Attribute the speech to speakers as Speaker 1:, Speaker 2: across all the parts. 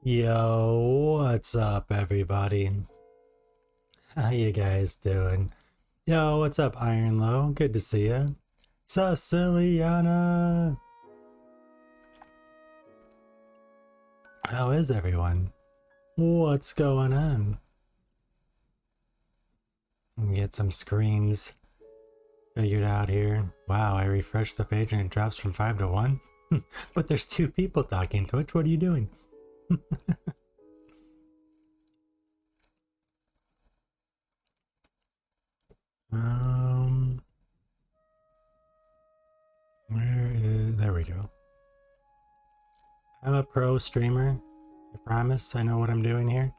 Speaker 1: Yo, what's up, everybody? How you guys doing? Yo, what's up, Ironlow? Good to see ya. Siciliana! How is everyone? What's going on? Get some screens figured out here. Wow, I refreshed the page and it drops from 5 to 1? But there's two people talking. Twitch, what are you doing? Um, there we go. I'm a pro streamer. I promise I know what I'm doing here.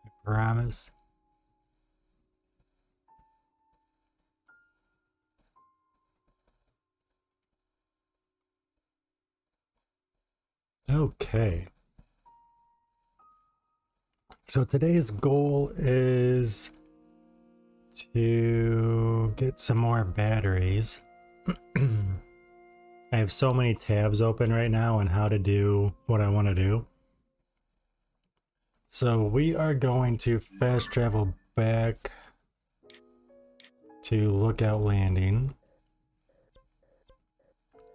Speaker 1: I promise. Okay. So today's goal is to get some more batteries. I have so many tabs open right now on how to do what I want to do. So we are going to fast travel back to Lookout Landing.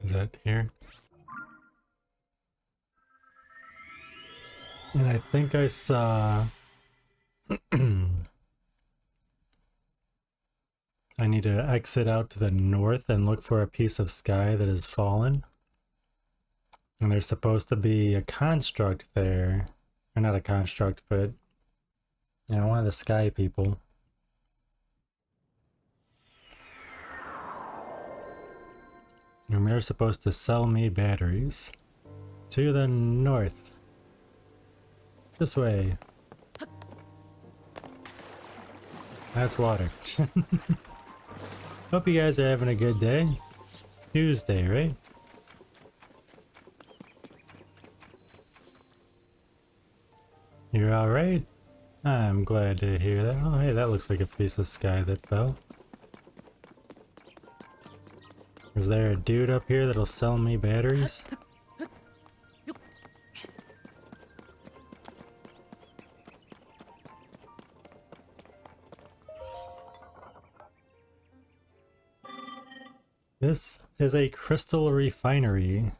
Speaker 1: Is that here? And I think I saw... I need to exit out to the north and look for a piece of sky that has fallen. And there's supposed to be a construct there. Or not a construct, but... you know, one of the sky people. And they're supposed to sell me batteries. To the north. This way. That's water. Hope you guys are having a good day. It's Tuesday, right? You're alright? I'm glad to hear that. Oh, hey, that looks like a piece of sky that fell. Is there a dude up here that'll sell me batteries? This is a crystal refinery.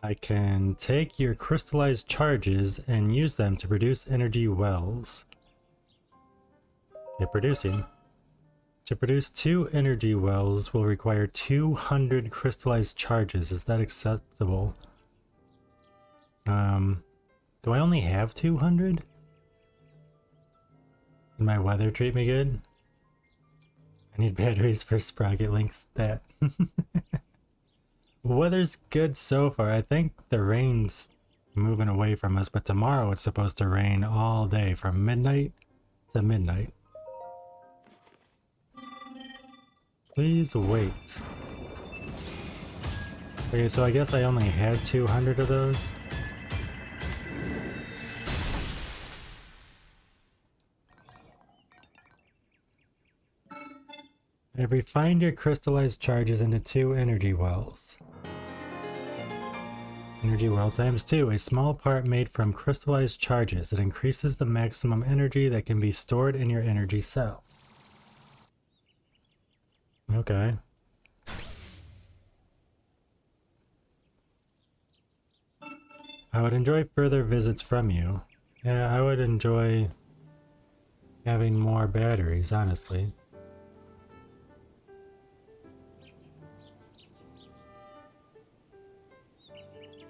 Speaker 1: I can take your crystallized charges and use them to produce energy wells. They're producing. To produce 2 energy wells will require 200 crystallized charges. Is that acceptable? Do I only have 200? Did my weather treat me good? I need batteries for Sprocket Link stat. Weather's good so far. I think the rain's moving away from us, but tomorrow it's supposed to rain all day from midnight to midnight. Please wait. Okay, so I guess I only had 200 of those. I've refined your crystallized charges into 2 energy wells. Energy well times 2, a small part made from crystallized charges. It increases the maximum energy that can be stored in your energy cell. Okay. I would enjoy further visits from you. Yeah, I would enjoy having more batteries, honestly.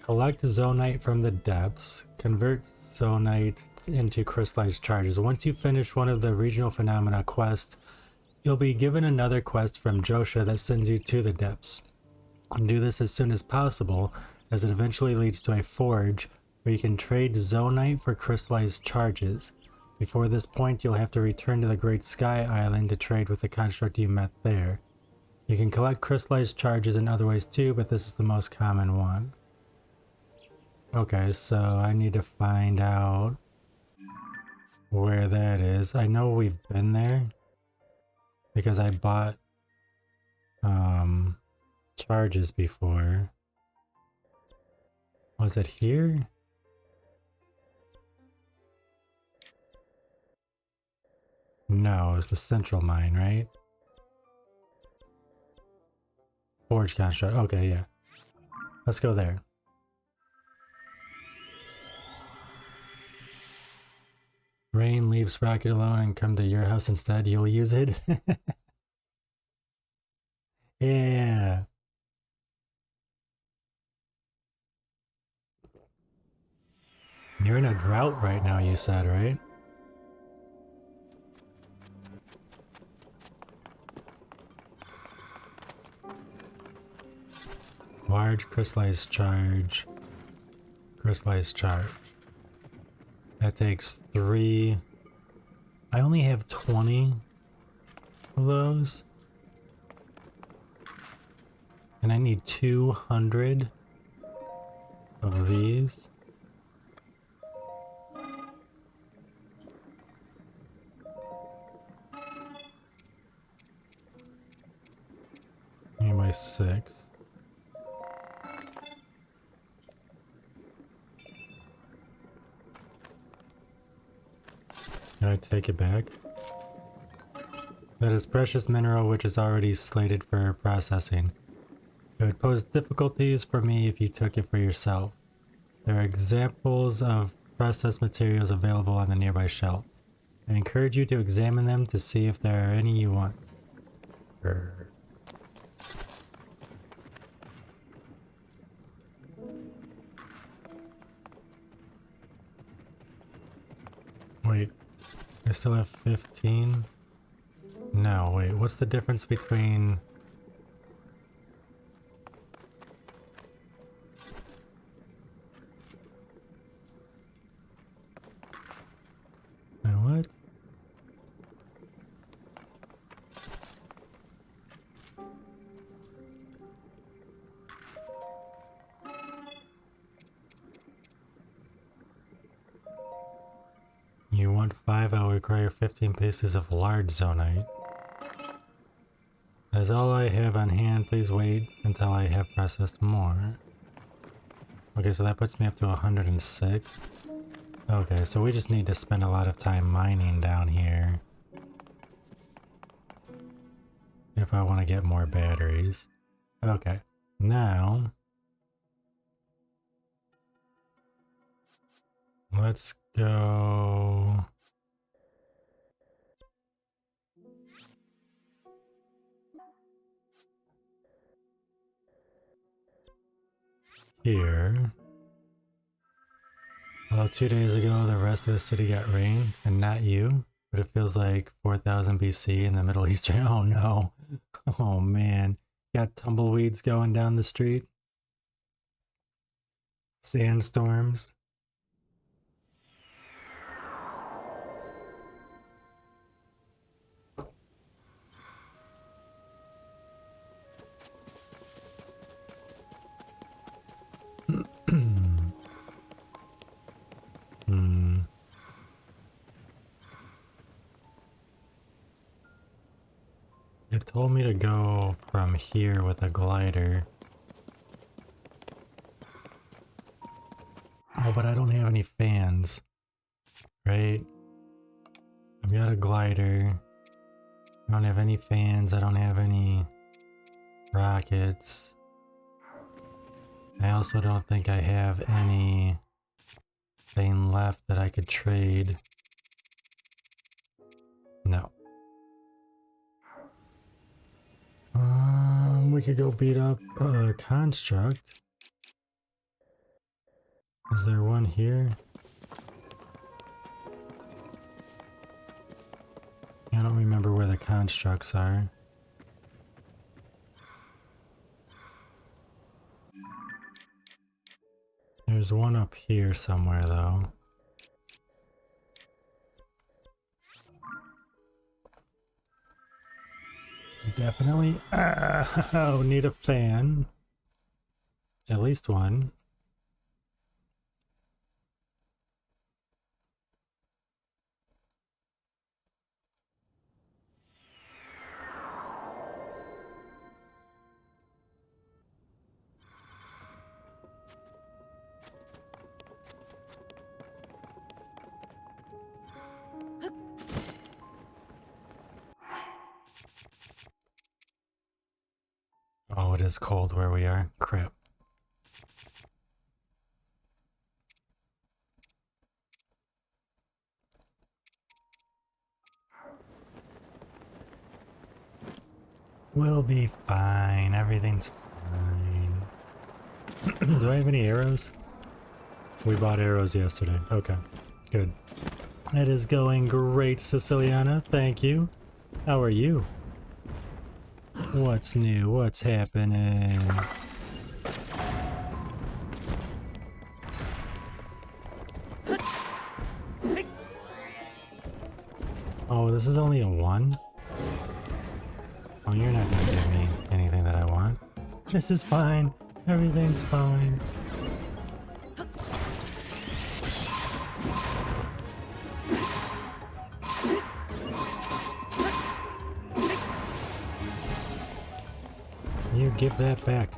Speaker 1: Collect Zonite from the depths. Convert Zonite into crystallized charges. Once you finish one of the regional phenomena quests, you'll be given another quest from Josha that sends you to the depths. And do this as soon as possible, as it eventually leads to a forge where you can trade Zonite for crystallized charges. Before this point, you'll have to return to the Great Sky Island to trade with the construct you met there. You can collect crystallized charges in other ways too, but this is the most common one. Okay, so I need to find out where that is. I know we've been there because I bought charges before. Was it here? No, it's the central mine, right? Forge construct. Okay, yeah. Let's go there. Rain, leave Sprocket alone and come to your house instead. You'll use it? Yeah. You're in a drought right now, you said, right? Large crystallized charge. Crystallized charge. That takes 3. I only have 20 of those. And I need 200 of these. Need my 6. Can I take it back? That is precious mineral which is already slated for processing. It would pose difficulties for me if you took it for yourself. There are examples of processed materials available on the nearby shelves. I encourage you to examine them to see if there are any you want. Wait, I still have 15? No, wait, what's the difference between... What? You want 5, I will require 15 pieces of large zonite. That is all I have on hand. Please wait until I have processed more. Okay, so that puts me up to 106. Okay, so we just need to spend a lot of time mining down here if I want to get more batteries. Okay, now let's go here. Well, 2 days ago, the rest of the city got rain, and not you, but it feels like 4000 BC in the Middle Eastern. Oh no. Oh man. Got tumbleweeds going down the street. Sandstorms. Hmm. It told me to go from here with a glider. Oh, but I don't have any fans. Right? I've got a glider. I don't have any fans. I don't have any rockets. I also don't think I have anything left that I could trade. No. We could go beat up a construct. Is there one here? I don't remember where the constructs are. There's one up here somewhere though. Definitely need a fan. At least one. is cold where we are. Crap. We'll be fine. Everything's fine. Do I have any arrows? We bought arrows yesterday. Okay, good. It is going great, Siciliana. Thank you. How are you? What's new? What's happening? Oh, this is only a 1? Oh, you're not gonna give me anything that I want. This is fine. Everything's fine. You give that back.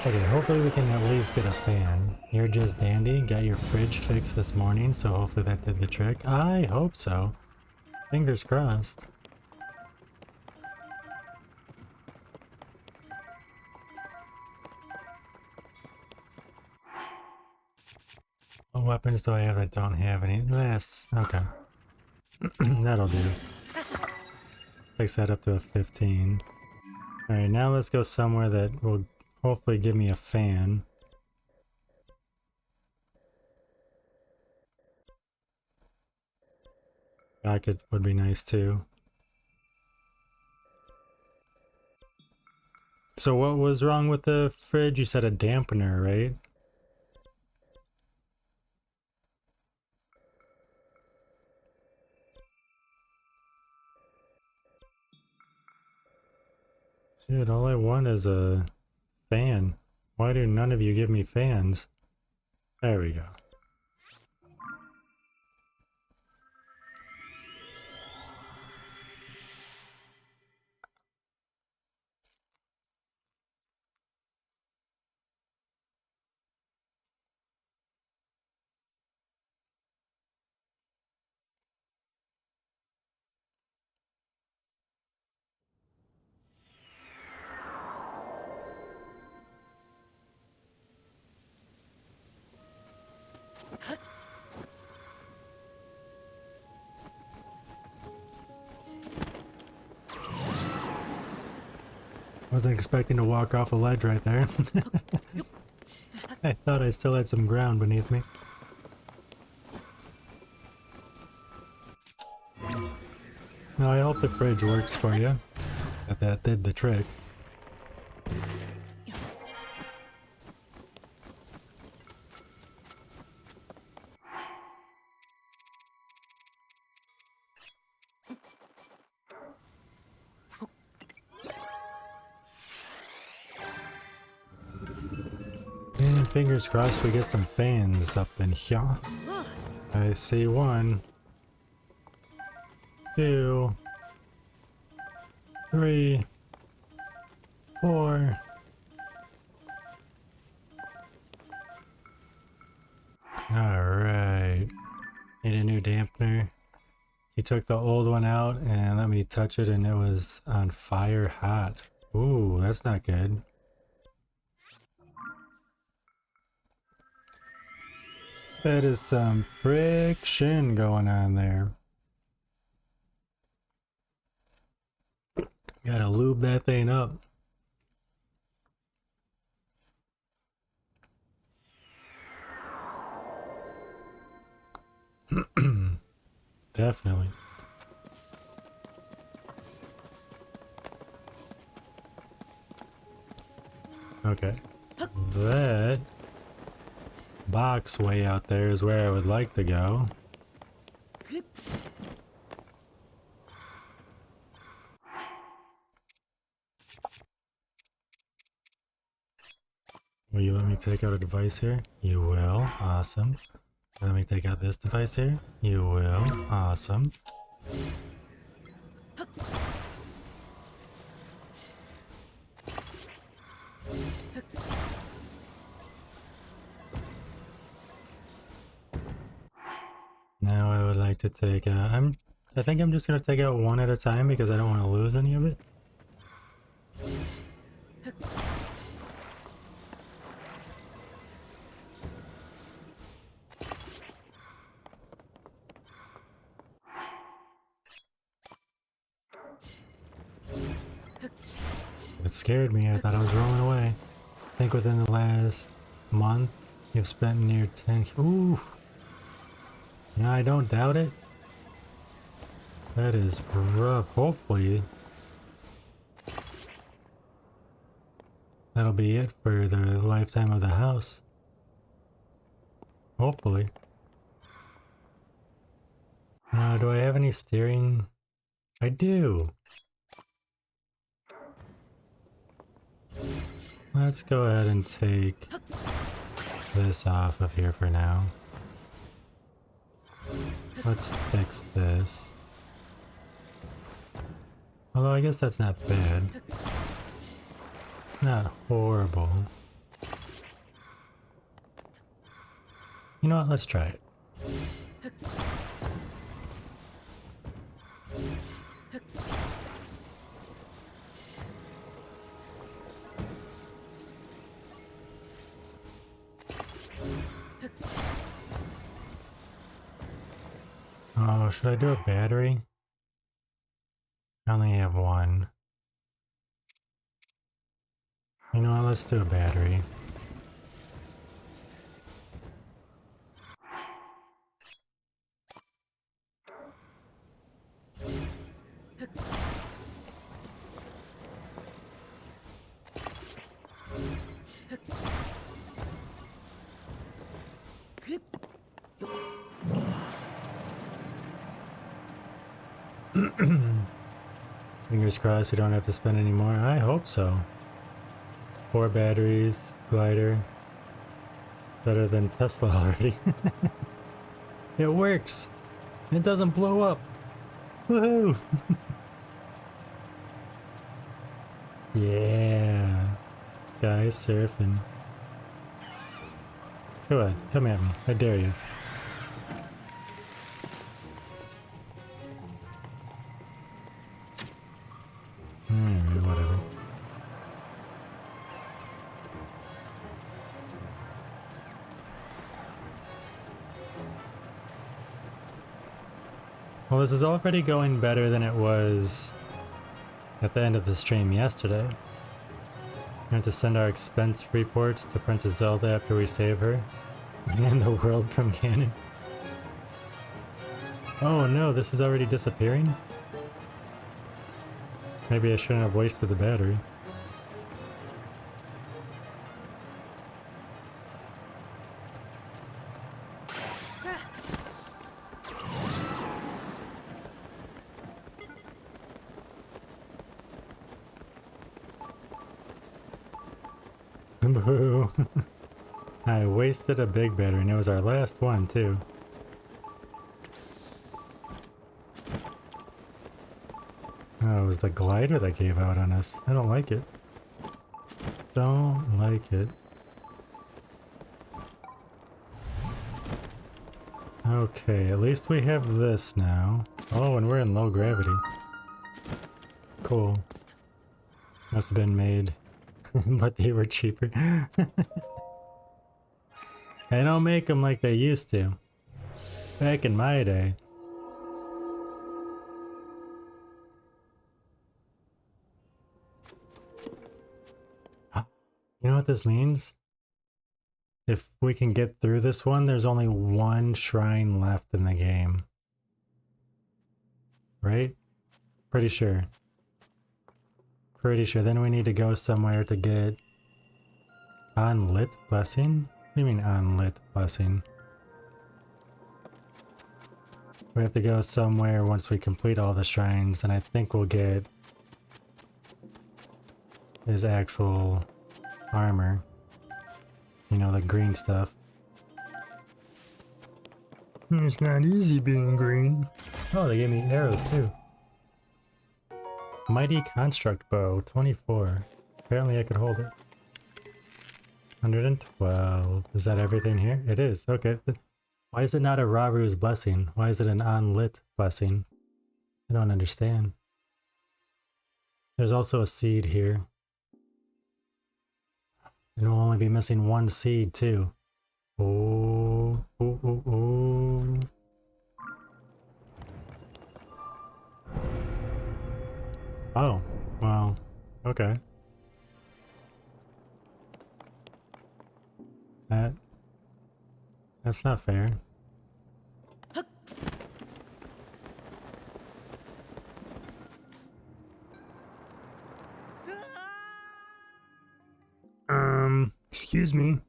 Speaker 1: Okay, hopefully we can at least get a fan. You're just dandy. Got your fridge fixed this morning, so hopefully that did the trick. I hope so. Fingers crossed. What weapons do I have that don't have any? This. Okay. That'll do. Fix that up to a 15. Alright, now let's go somewhere that will hopefully give me a fan. Rocket would be nice too. So what was wrong with the fridge? You said a dampener, right? Dude, all I want is a fan. Why do none of you give me fans? There we go. Wasn't expecting to walk off a ledge right there. I thought I still had some ground beneath me. Now I hope the fridge works for you. That did the trick. And fingers crossed we get some fans up in here. I see 1, 2, 3, 4. Alright. Need a new dampener. He took the old one out and let me touch it and it was on fire hot. Ooh, that's not good. That is some friction going on there. Gotta lube that thing up. Definitely. Okay. That box way out there is where I would like to go. Will you let me take out a device here? You will. Awesome. Let me take out this device here. You will. Awesome. Now I would like to take I think I'm just gonna take out one at a time because I don't want to lose any of it. It scared me. I thought I was rolling away. I think within the last month, you've spent near 10. Ooh. Yeah, I don't doubt it. That is rough. Hopefully, that'll be it for the lifetime of the house. Hopefully. Do I have any steering? I do. Let's go ahead and take this off of here for now. Let's fix this. Although I guess that's not bad. Not horrible. You know what? Let's try it. Oh, should I do a battery? I only have one. You know what? Let's do a battery. Fingers crossed you don't have to spend any more. I hope so. 4 batteries, glider. It's better than Tesla already. It works! It doesn't blow up! Woohoo! Yeah! Sky surfing. Go ahead, come at me. I dare you. Whatever. Well, this is already going better than it was at the end of the stream yesterday. We have to send our expense reports to Princess Zelda after we save her. And the world from Ganon. Oh no, this is already disappearing? Maybe I shouldn't have wasted the battery. Boo! I wasted a big battery and it was our last one too. Oh, it was the glider that gave out on us. I don't like it. Don't like it. Okay, at least we have this now. Oh, and we're in low gravity. Cool. Must have been made, but they were cheaper. They don't make them like they used to. Back in my day. You know what this means? If we can get through this one, there's only one shrine left in the game. Right? Pretty sure. Pretty sure. Then we need to go somewhere to get unlit blessing? What do you mean unlit blessing? We have to go somewhere once we complete all the shrines, and I think we'll get his actual armor. You know, the green stuff. It's not easy being green. Oh, they gave me arrows too. Mighty Construct Bow, 24. Apparently I could hold it. 112. Is that everything here? It is. Okay. Why is it not a Raru's blessing? Why is it an unlit blessing? I don't understand. There's also a seed here. And we'll only be missing one seed too. Oh, oh, oh, oh. Oh, well, okay. That's not fair. Excuse me.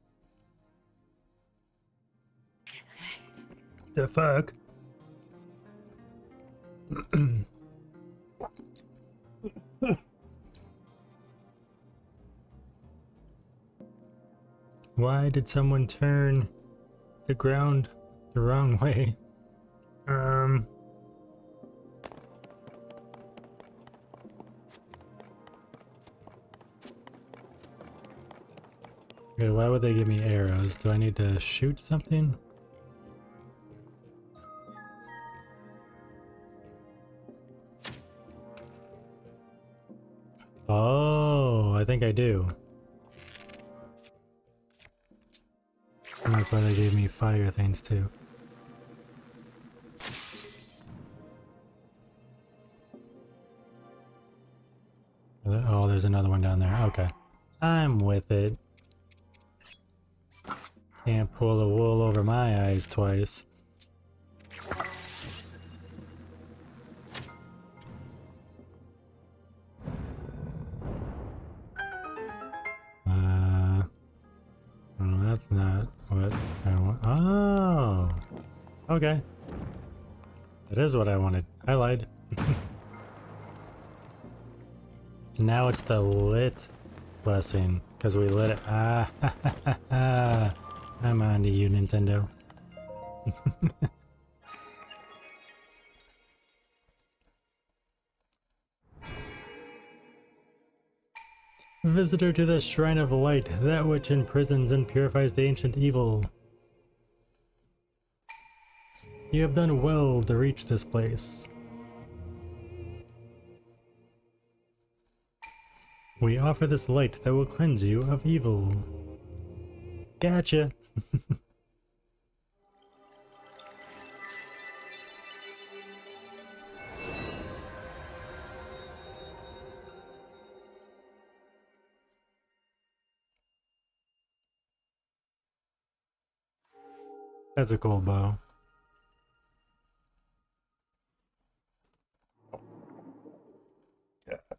Speaker 1: The fuck? Why did someone turn the ground the wrong way? Okay, why would they give me arrows? Do I need to shoot something? Oh, I think I do. And that's why they gave me fire things too. Oh, there's another one down there. Okay. I'm with it. Can't pull the wool over my eyes twice. Oh, that's not what I want. Oh! Okay. That is what I wanted. I lied. And now it's the lit blessing, because we lit it. Ah, ha, ha, ha, ha. I'm on to you, Nintendo. Visitor to the Shrine of Light, that which imprisons and purifies the ancient evil. You have done well to reach this place. We offer this light that will cleanse you of evil. Gotcha! That's a cool bow.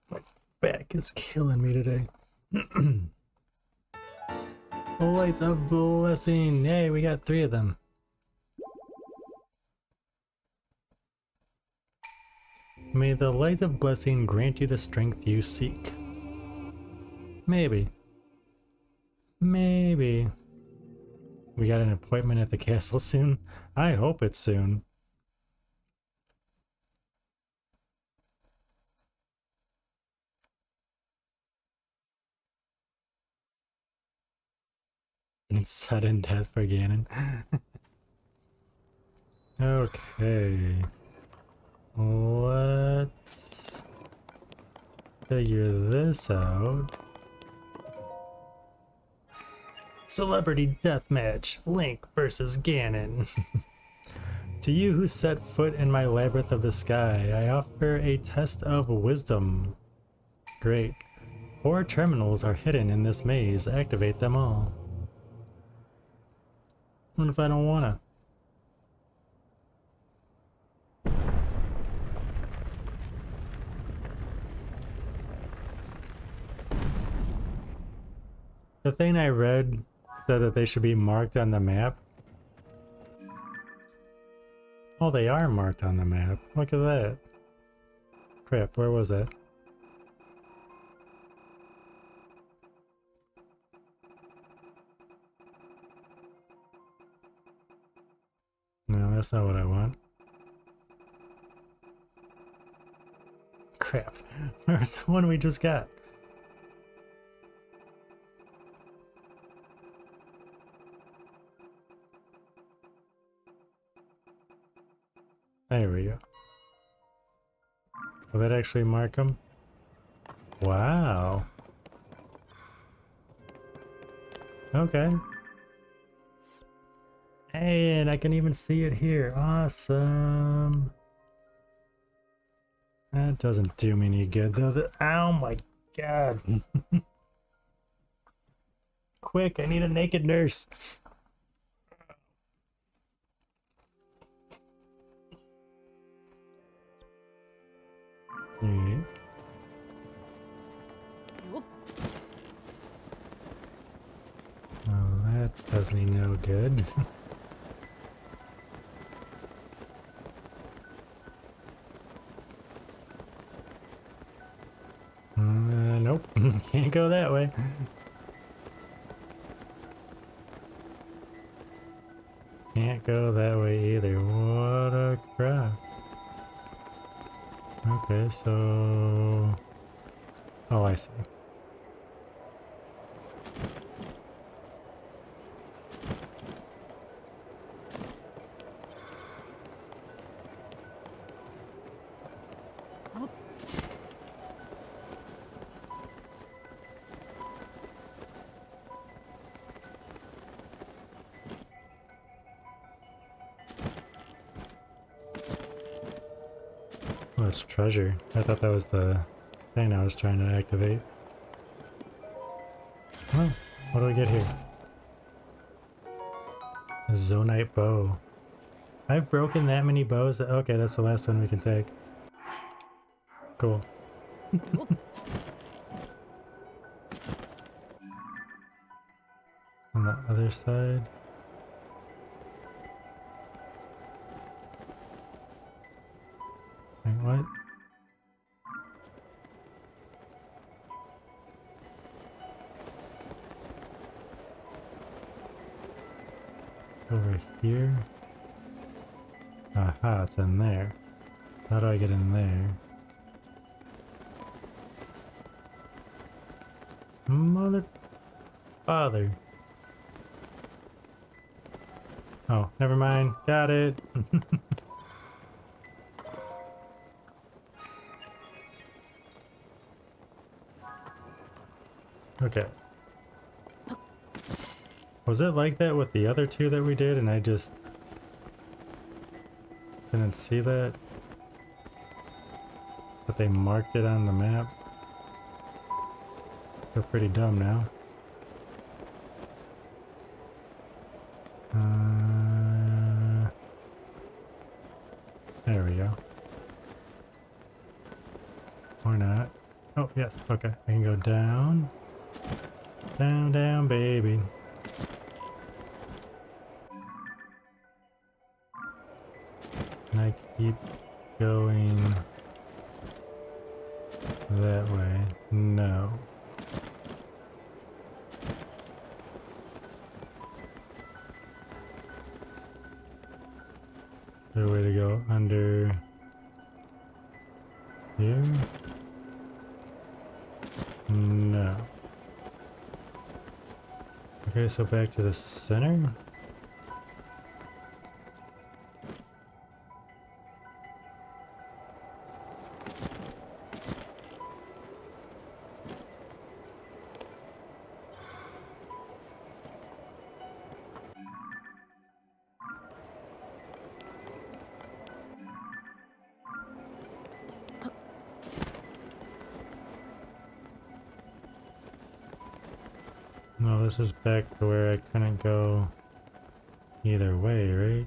Speaker 1: My back is killing me today. Light of Blessing! Yay, we got 3 of them. May the Light of Blessing grant you the strength you seek. Maybe. Maybe. We got an appointment at the castle soon? I hope it's soon. And sudden death for Ganon. Okay. Let's figure this out. Celebrity Deathmatch, Link versus Ganon. To you who set foot in my labyrinth of the sky, I offer a test of wisdom. Great. 4 terminals are hidden in this maze. Activate them all. What if I don't wanna? The thing I read said that they should be marked on the map. Oh, they are marked on the map. Look at that. Crap, where was that? No, that's not what I want. Crap. Where's the one we just got? There we go. Will that actually mark them? Wow. Okay. Hey, and I can even see it here. Awesome. That doesn't do me any good though. Oh my god. Quick, I need a naked nurse. Alright. Well, that does me no good. Nope. Can't go that way. Can't go that way either. What a crap. Okay, so... Oh, I see. Oh, it's treasure. I thought that was the thing I was trying to activate. Oh, what do we get here? A Zonite bow. I've broken that many bows. Okay, that's the last one we can take. Cool. On the other side. Wait, what? Over here? Aha, it's in there. How do I get in there? Mother... Father. Oh, never mind. Got it. Okay. Was it like that with the other two that we did and I just didn't see that? But they marked it on the map? They're pretty dumb now. There we go. Or not. Oh, yes. Okay. I can go down. Down, down, baby. And I keep going that way. No. Is there a way to go under here? No. Okay, so back to the center. No, this is back to where I couldn't go either way, right?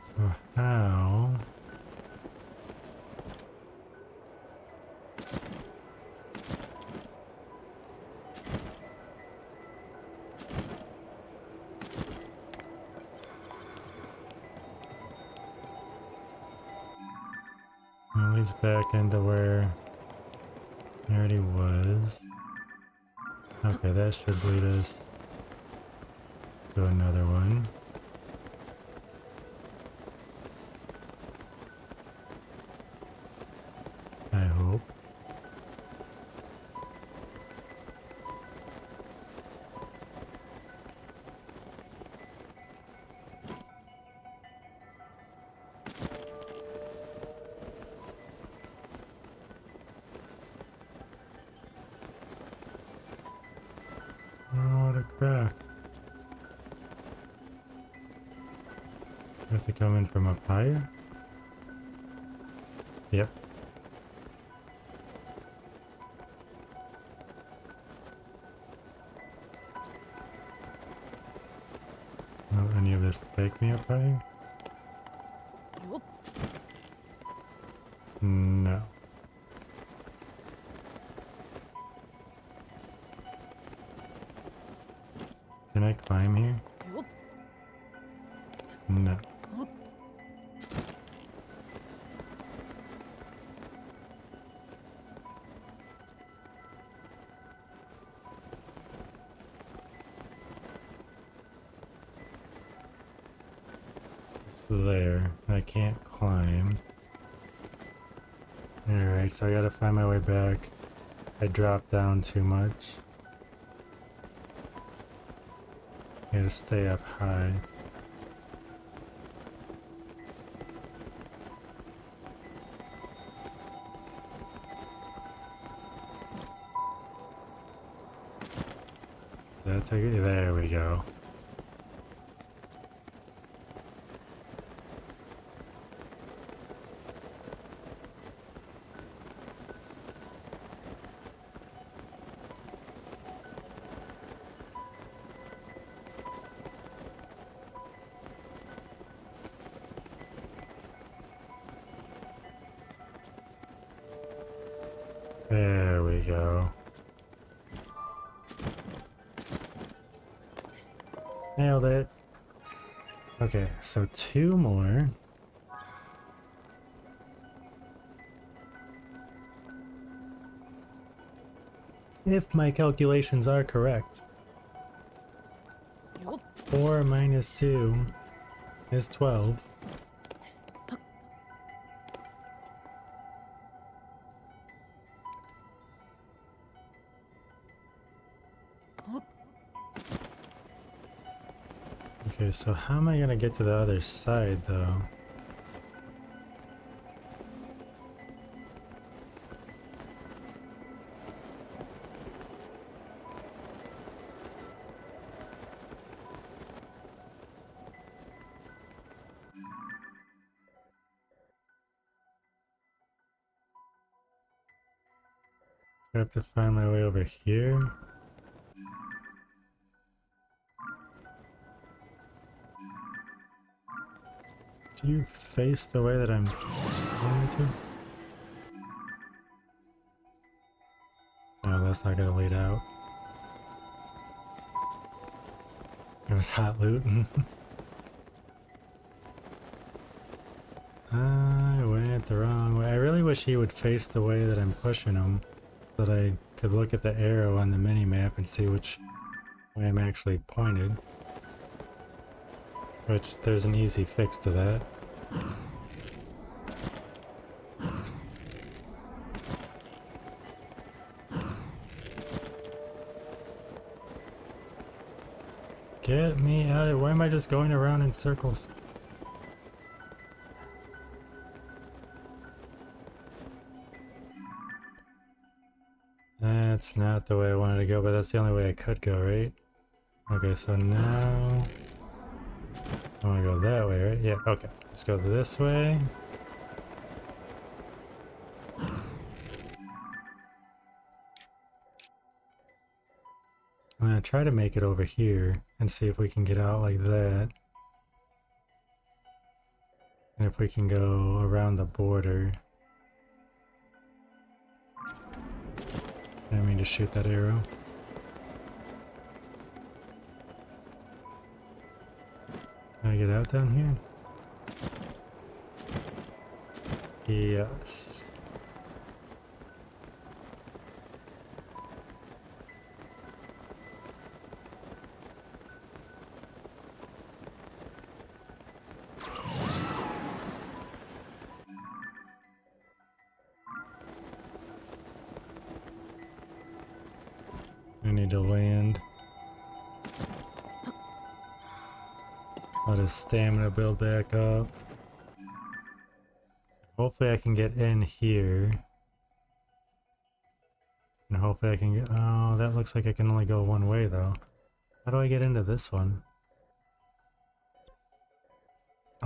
Speaker 1: So how? Well, he's back into where he already was. Okay, that should lead us to another one. I hope. I have to come in from up higher? Yep. Will any of this take me up higher? No. Can I climb here? No. It's there. I can't climb. Alright, so I gotta find my way back. I dropped down too much. I gotta stay up high. Did I take it? There we go. There we go. Nailed it. Okay, so 2 more. If my calculations are correct. 4 minus 2 is 12. Okay, so how am I gonna get to the other side though? I have to find my way over here. Do you face the way that I'm going to? No, that's not gonna lead out. It was hot looting. I went the wrong way. I really wish he would face the way that I'm pushing him, so that I could look at the arrow on the mini-map and see which way I'm actually pointed. Which, there's an easy fix to that. Get me out of... Why am I just going around in circles? That's not the way I wanted to go, but that's the only way I could go, right? Okay, so now... I want to go that way, right? Yeah, okay. Let's go this way. I'm gonna try to make it over here and see if we can get out like that. And if we can go around the border. I didn't mean to shoot that arrow. Can I get out down here? Yes. I need to land. Let his stamina build back up. Hopefully I can get in here. And hopefully I can get... Oh, that looks like I can only go one way though. How do I get into this one?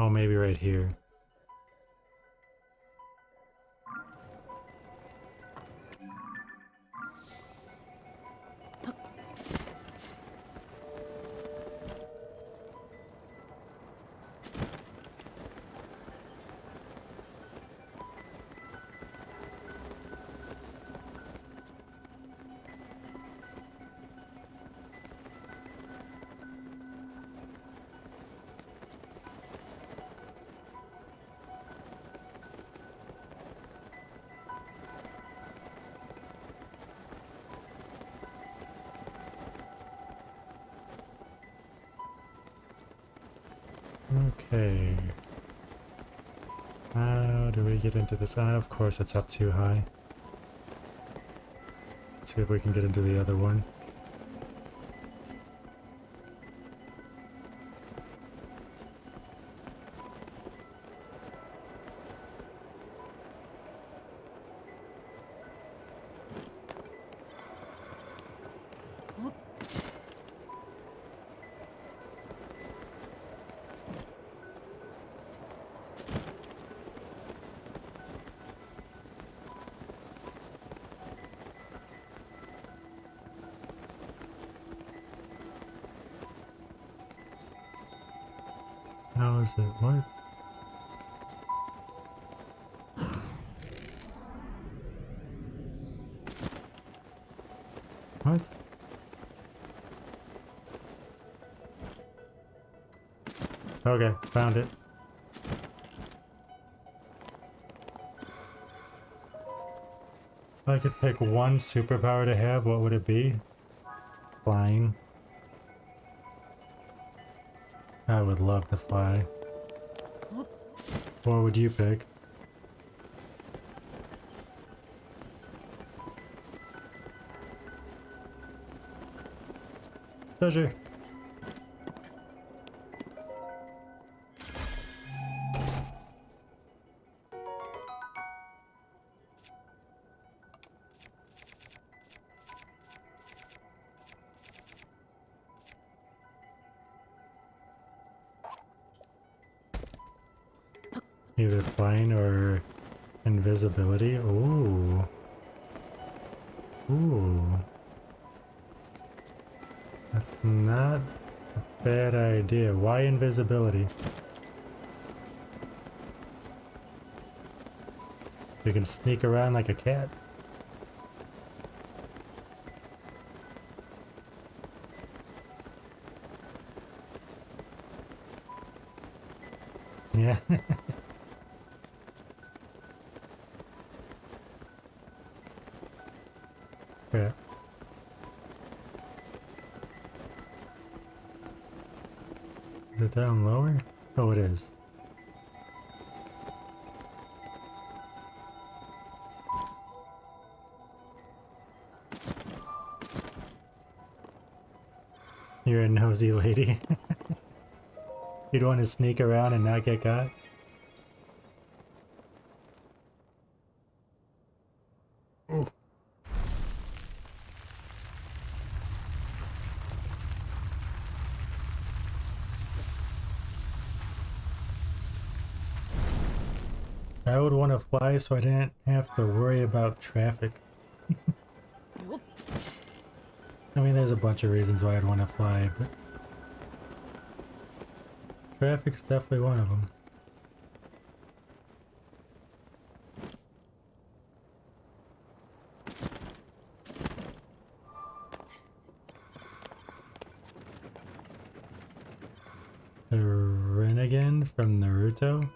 Speaker 1: Oh, maybe right here. Okay. How do we get into this? Of course it's up too high. Let's see if we can get into the other one. How is it? What? What? Okay, found it. If I could pick one superpower to have, what would it be? Flying. I would love to fly. What would you pick? Treasure. Either flying or invisibility. Ooh. Ooh. That's not a bad idea. Why invisibility? You can sneak around like a cat. Yeah. Yeah. Is it down lower? Oh, it is. You're a nosy lady. You'd want to sneak around and not get caught? Ooh. I would want to fly so I didn't have to worry about traffic. I mean, there's a bunch of reasons why I'd want to fly, but traffic's definitely one of them. The Rinnegan from Naruto?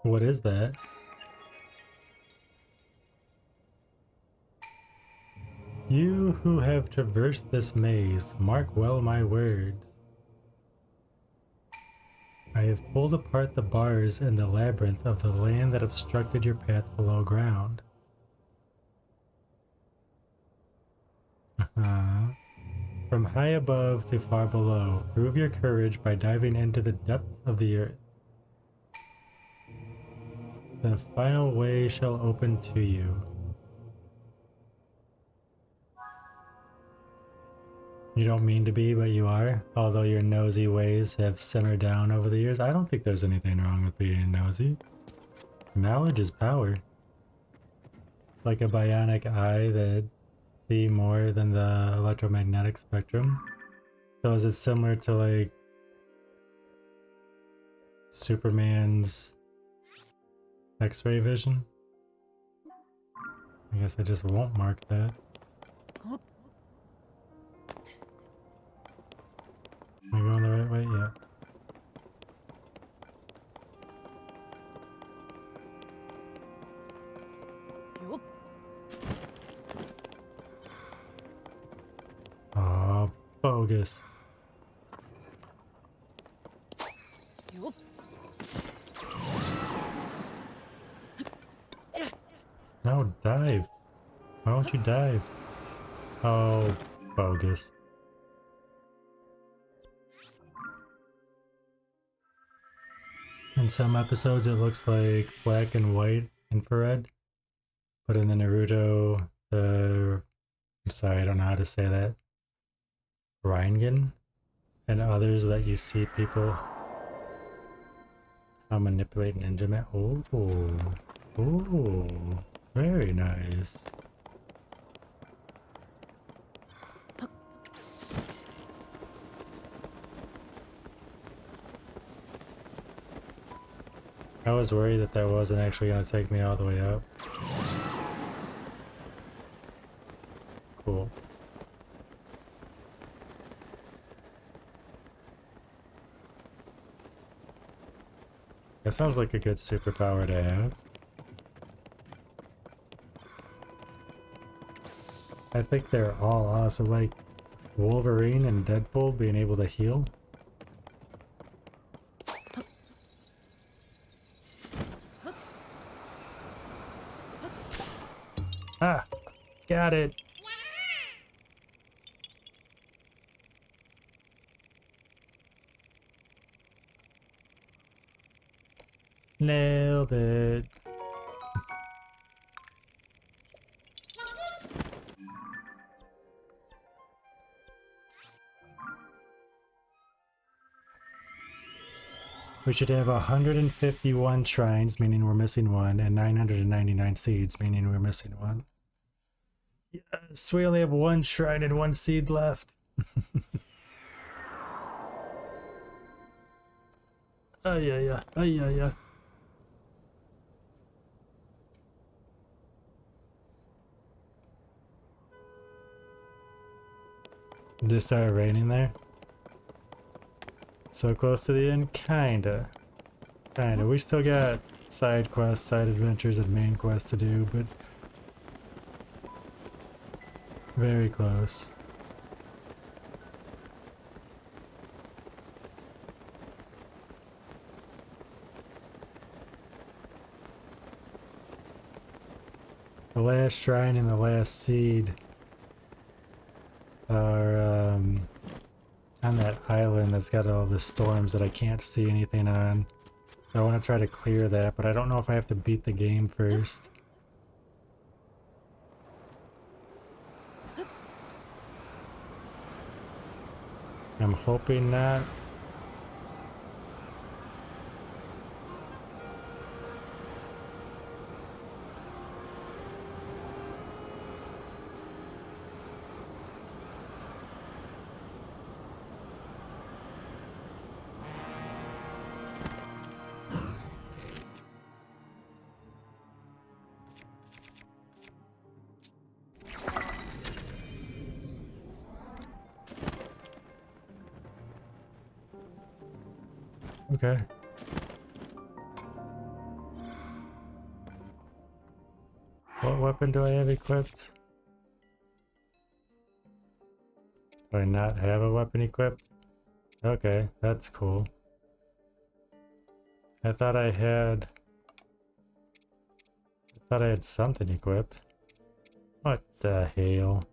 Speaker 1: What is that? You who have traversed this maze, mark well my words. I have pulled apart the bars in the labyrinth of the land that obstructed your path below ground. From high above to far below, prove your courage by diving into the depths of the earth. The final way shall open to you. You don't mean to be, but you are. Although your nosy ways have simmered down over the years. I don't think there's anything wrong with being nosy. Knowledge is power. Like a bionic eye that see more than the electromagnetic spectrum. So is it similar to like Superman's X-ray vision? I guess I just won't mark that. Am I going the right way? Yeah. Oh, bogus. No, dive. Why won't you dive? Oh, bogus. In some episodes it looks like black and white infrared, but in the Naruto, I'm sorry, I don't know how to say that, Reingen, and others that you see people manipulate ninja man. Ooh, very nice. I was worried that that wasn't actually going to take me all the way up. Cool. That sounds like a good superpower to have. I think they're all awesome, like Wolverine and Deadpool being able to heal. Ah, got it. Nailed it. We should have 151 shrines, meaning we're missing one, and 999 seeds, meaning we're missing one. Yes, we only have one shrine and one seed left. Ay. Just started raining there. So close to the end? Kinda. We still got side quests, side adventures, and main quests to do, but very close. The last shrine and the last seed are on that island that's got all the storms that I can't see anything on. I want to try to clear that, but I don't know if I have to beat the game first. I'm hoping not. Okay. What weapon do I have equipped? Do I not have a weapon equipped? Okay, that's cool. I thought I had something equipped. What the hell?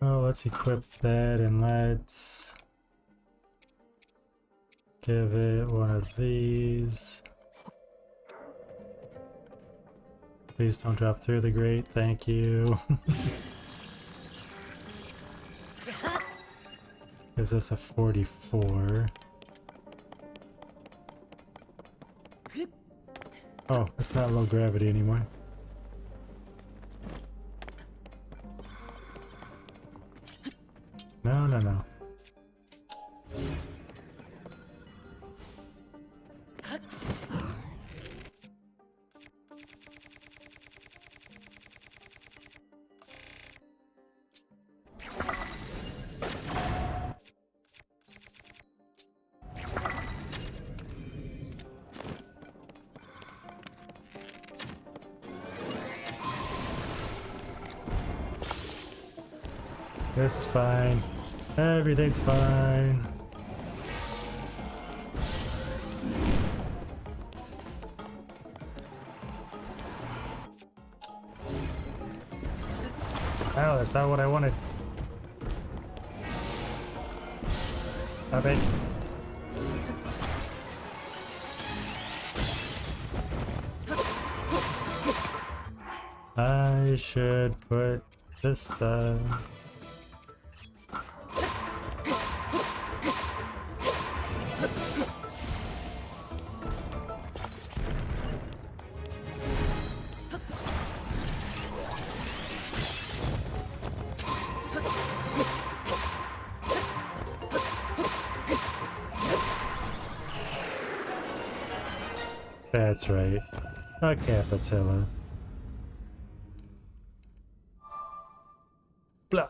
Speaker 1: Well, let's equip that and let's Give it one of these. Please don't drop through the grate, thank you. Gives us a 44. Oh, it's not low gravity anymore. No, no, no. This is fine. Everything's fine. Oh, that's not what I wanted. Stop it. I should put this That's right. A capitilla. Blah.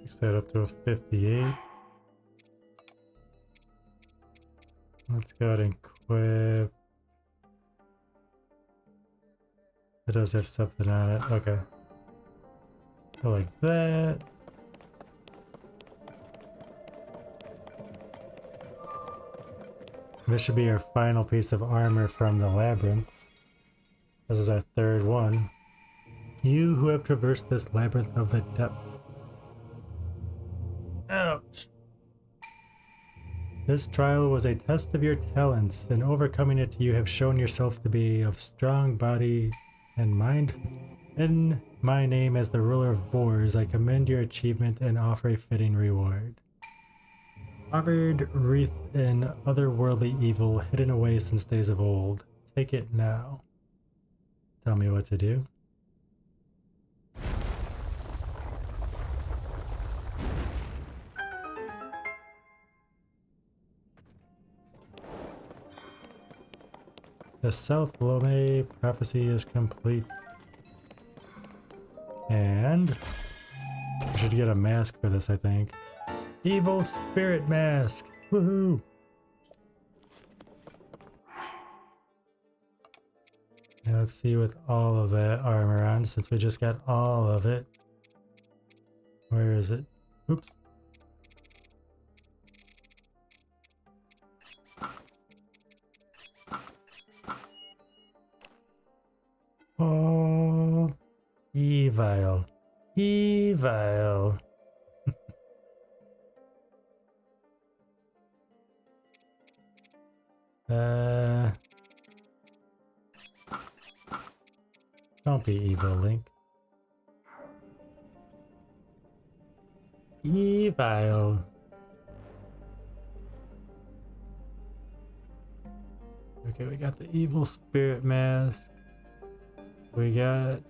Speaker 1: Fix that up to a 58. Let's go ahead and equip. It does have something on it. Okay. Go like that. This should be our final piece of armor from the labyrinths. This is our third one. You who have traversed this labyrinth of the depths. Ouch. This trial was a test of your talents. In overcoming it, you have shown yourself to be of strong body and mind. In my name as the ruler of boars, I commend your achievement and offer a fitting reward. Armored, wreathed in otherworldly evil, hidden away since days of old. Take it now. Tell me what to do. The South Lome prophecy is complete. And we should get a mask for this, I think. Evil Spirit Mask! Woohoo! Now let's see with all of that armor on, since we just got all of it. Where is it? Oops. Oh, evil. Evil. Don't be evil, Link. Evil. Okay, we got the evil spirit mask. We got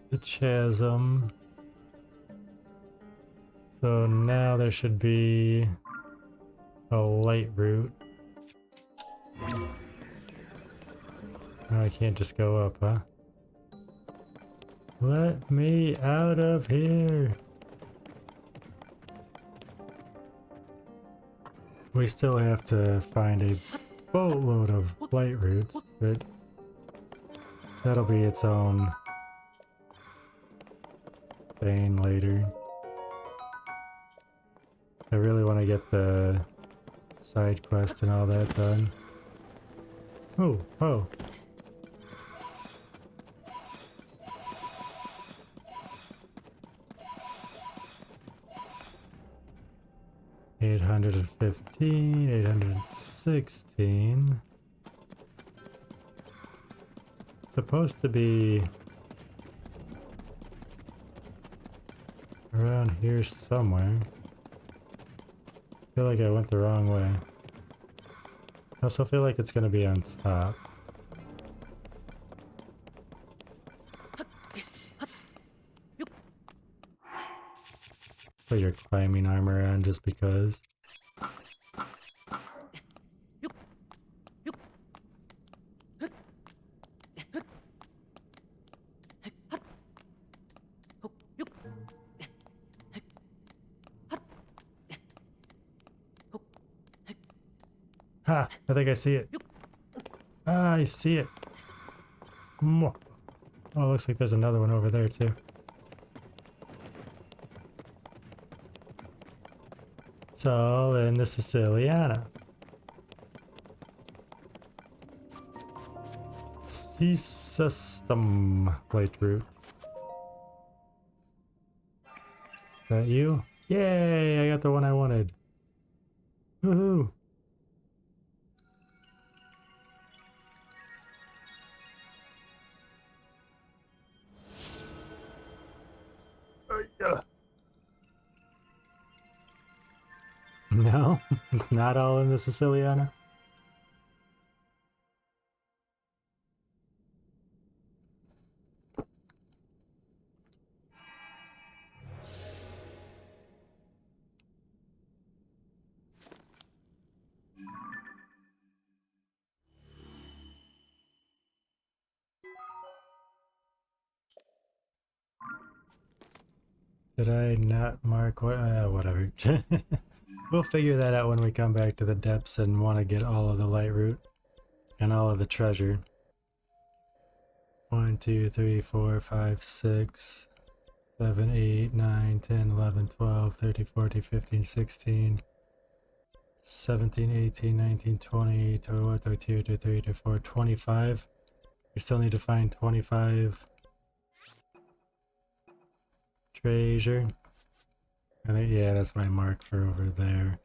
Speaker 1: the chasm. So now there should be a light route. Oh, I can't just go up, huh? Let me out of here! We still have to find a boatload of light routes, but that'll be its own thing later. I really want to get the side quest and all that done. Oh, oh. $815, $816. It's supposed to be around here somewhere. I feel like I went the wrong way. I also feel like it's gonna be on top. Put your climbing armor on just because. Ha! I think I see it. Ah, I see it. Oh, looks like there's another one over there too. It's all in the Siciliana. Sea system light route. Is that you? Yay! I got the one I wanted. Woohoo! No, it's not all in the Siciliana. Did I not mark what? Whatever. We'll figure that out when we come back to the depths and want to get all of the light route and all of the treasure. 1, 2, 3, 4, 5, 6, 7, 8, 9, 10, 11, 12, 13, 14, 15, 16, 17, 18, 19, 20, 21, 22, 23, 24, 25. We still need to find 25 treasure. I think, yeah, that's my mark for over there.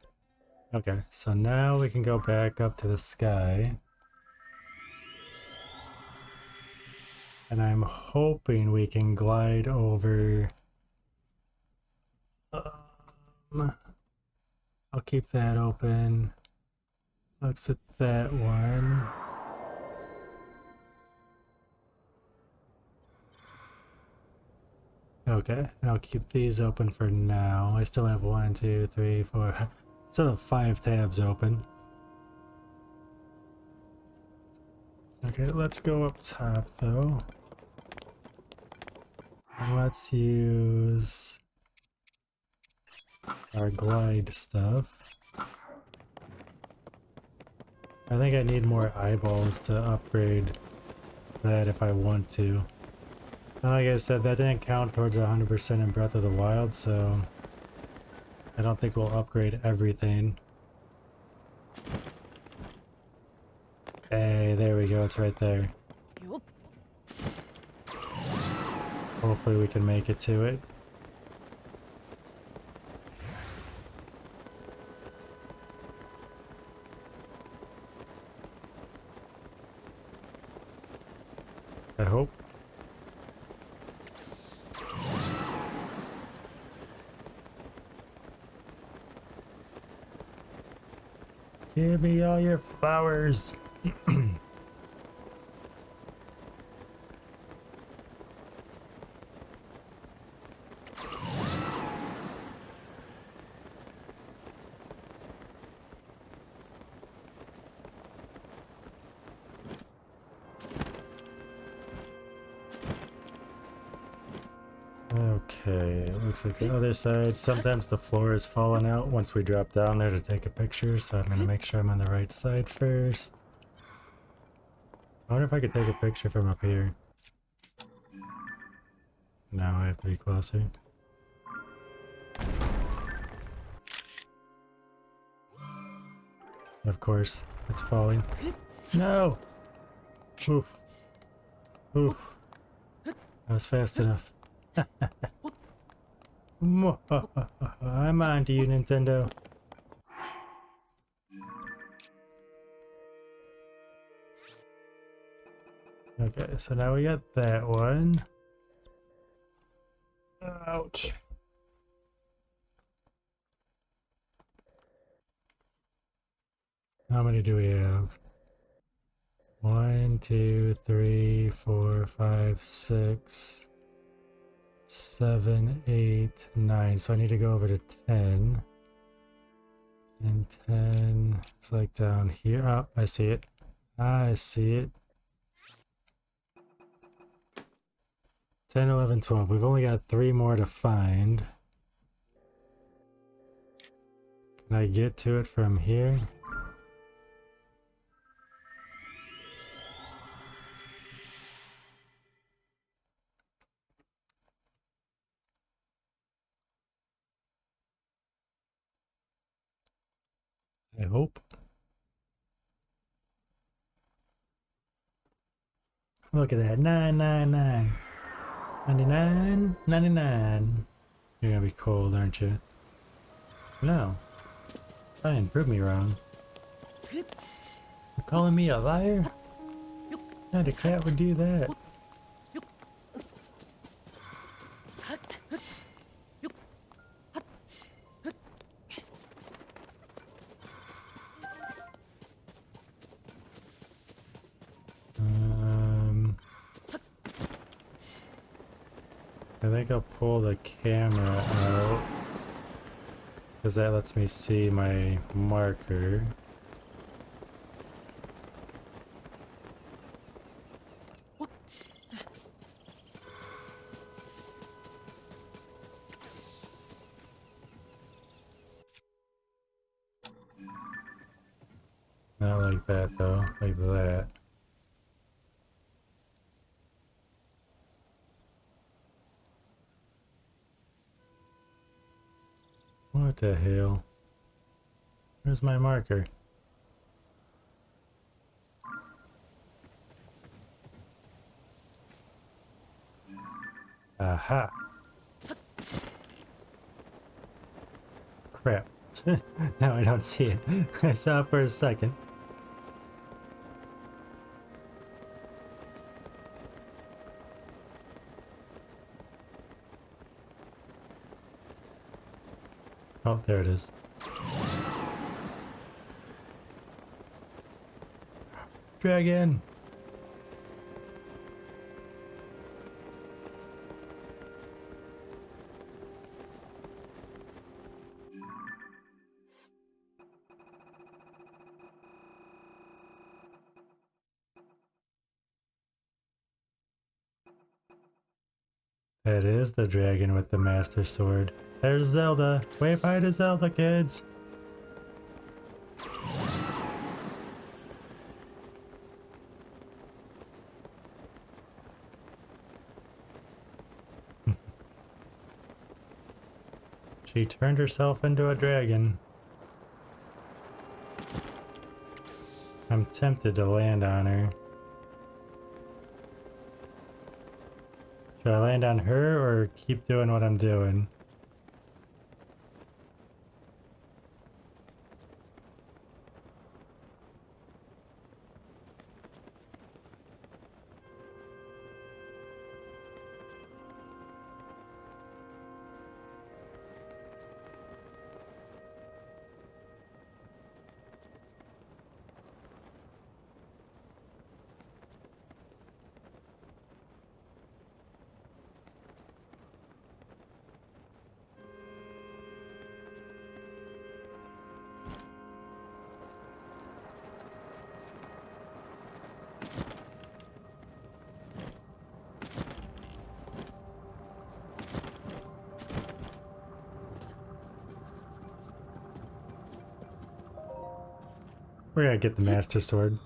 Speaker 1: Okay, so now we can go back up to the sky. And I'm hoping we can glide over. I'll keep that open. Looks at that one. Okay, and I'll keep these open for now. I still have 1, 2, 3, 4. Still have 5 tabs open. Okay, let's go up top though. And let's use our glide stuff. I think I need more eyeballs to upgrade that if I want to. And like I said, that didn't count towards 100% in Breath of the Wild, so I don't think we'll upgrade everything. Hey, there we go, it's right there. Hopefully we can make it to it. I hope. Give me all your flowers. Okay, it looks like the other side. Sometimes the floor is falling out once we drop down there to take a picture, so I'm gonna make sure I'm on the right side first. I wonder if I could take a picture from up here. No, I have to be closer. Of course, it's falling. No! Oof. Oof. That was fast enough. I'm on to you, Nintendo. Okay, so now we got that one. Ouch. How many do we have? 1, 2, 3, 4, 5, 6, 7, 8, 9. So I need to go over to 10. And 10 is like down here. Oh, I see it. I see it. 10, 11, 12. We've only got 3 more to find. Can I get to it from here? I hope. Look at that. 999. 99. 99. You're gonna be cold, aren't you? No. Fine, prove me wrong. You're calling me a liar? Not a cat would do that. I think I'll pull the camera out because that lets me see my marker. Not like that though, like that. What the hell? Where's my marker? Aha! Crap. Now I don't see it. I saw it for a second. Oh, there it is. Dragon! That is the dragon with the master sword. There's Zelda! Wave hi to Zelda, kids! She turned herself into a dragon. I'm tempted to land on her. Should I land on her or keep doing what I'm doing? We're gonna get the master sword.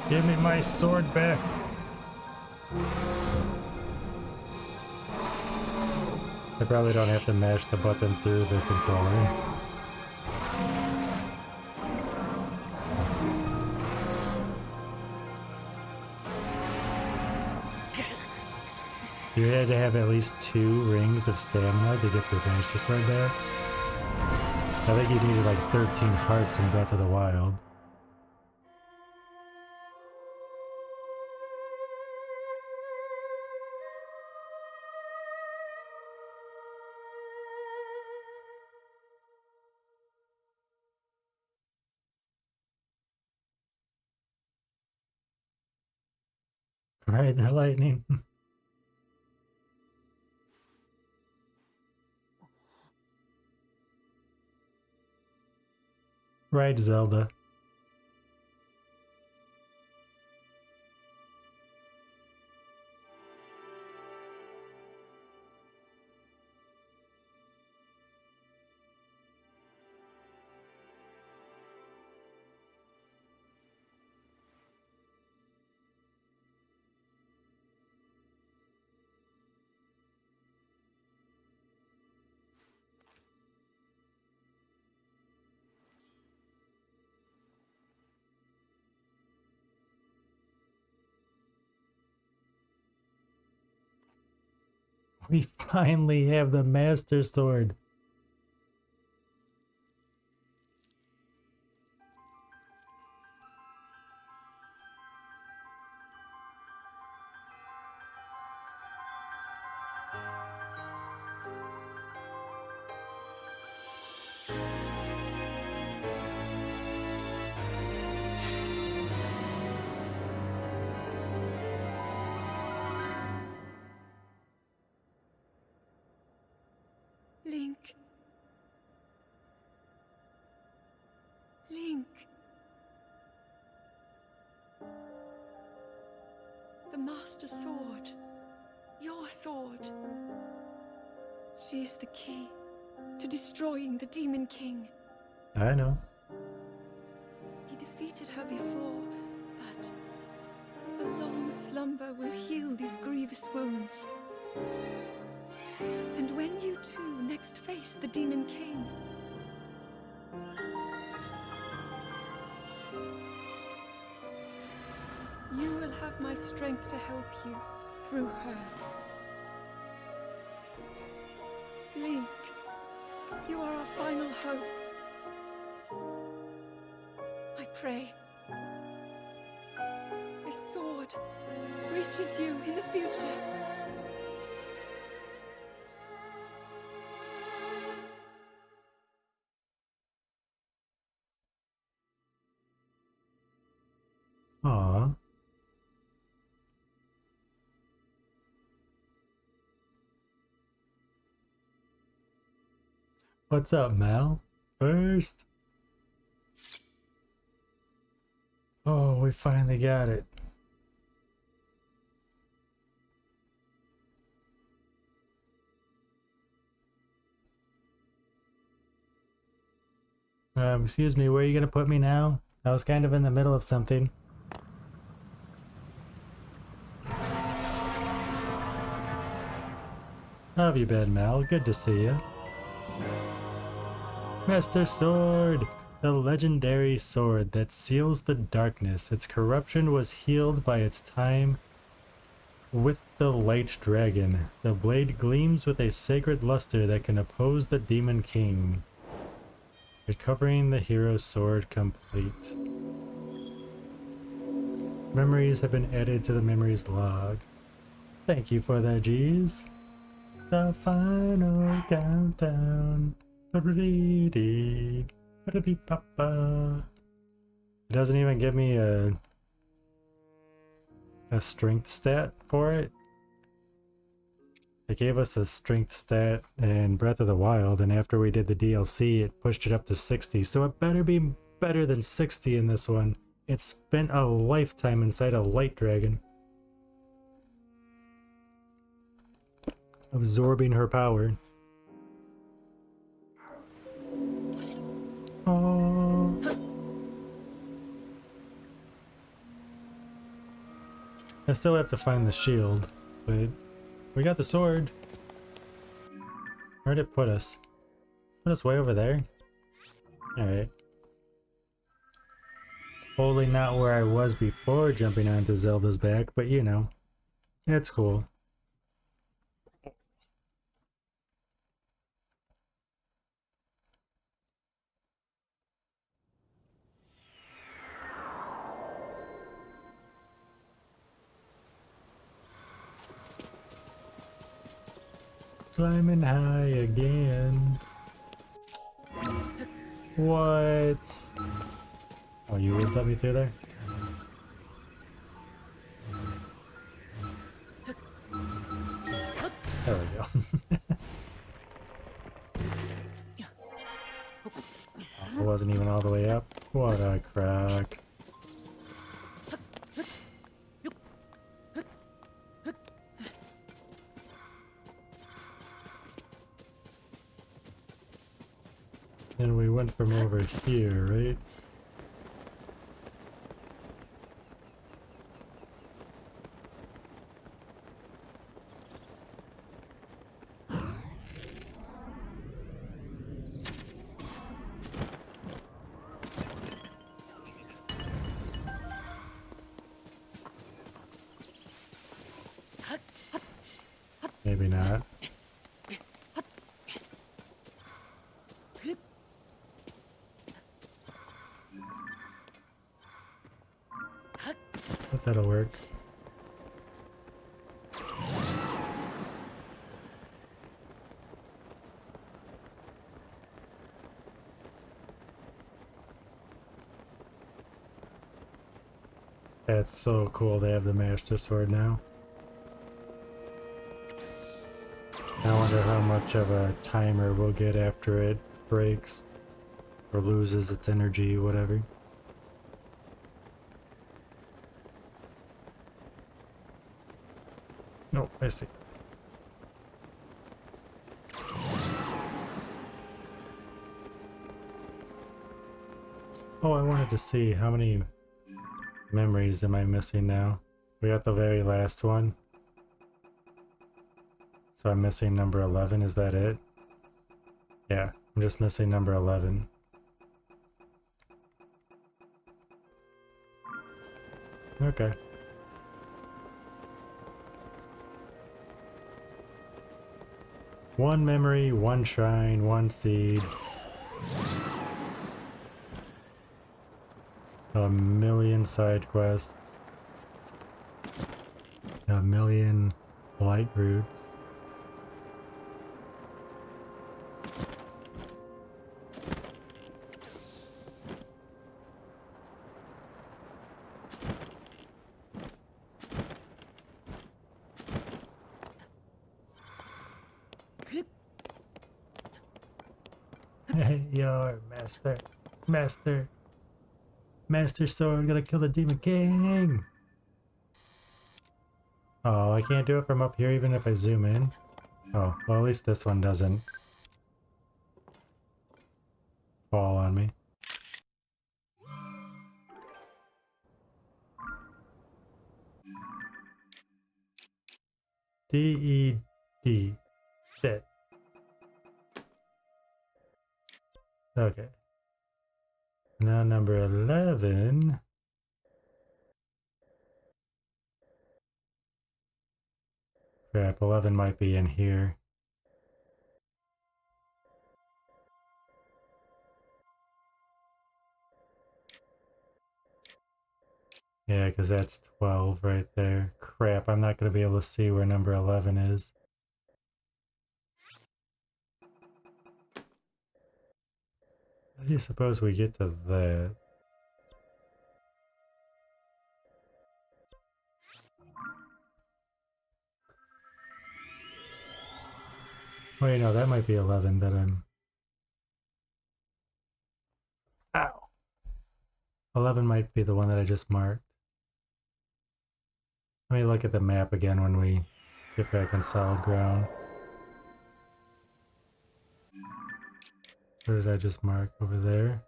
Speaker 1: Give me my sword back. I probably don't have to mash the button through the controller. You had to have at least 2 rings of stamina to get the Master Sword back. I think you needed like 13 hearts in Breath of the Wild. Ride the lightning. Ride Zelda. We finally have the Master Sword.
Speaker 2: Link. Link. The Master Sword. Your sword. She is the key to destroying the Demon King.
Speaker 1: I know.
Speaker 2: He defeated her before, but a long slumber will heal these grievous wounds. And when you two next face the Demon King, you will have my strength to help you through her. Link, you are our final hope. I pray this sword reaches you in the future.
Speaker 1: Aww. What's up, Mal? First. Oh, we finally got it. Excuse me, where are you gonna put me now? I was kind of in the middle of something. How have you been, Mal? Good to see you. Master Sword! The legendary sword that seals the darkness. Its corruption was healed by its time with the light dragon. The blade gleams with a sacred luster that can oppose the Demon King. Recovering the hero's sword complete. Memories have been added to the memories log. Thank you for that, G's. The final countdown. It doesn't even give me a strength stat for it. It gave us a strength stat in Breath of the Wild, and after we did the DLC, it pushed it up to 60, so it better be better than 60 in this one. It spent a lifetime inside a light dragon, absorbing her power. Oh. I still have to find the shield, but we got the sword. Where'd it put us? Put us way over there? Alright. Totally not where I was before jumping onto Zelda's back, but you know, it's cool. Climbing high again. What? Oh, you would let me through there? There we go. Oh, it wasn't even all the way up. What a crack. And we went from over here, right? Maybe not. But that'll work. That's so cool to have the Master Sword now. I wonder how much of a timer we'll get after it breaks or loses its energy, whatever. Oh, I see. Oh, I wanted to see how many memories am I missing now? We got the very last one. So I'm missing number 11, is that it? Yeah, I'm just missing number 11. Okay. One memory, one shrine, one seed. A million side quests. A million light routes. Your master sword gonna kill the Demon King. Oh, I can't do it from up here even if I zoom in. Oh, well at least this one doesn't fall on me. D-E-D. Dead. Okay. Now number 11. Crap, 11 might be in here. Yeah, because that's 12 right there. Crap, I'm not going to be able to see where number 11 is. How do you suppose we get to that? Wait, no, that might be 11 that I'm... Ow! 11 might be the one that I just marked. Let me look at the map again when we get back on solid ground. Where did I just mark? Over there?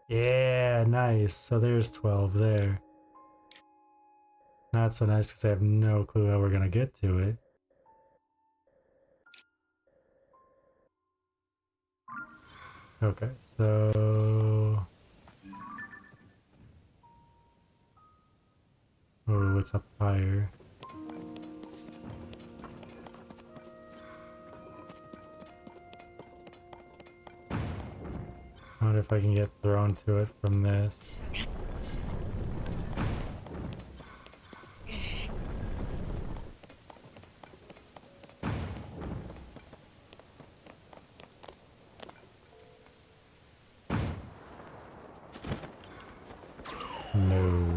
Speaker 1: Yeah, nice. So there's 12 there. not so nice because I have no clue how we're gonna get to it. Okay, so... Oh, what's up higher? I wonder if I can get thrown to it from this. No.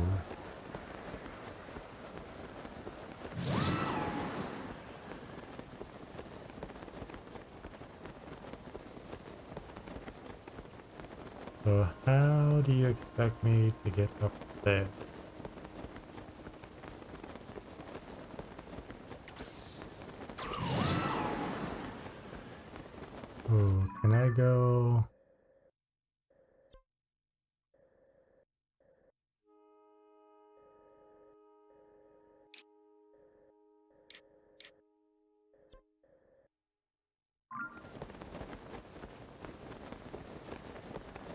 Speaker 1: So how do you expect me to get up there? Oh, can I go?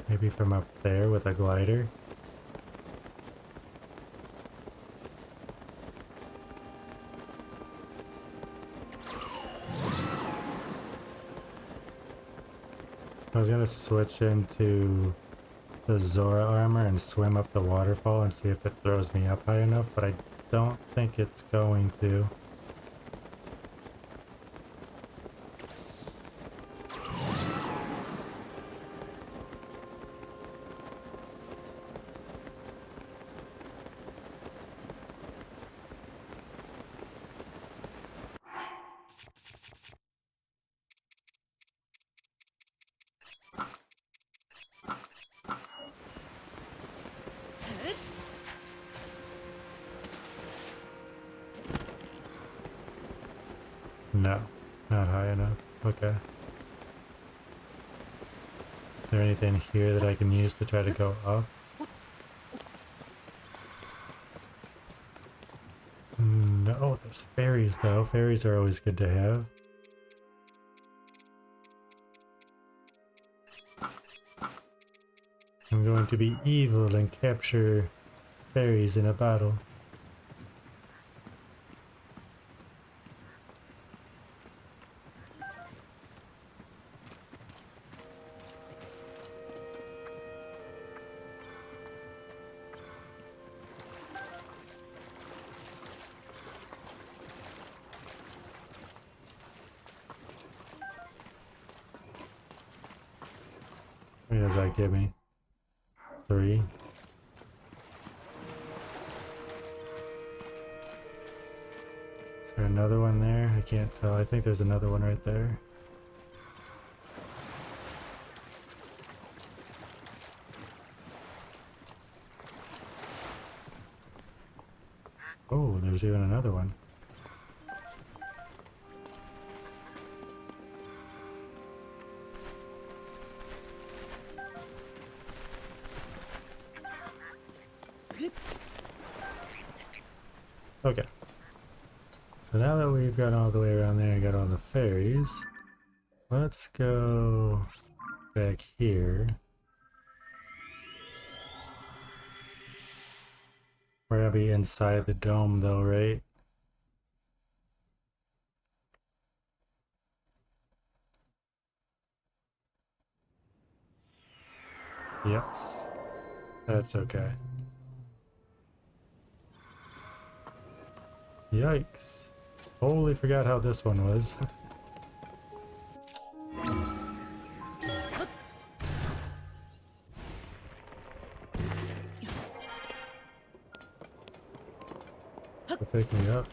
Speaker 1: Maybe from up there with a glider? I was gonna switch into the Zora armor and swim up the waterfall and see if it throws me up high enough, but I don't think it's going to. No, not high enough. Okay. Is there anything here that I can use to try to go up? No, oh, there's fairies though. Fairies are always good to have. I'm going to be evil and capture fairies in a battle. What does that give me? 3. Is there another one there? I can't tell. I think there's another one right there. Oh, there's even another one. Okay. So now that we've got all the way around there and got all the fairies, let's go back here. We're gonna be inside the dome though, right? Yes. That's okay. Yikes. Totally forgot how this one was. It'll take me up.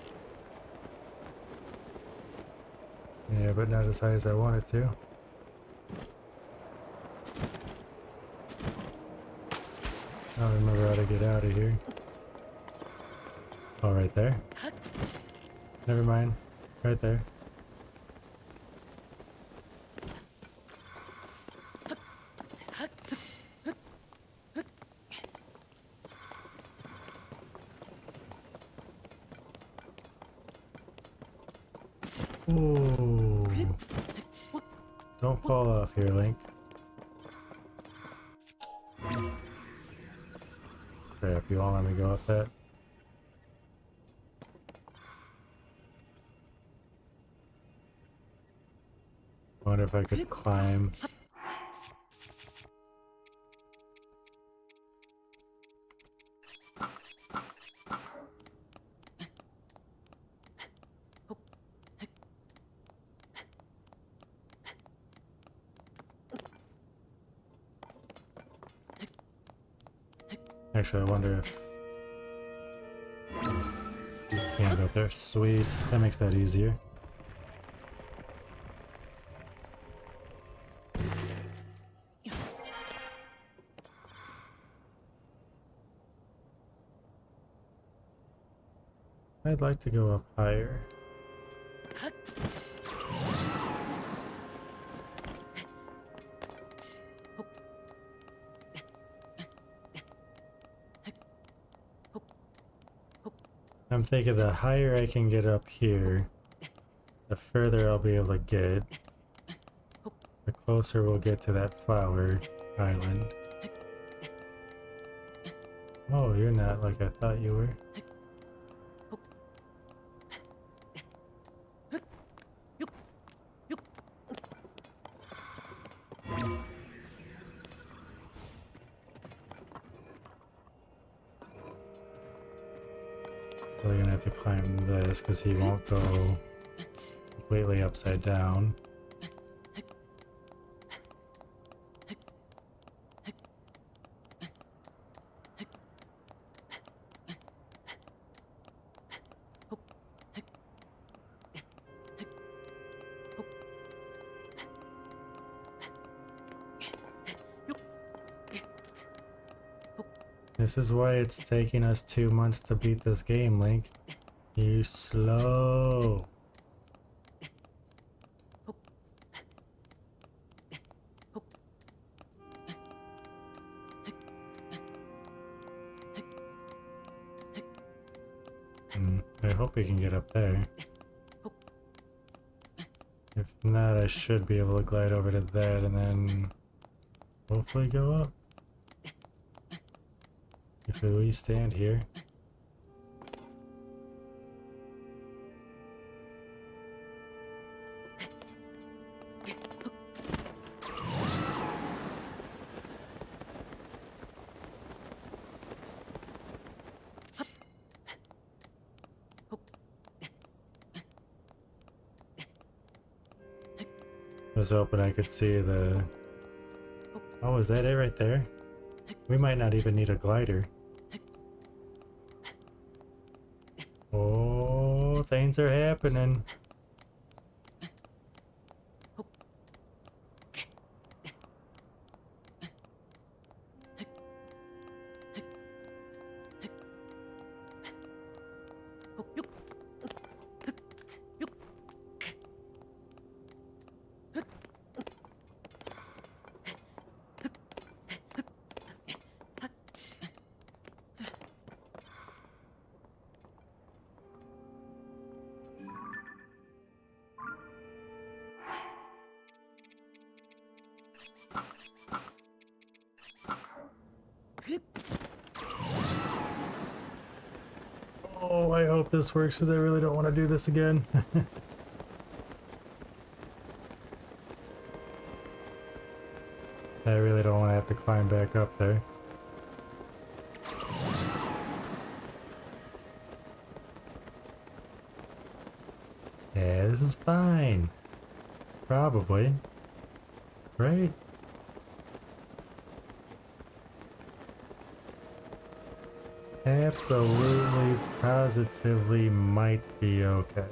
Speaker 1: Yeah, but not as high as I wanted to. I don't remember how to get out of here. Oh, right there. Never mind. Right there. Ooh. Don't fall off here, Link. Crap, you won't let me go up that? Wonder if I could climb. Actually, I wonder if you can go up there. Sweet. That makes that easier. I'd like to go up higher. I'm thinking the higher I can get up here, the further I'll be able to get. The closer we'll get to that flower island. Oh, you're not like I thought you were. We're gonna have to climb this because he won't go completely upside down. This is why it's taking us 2 months to beat this game, Link. You slow. I hope we can get up there. If not, I should be able to glide over to that and then hopefully go up. If we stand here. I was hoping I could see the... Oh, is that it right there? We might not even need a glider. Oh, things are happening. Oh, I hope this works because I really don't want to do this again. I really don't want to have to climb back up there. Yeah, this is fine. Probably. Right? Absolutely, positively might be okay.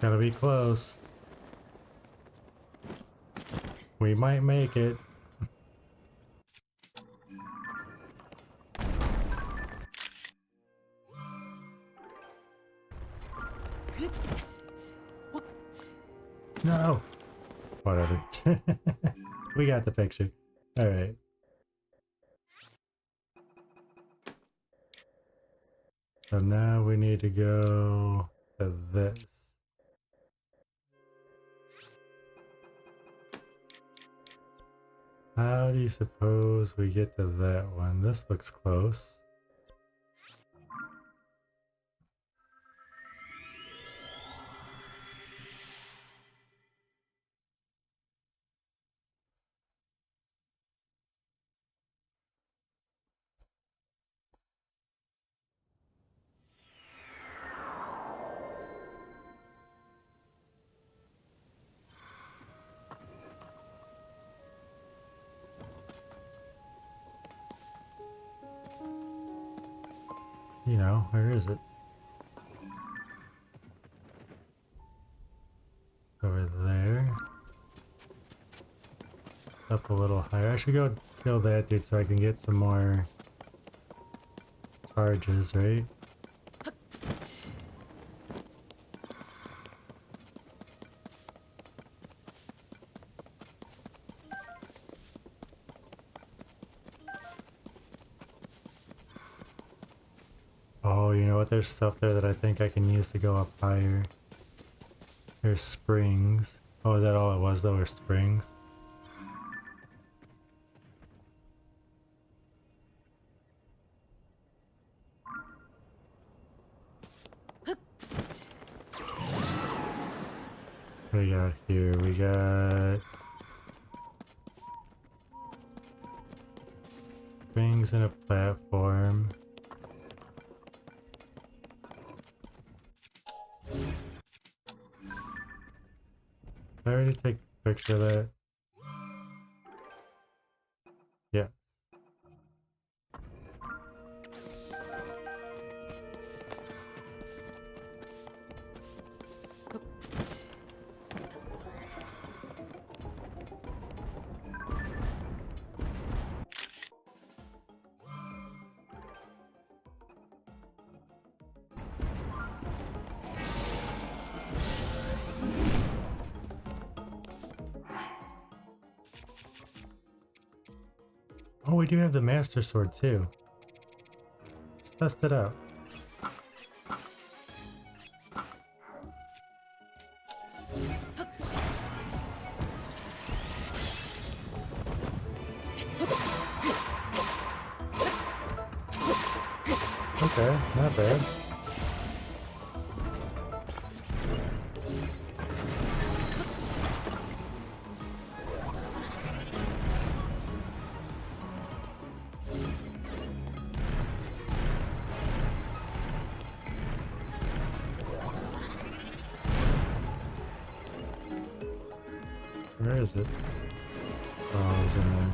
Speaker 1: Gotta be close. We might make it. No! Whatever. We got the picture. Alright. So now we need to go to this. How do you suppose we get to that one? This looks close. You know, where is it? Over there. Up a little higher. I should go kill that dude so I can get some more charges, right? Oh, you know what? There's stuff there that I think I can use to go up higher. There's springs. Oh, is that all it was though? Were springs? What do we got here? We got springs and a platform. Did I already take a picture of that? Yeah. Oh, we do have the Master Sword too. Let's test it out. Okay, not bad. Where is it? Oh, it's in there.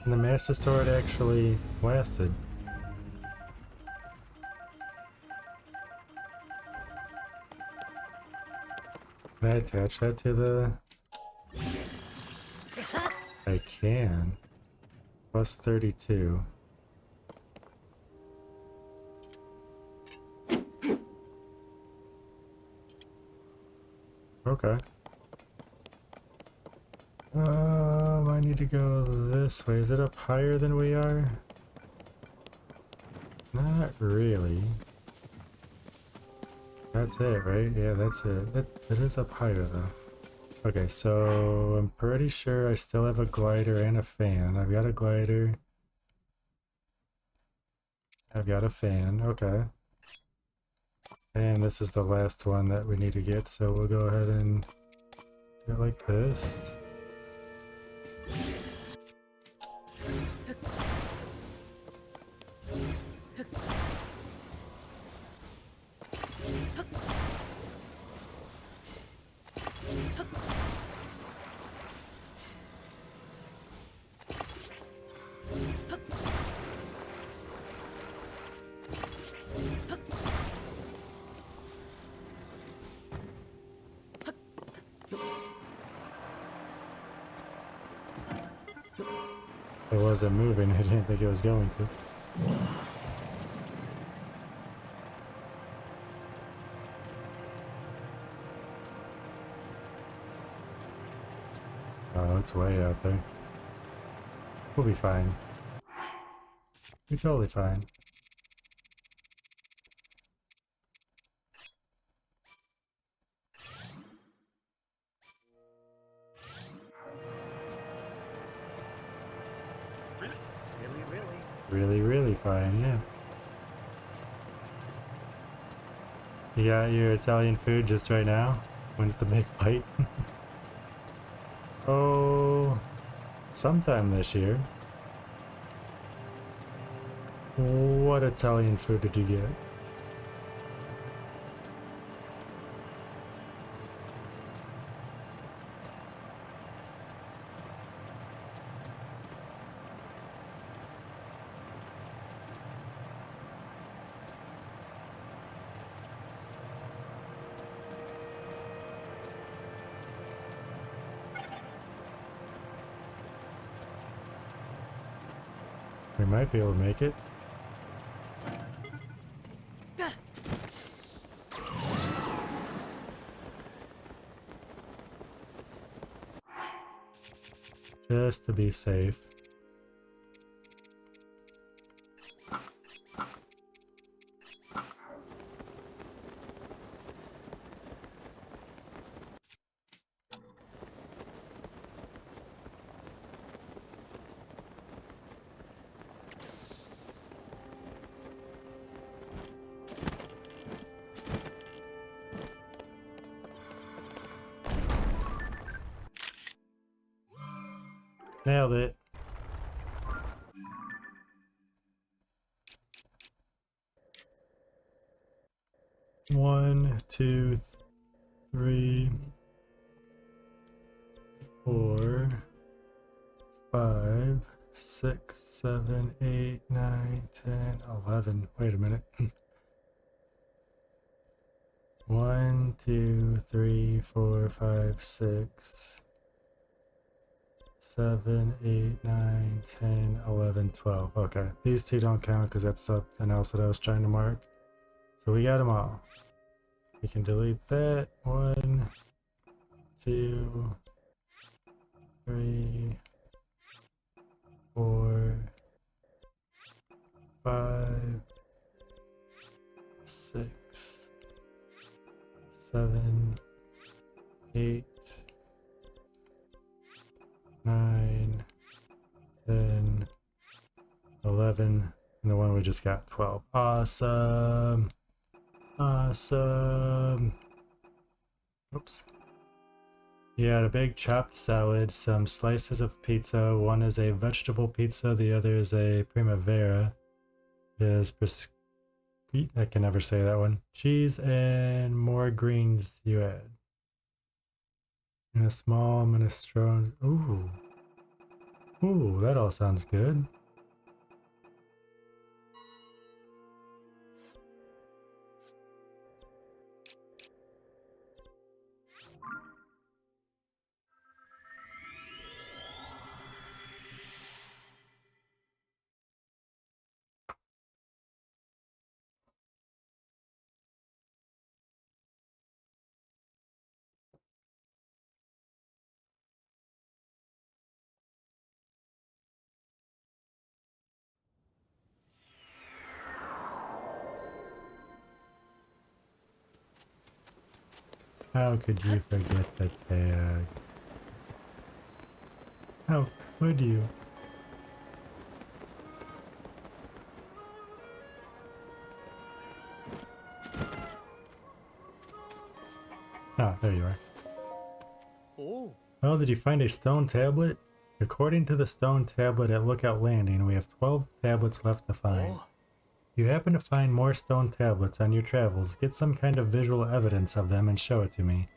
Speaker 1: And the Master Sword actually lasted. Can I attach that to the... I can. Plus 32. Okay. I need to go this way. Is it up higher than we are? No, Not really. That's it, right? Yeah, that's it. It is up higher though. Okay, so I'm pretty sure I still have a glider and a fan. I've got a glider. I've got a fan. Okay. And this is the last one that we need to get, so we'll go ahead and do it like this. It wasn't moving. I didn't think it was going to. Oh, it's way out there. We'll be fine. We're totally fine. Really, really fine, yeah. You got your Italian food just right now? When's the big fight? Oh, sometime this year. What Italian food did you get? We might be able to make it. Just to be safe. Nailed it. One, two, three, 4, 5, 6, 7, 8, 9, 10, 11. Wait a minute. 1, 2, 3, 4, 5, 6, 7, 8, 9, 10, 11, 12. Okay, these two don't count because that's something else that I was trying to mark. So we got them all. We can delete that. 1, 2, 3, 4, 5, 6, 7, 8, 9, 10, 11, and the one we just got, 12. Awesome. Awesome. Oops. You had a big chopped salad, some slices of pizza. One is a vegetable pizza, the other is a primavera. It is I can never say that one. Cheese and more greens you add. And a small minestrone. Ooh. Ooh, that all sounds good. How could you forget the tag? How could you? Ah, there you are.
Speaker 3: Oh.
Speaker 1: Well, did you find a stone tablet? According to the stone tablet at Lookout Landing, we have 12 tablets left to find.
Speaker 3: Oh.
Speaker 1: If you happen to find more stone tablets on your travels, get some kind of visual evidence of them and show it to me.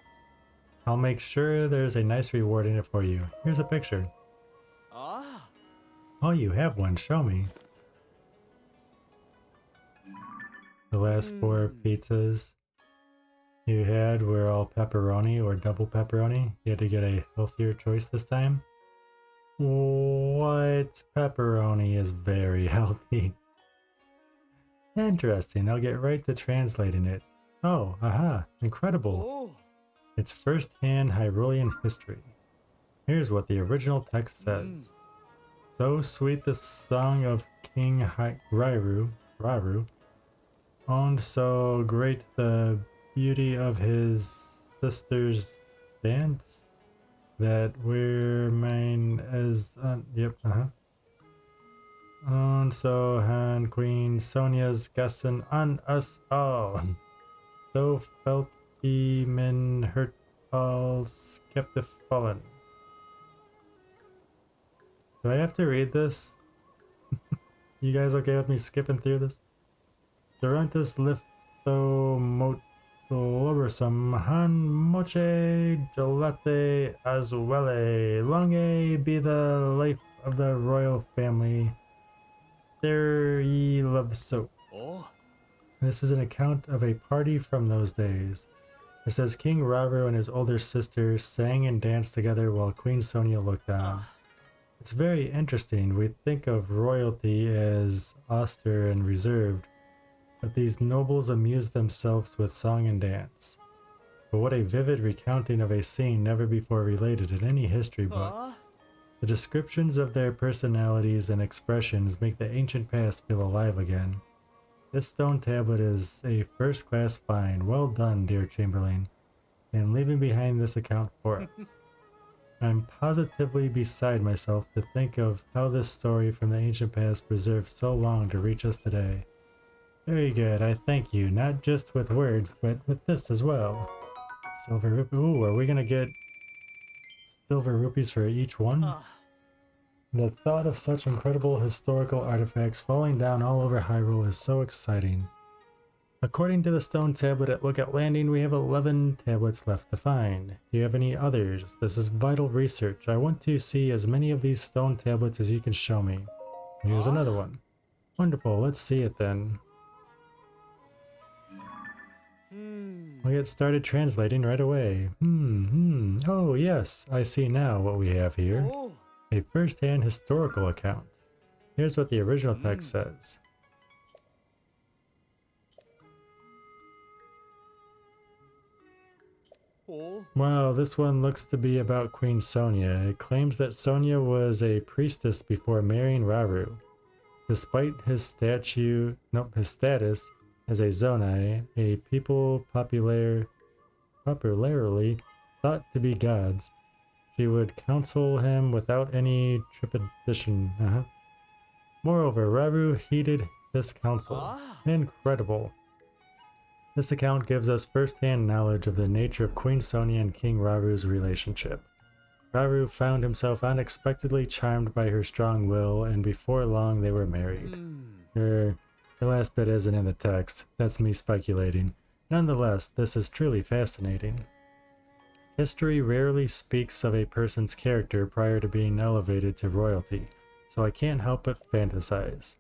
Speaker 1: I'll make sure there's a nice reward in it for you. Here's a picture.
Speaker 3: Ah.
Speaker 1: Oh, you have one. Show me. The last 4 pizzas you had were all pepperoni or double pepperoni. You had to get a healthier choice this time. What? Pepperoni is very healthy. Interesting. I'll get right to translating it. Oh, aha. Incredible.
Speaker 3: Oh.
Speaker 1: It's first-hand Hyrulean history. Here's what the original text says. So sweet the song of King Rauru, and so great the beauty of his sister's dance, that we're mine as, and so han Queen Sonia's gassen on us all. So felt he men hurt all kept fallen. Do I have to read this? You guys okay with me skipping through this? Serentus lifto motorsum han moche gelate as welle. Longe be the life of the royal family. There ye love so.
Speaker 3: Oh.
Speaker 1: This is an account of a party from those days. It says King Rauru and his older sister sang and danced together while Queen Sonia looked on. It's very interesting. We think of royalty as austere and reserved, but these nobles amused themselves with song and dance. But what a vivid recounting of a scene never before related in any history book. The descriptions of their personalities and expressions make the ancient past feel alive again. This stone tablet is a first-class find. Well done, dear Chamberlain, in leaving behind this account for us. I'm positively beside myself to think of how this story from the ancient past preserved so long to reach us today. Very good, I thank you, not just with words, but with this as well. Silver rupee. Ooh, are we gonna get silver rupees for each one? The thought of such incredible historical artifacts falling down all over Hyrule is so exciting. According to the stone tablet at Lookout Landing, we have 11 tablets left to find. Do you have any others? This is vital research. I want to see as many of these stone tablets as you can show me. Here's another one. Wonderful, let's see it then. We'll get started translating right away. Oh yes, I see now what we have here. A first-hand historical account. Here's what the original text says. Wow, this one looks to be about Queen Sonia. It claims that Sonia was a priestess before marrying Rauru. Despite his status as a Zonai, a people popularly thought to be gods, she would counsel him without any trepidation. Moreover, Rauru heeded this counsel. Incredible. This account gives us first-hand knowledge of the nature of Queen Sonia and King Rauru's relationship. Rauru found himself unexpectedly charmed by her strong will, and before long they were married. The last bit isn't in the text. That's me speculating. Nonetheless, this is truly fascinating. History rarely speaks of a person's character prior to being elevated to royalty, so I can't help but fantasize.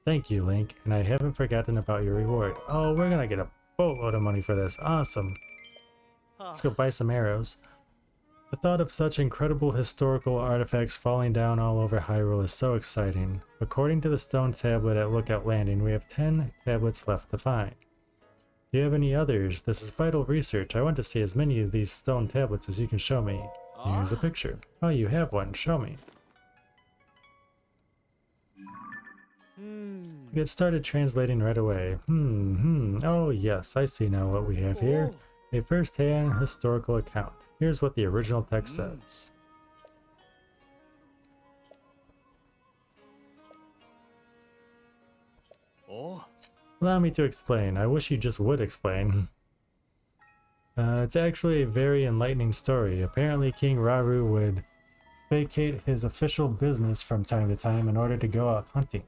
Speaker 1: Thank you, Link, and I haven't forgotten about your reward. Oh, we're gonna get a boatload of money for this. Awesome. Let's go buy some arrows. The thought of such incredible historical artifacts falling down all over Hyrule is so exciting. According to the stone tablet at Lookout Landing, we have 10 tablets left to find. Do you have any others? This is vital research. I want to see as many of these stone tablets as you can show me. Here's a picture. Oh, you have one. Show me. Get started translating right away. Oh yes, I see now what we have here. A first-hand historical account. Here's what the original text says.
Speaker 3: Oh.
Speaker 1: Allow me to explain. I wish you just would explain. It's actually a very enlightening story. Apparently King Raru would vacate his official business from time to time in order to go out hunting.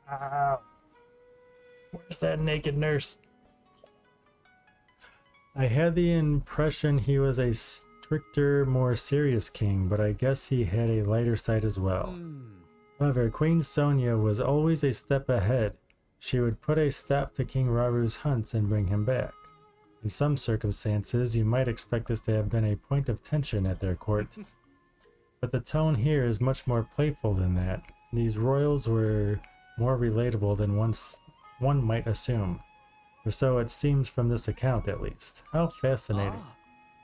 Speaker 1: Ow. Where's that naked nurse? I had the impression he was a stricter, more serious king, but I guess he had a lighter side as well. However, Queen Sonia was always a step ahead. She would put a stop to King Raru's hunts and bring him back. In some circumstances, you might expect this to have been a point of tension at their court, but the tone here is much more playful than that. These royals were more relatable than one might assume, or so it seems from this account at least. How fascinating.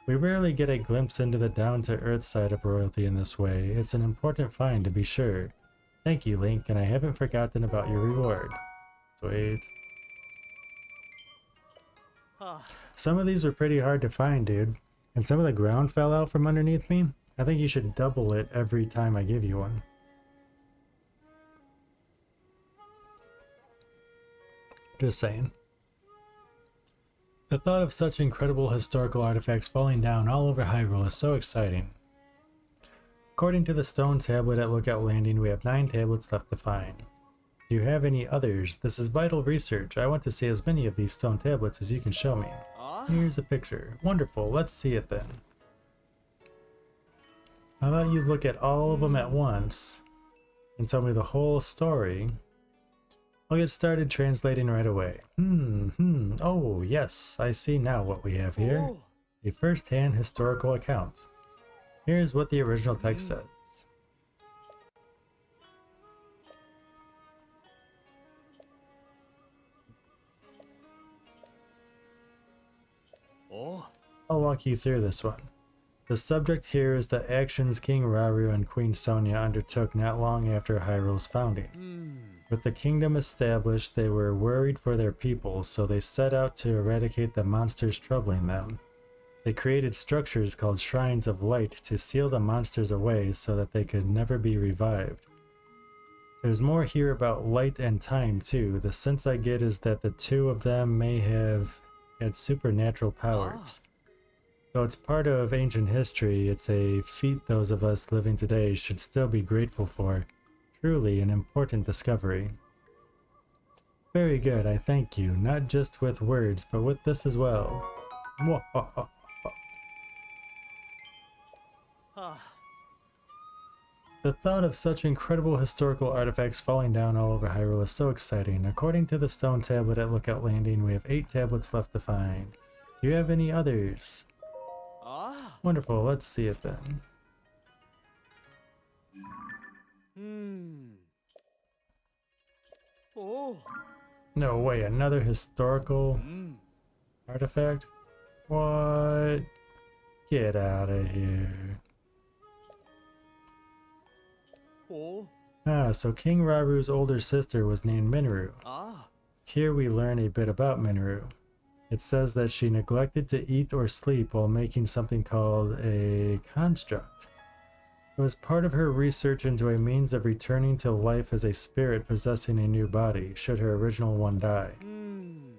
Speaker 1: We rarely get a glimpse into the down-to-earth side of royalty in this way. It's an important find to be sure. Thank you, Link, and I haven't forgotten about your reward. Sweet. Some of these were pretty hard to find, dude. And some of the ground fell out from underneath me. I think you should double it every time I give you one. Just saying. The thought of such incredible historical artifacts falling down all over Hyrule is so exciting. According to the stone tablet at Lookout Landing, we have 9 tablets left to find. Do you have any others? This is vital research. I want to see as many of these stone tablets as you can show me. Here's a picture. Wonderful. Let's see it then. How about you look at all of them at once and tell me the whole story? I'll get started translating right away. Oh, yes. I see now what we have here. A first-hand historical account. Here's what the original text says. I'll walk you through this one. The subject here is the actions King Raru and Queen Sonia undertook not long after Hyrule's founding. With the kingdom established, they were worried for their people, so they set out to eradicate the monsters troubling them. They created structures called Shrines of Light to seal the monsters away so that they could never be revived. There's more here about light and time too. The sense I get is that the two of them may have had supernatural powers. Though it's part of ancient history, it's a feat those of us living today should still be grateful for. Truly an important discovery. Very good, I thank you, not just with words, but with this as well. The thought of such incredible historical artifacts falling down all over Hyrule is so exciting. According to the stone tablet at Lookout Landing, we have 8 tablets left to find. Do you have any others? Wonderful, let's see it then. No way, another historical artifact? What? Get out of here. So King Raru's older sister was named Minru. Here we learn a bit about Minru. It says that she neglected to eat or sleep while making something called a construct. It was part of her research into a means of returning to life as a spirit possessing a new body, should her original one die.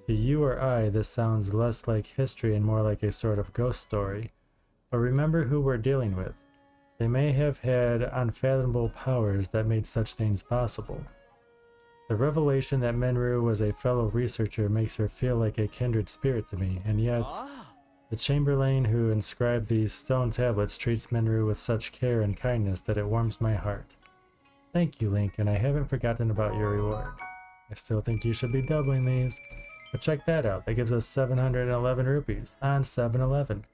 Speaker 1: To you or I, this sounds less like history and more like a sort of ghost story. But remember who we're dealing with. They may have had unfathomable powers that made such things possible. The revelation that Minru was a fellow researcher makes her feel like a kindred spirit to me, and yet the Chamberlain who inscribed these stone tablets treats Minru with such care and kindness that it warms my heart. Thank you, Link, and I haven't forgotten about your reward. I still think you should be doubling these. But check that out, that gives us 711 rupees on 7-Eleven.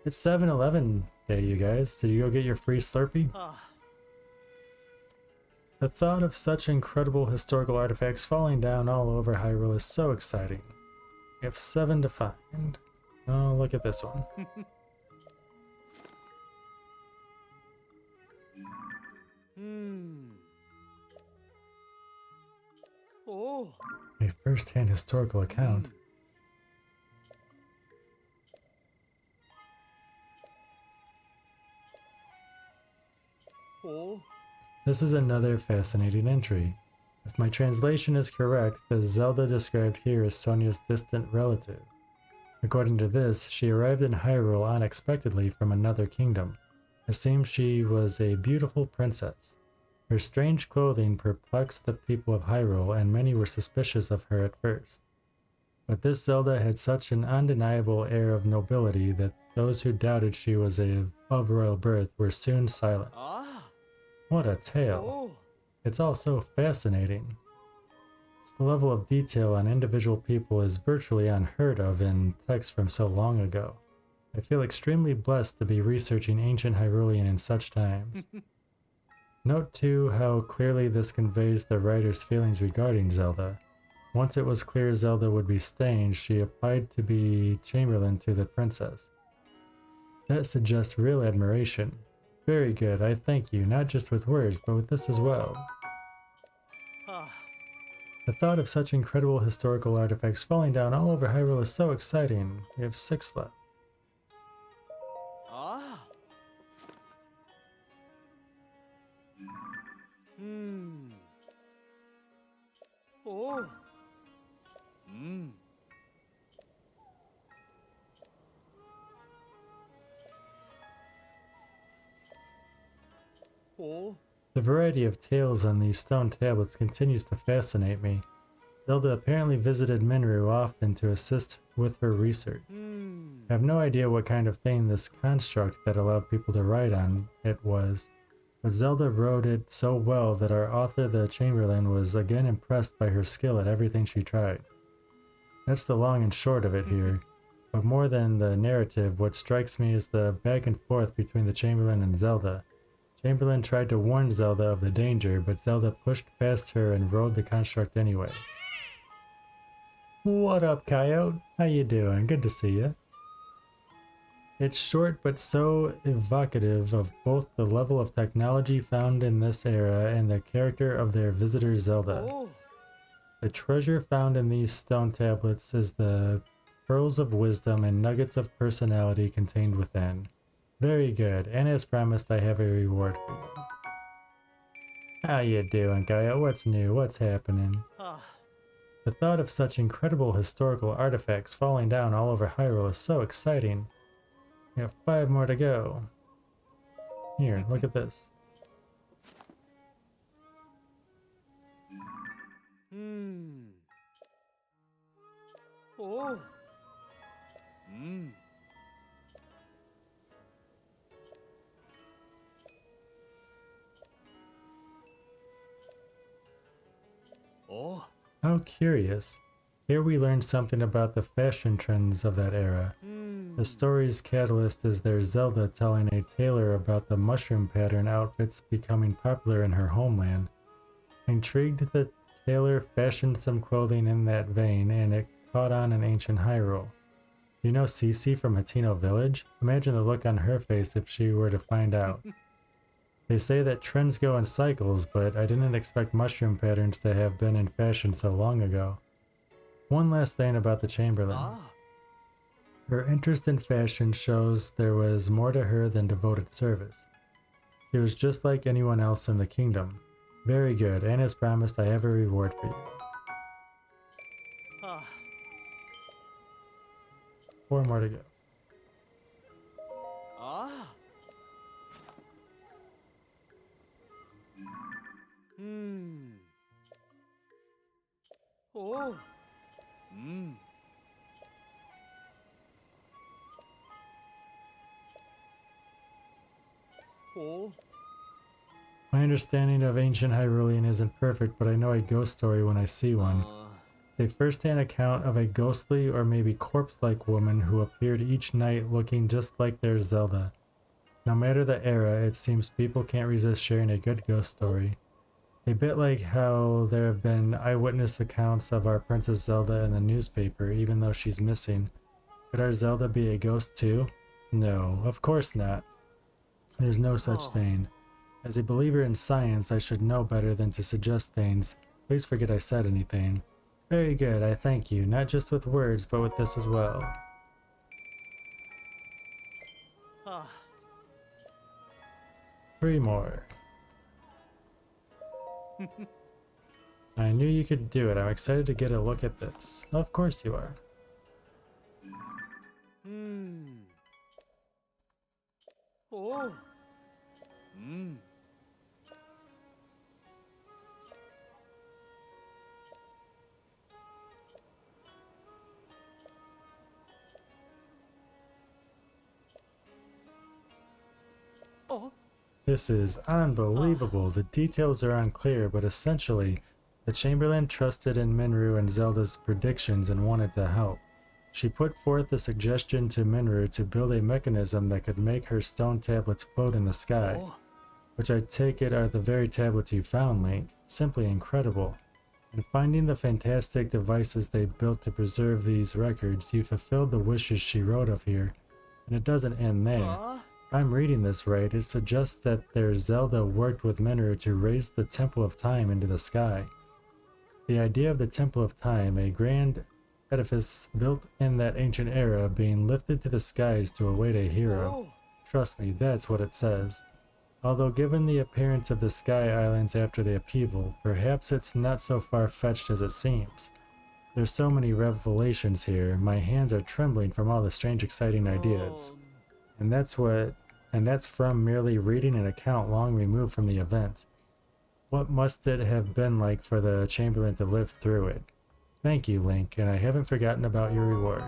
Speaker 1: It's 7-Eleven day, you guys. Did you go get your free Slurpee? The thought of such incredible historical artifacts falling down all over Hyrule is so exciting. We have 7 to find. Oh, look at this one. A first-hand historical account.
Speaker 3: Oh.
Speaker 1: This is another fascinating entry. If my translation is correct, the Zelda described here is Sonia's distant relative. According to this, she arrived in Hyrule unexpectedly from another kingdom. It seems she was a beautiful princess. Her strange clothing perplexed the people of Hyrule, and many were suspicious of her at first. But this Zelda had such an undeniable air of nobility that those who doubted she was of royal birth were soon silenced.
Speaker 3: Ah.
Speaker 1: What a tale!
Speaker 3: Oh.
Speaker 1: It's all so fascinating. The level of detail on individual people is virtually unheard of in texts from so long ago. I feel extremely blessed to be researching ancient Hyrulean in such times. Note too how clearly this conveys the writer's feelings regarding Zelda. Once it was clear Zelda would be staying, she applied to be chamberlain to the princess. That suggests real admiration. Very good, I thank you, not just with words, but with this as well.
Speaker 3: Ah.
Speaker 1: The thought of such incredible historical artifacts falling down all over Hyrule is so exciting. We have 6 left.
Speaker 3: Ah. Hmm. Oh. Hmm. Oh.
Speaker 1: The variety of tales on these stone tablets continues to fascinate me. Zelda apparently visited Minru often to assist with her research. I have no idea what kind of thing this construct that allowed people to write on it was, but Zelda wrote it so well that our author, the Chamberlain, was again impressed by her skill at everything she tried. That's the long and short of it here, but more than the narrative, what strikes me is the back and forth between the Chamberlain and Zelda. Chamberlain tried to warn Zelda of the danger, but Zelda pushed past her and rode the construct anyway. What up, Coyote? How you doing? Good to see you. It's short but so evocative of both the level of technology found in this era and the character of their visitor Zelda.
Speaker 3: Oh.
Speaker 1: The treasure found in these stone tablets is the pearls of wisdom and nuggets of personality contained within. Very good, and as promised, I have a reward for you. How you doing, Coyote? What's new? What's happening?
Speaker 3: Ah.
Speaker 1: The thought of such incredible historical artifacts falling down all over Hyrule is so exciting. We have 5 more to go. Here, look at this.
Speaker 3: Hmm. Oh. Hmm. Oh.
Speaker 1: How curious. Here we learn something about the fashion trends of that era. The story's catalyst is their Zelda telling a tailor about the mushroom pattern outfits becoming popular in her homeland. Intrigued, the tailor fashioned some clothing in that vein, and it caught on in ancient Hyrule. You know Cece from Hatino Village? Imagine the look on her face if she were to find out. They say that trends go in cycles, but I didn't expect mushroom patterns to have been in fashion so long ago. One last thing about the Chamberlain.
Speaker 3: Ah.
Speaker 1: Her interest in fashion shows there was more to her than devoted service. She was just like anyone else in the kingdom. Very good, and as promised, I have a reward for you.
Speaker 3: Ah.
Speaker 1: 4 more to go.
Speaker 3: Ah. Hmm. Oh. Hmm. Oh.
Speaker 1: My understanding of ancient Hyrulean isn't perfect, but I know a ghost story when I see one. It's a first-hand account of a ghostly or maybe corpse-like woman who appeared each night looking just like their Zelda. No matter the era, it seems people can't resist sharing a good ghost story. A bit like how there have been eyewitness accounts of our Princess Zelda in the newspaper, even though she's missing. Could our Zelda be a ghost too? No, of course not. There's no such thing. As a believer in science, I should know better than to suggest things. Please forget I said anything. Very good, I thank you, not just with words, but with this as well.
Speaker 3: Ah.
Speaker 1: 3 more. I knew you could do it. I'm excited to get a look at this. Of course you are.
Speaker 3: Hmm. Oh. Hmm. Oh.
Speaker 1: This is unbelievable. The details are unclear, but essentially, the Chamberlain trusted in Minru and Zelda's predictions and wanted to help. She put forth a suggestion to Minru to build a mechanism that could make her stone tablets float in the sky,
Speaker 3: Oh.
Speaker 1: which I take it are the very tablets you found, Link. Simply incredible. In finding the fantastic devices they built to preserve these records, you fulfilled the wishes she wrote of here, and it doesn't end there.
Speaker 3: Ah.
Speaker 1: If I'm reading this right, it suggests that their Zelda worked with Minru to raise the Temple of Time into the sky. The idea of the Temple of Time, a grand edifice built in that ancient era, being lifted to the skies to await a hero.
Speaker 3: Oh.
Speaker 1: Trust me, that's what it says. Although given the appearance of the Sky Islands after the upheaval, perhaps it's not so far-fetched as it seems. There's so many revelations here, my hands are trembling from all the strange exciting ideas. And that's from merely reading an account long removed from the event. What must it have been like for the Chamberlain to live through it? Thank you, Link, and I haven't forgotten about your reward.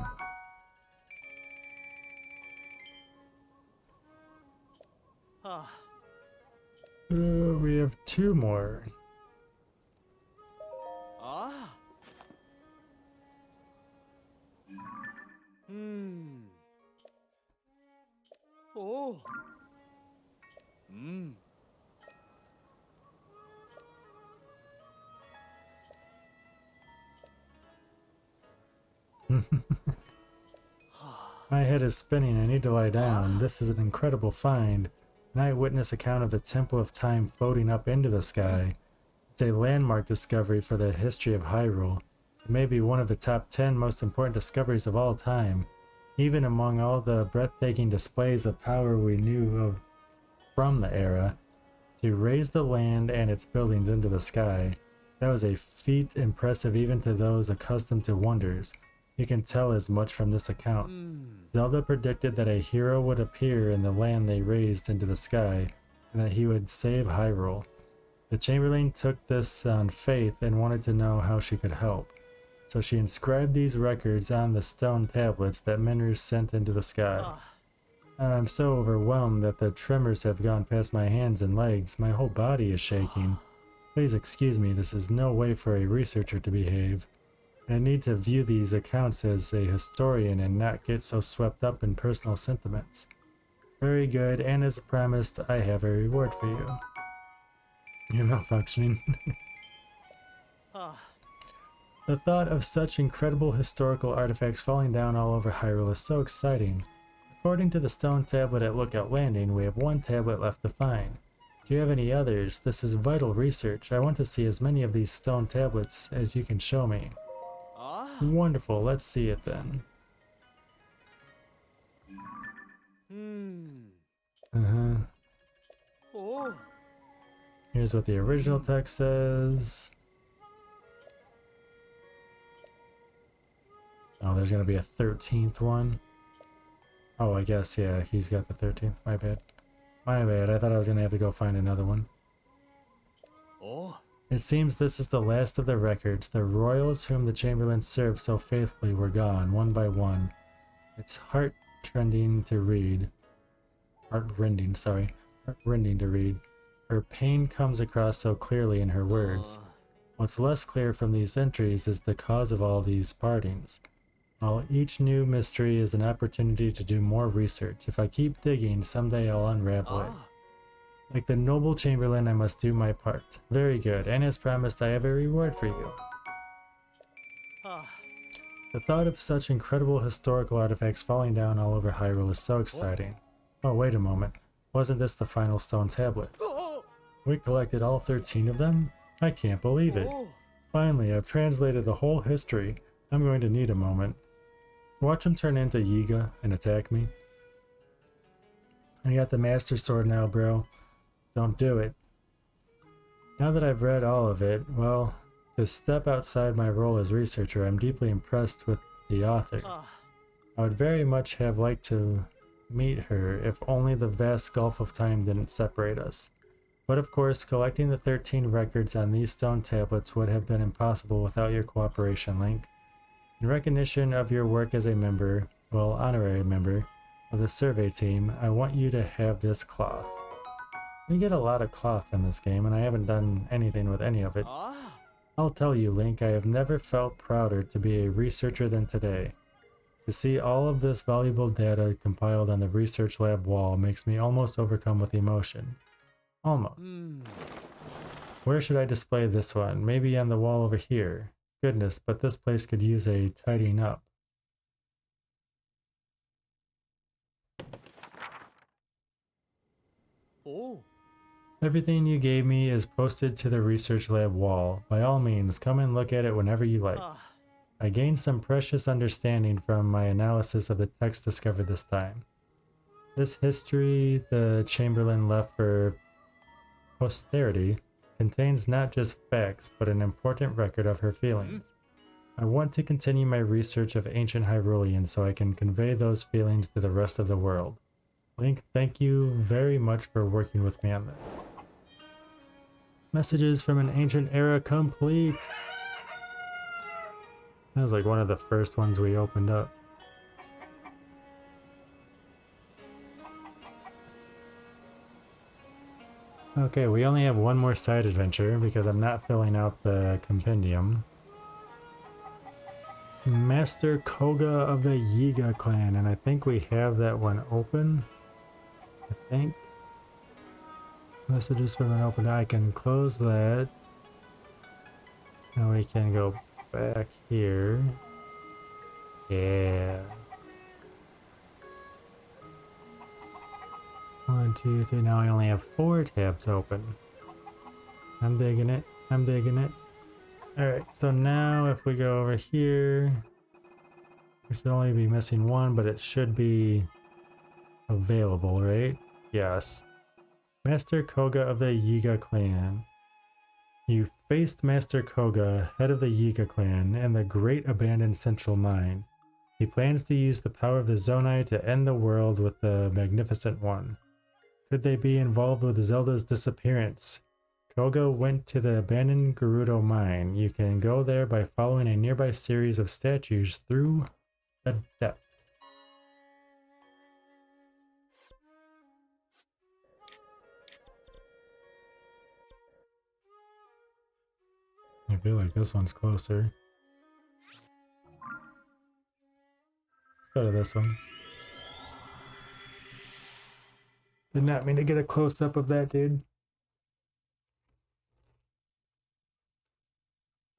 Speaker 3: Ah.
Speaker 1: We have 2 more.
Speaker 3: Ah. Hmm. Oh. Hmm.
Speaker 1: My head is spinning, I need to lie down. This is an incredible find. An eyewitness account of the Temple of Time floating up into the sky. It's a landmark discovery for the history of Hyrule. It may be one of the top 10 most important discoveries of all time. Even among all the breathtaking displays of power we knew of from the era, to raise the land and its buildings into the sky, that was a feat impressive even to those accustomed to wonders. You can tell as much from this account. Zelda predicted that a hero would appear in the land they raised into the sky, and that he would save Hyrule. The Chamberlain took this on faith and wanted to know how she could help. So she inscribed these records on the stone tablets that Minru sent into the sky.
Speaker 3: Ah.
Speaker 1: I'm so overwhelmed that the tremors have gone past my hands and legs. My whole body is shaking. Please excuse me, this is no way for a researcher to behave. I need to view these accounts as a historian and not get so swept up in personal sentiments. Very good, and as promised, I have a reward for you. You're malfunctioning.
Speaker 3: Ah.
Speaker 1: The thought of such incredible historical artifacts falling down all over Hyrule is so exciting. According to the stone tablet at Lookout Landing, we have 1 tablet left to find. Do you have any others? This is vital research. I want to see as many of these stone tablets as you can show me.
Speaker 3: Ah.
Speaker 1: Wonderful, let's see it then.
Speaker 3: Hmm. Oh.
Speaker 1: Here's what the original text says. Oh, there's gonna be a 13th one. Oh, I guess, yeah, he's got the 13th. My bad. My bad, I thought I was gonna have to go find another one.
Speaker 3: Oh.
Speaker 1: It seems this is the last of the records. The royals whom the Chamberlain served so faithfully were gone, one by one. It's heart-rending to read. Heart-rending, sorry. Heart-rending to read. Her pain comes across so clearly in her words. What's less clear from these entries is the cause of all these partings. While each new mystery is an opportunity to do more research. If I keep digging, someday I'll unravel it. Like the noble Chamberlain, I must do my part. Very good, and as promised, I have a reward for you.
Speaker 3: Ah.
Speaker 1: The thought of such incredible historical artifacts falling down all over Hyrule is so exciting. Oh, wait a moment. Wasn't this the final stone tablet?
Speaker 3: Oh.
Speaker 1: We collected all 13 of them? I can't believe it.
Speaker 3: Oh.
Speaker 1: Finally, I've translated the whole history. I'm going to need a moment. Watch him turn into Yiga and attack me. I got the Master Sword now, bro. Don't do it. Now that I've read all of it, well, to step outside my role as researcher, I'm deeply impressed with the author.
Speaker 3: Ah.
Speaker 1: I would very much have liked to meet her if only the vast gulf of time didn't separate us. But of course, collecting the 13 records on these stone tablets would have been impossible without your cooperation, Link. In recognition of your work as a member, well, honorary member, of the survey team, I want you to have this cloth. We get a lot of cloth in this game, and I haven't done anything with any of it.
Speaker 3: Ah.
Speaker 1: I'll tell you, Link, I have never felt prouder to be a researcher than today. To see all of this valuable data compiled on the research lab wall makes me almost overcome with emotion. Almost. Where should I display this one? Maybe on the wall over here. Goodness, but this place could use a tidying up.
Speaker 3: Oh.
Speaker 1: Everything you gave me is posted to the research lab wall. By all means, come and look at it whenever you like.
Speaker 3: Ah.
Speaker 1: I gained some precious understanding from my analysis of the text discovered this time. This history the Chamberlain left for posterity contains not just facts, but an important record of her feelings. I want to continue my research of ancient Hyrulean so I can convey those feelings to the rest of the world. Link, thank you very much for working with me on this. Messages from an ancient era complete. That was like one of the first ones we opened up. Okay, we only have one more side adventure because I'm not filling out the compendium. Master Koga of the Yiga clan, and I think we have that one open. I think. Messages from an open. I can close that. And we can go back here. Yeah. 1, 2, 3. Now I only have 4 tabs open. I'm digging it. I'm digging it. Alright, so now if we go over here, we should only be missing 1, but it should be available, right? Yes. Master Koga of the Yiga clan. You faced Master Koga, head of the Yiga clan, in the great abandoned central mine. He plans to use the power of the Zonai to end the world with the Magnificent One. Could they be involved with Zelda's disappearance? Koga went to the abandoned Gerudo mine. You can go there by following a nearby series of statues through the depths. I feel like this one's closer. Let's go to this one. Did not mean to get a close-up of that, dude.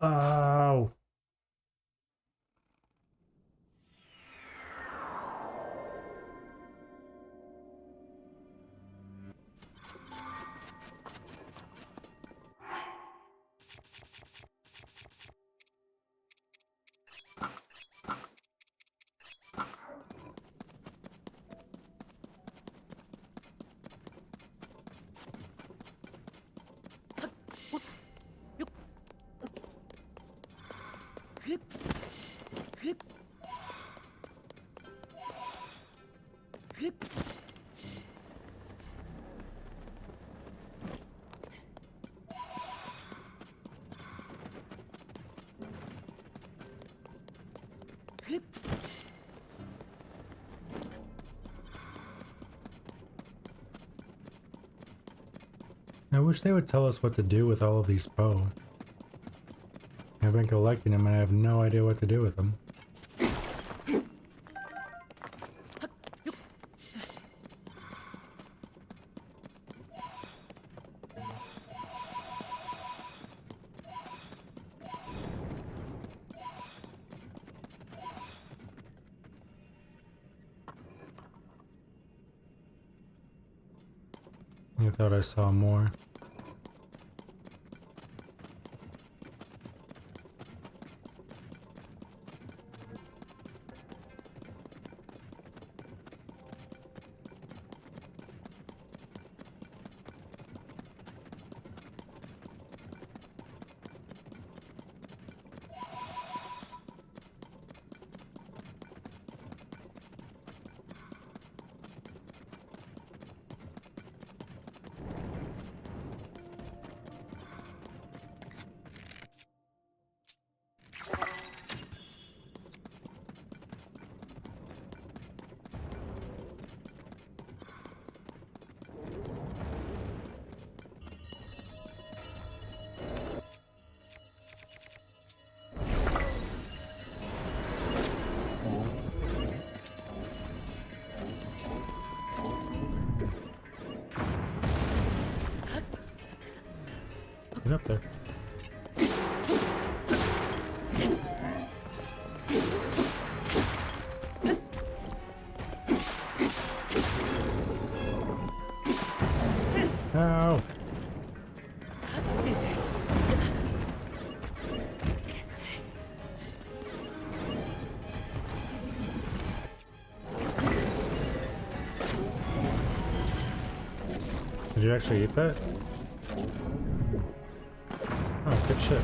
Speaker 1: Oh! I wish they would tell us what to do with all of these Poe. I've been collecting them and I have no idea what to do with them. I thought I saw more. Get up there. Ow! Did you actually eat that? Oh, good shit.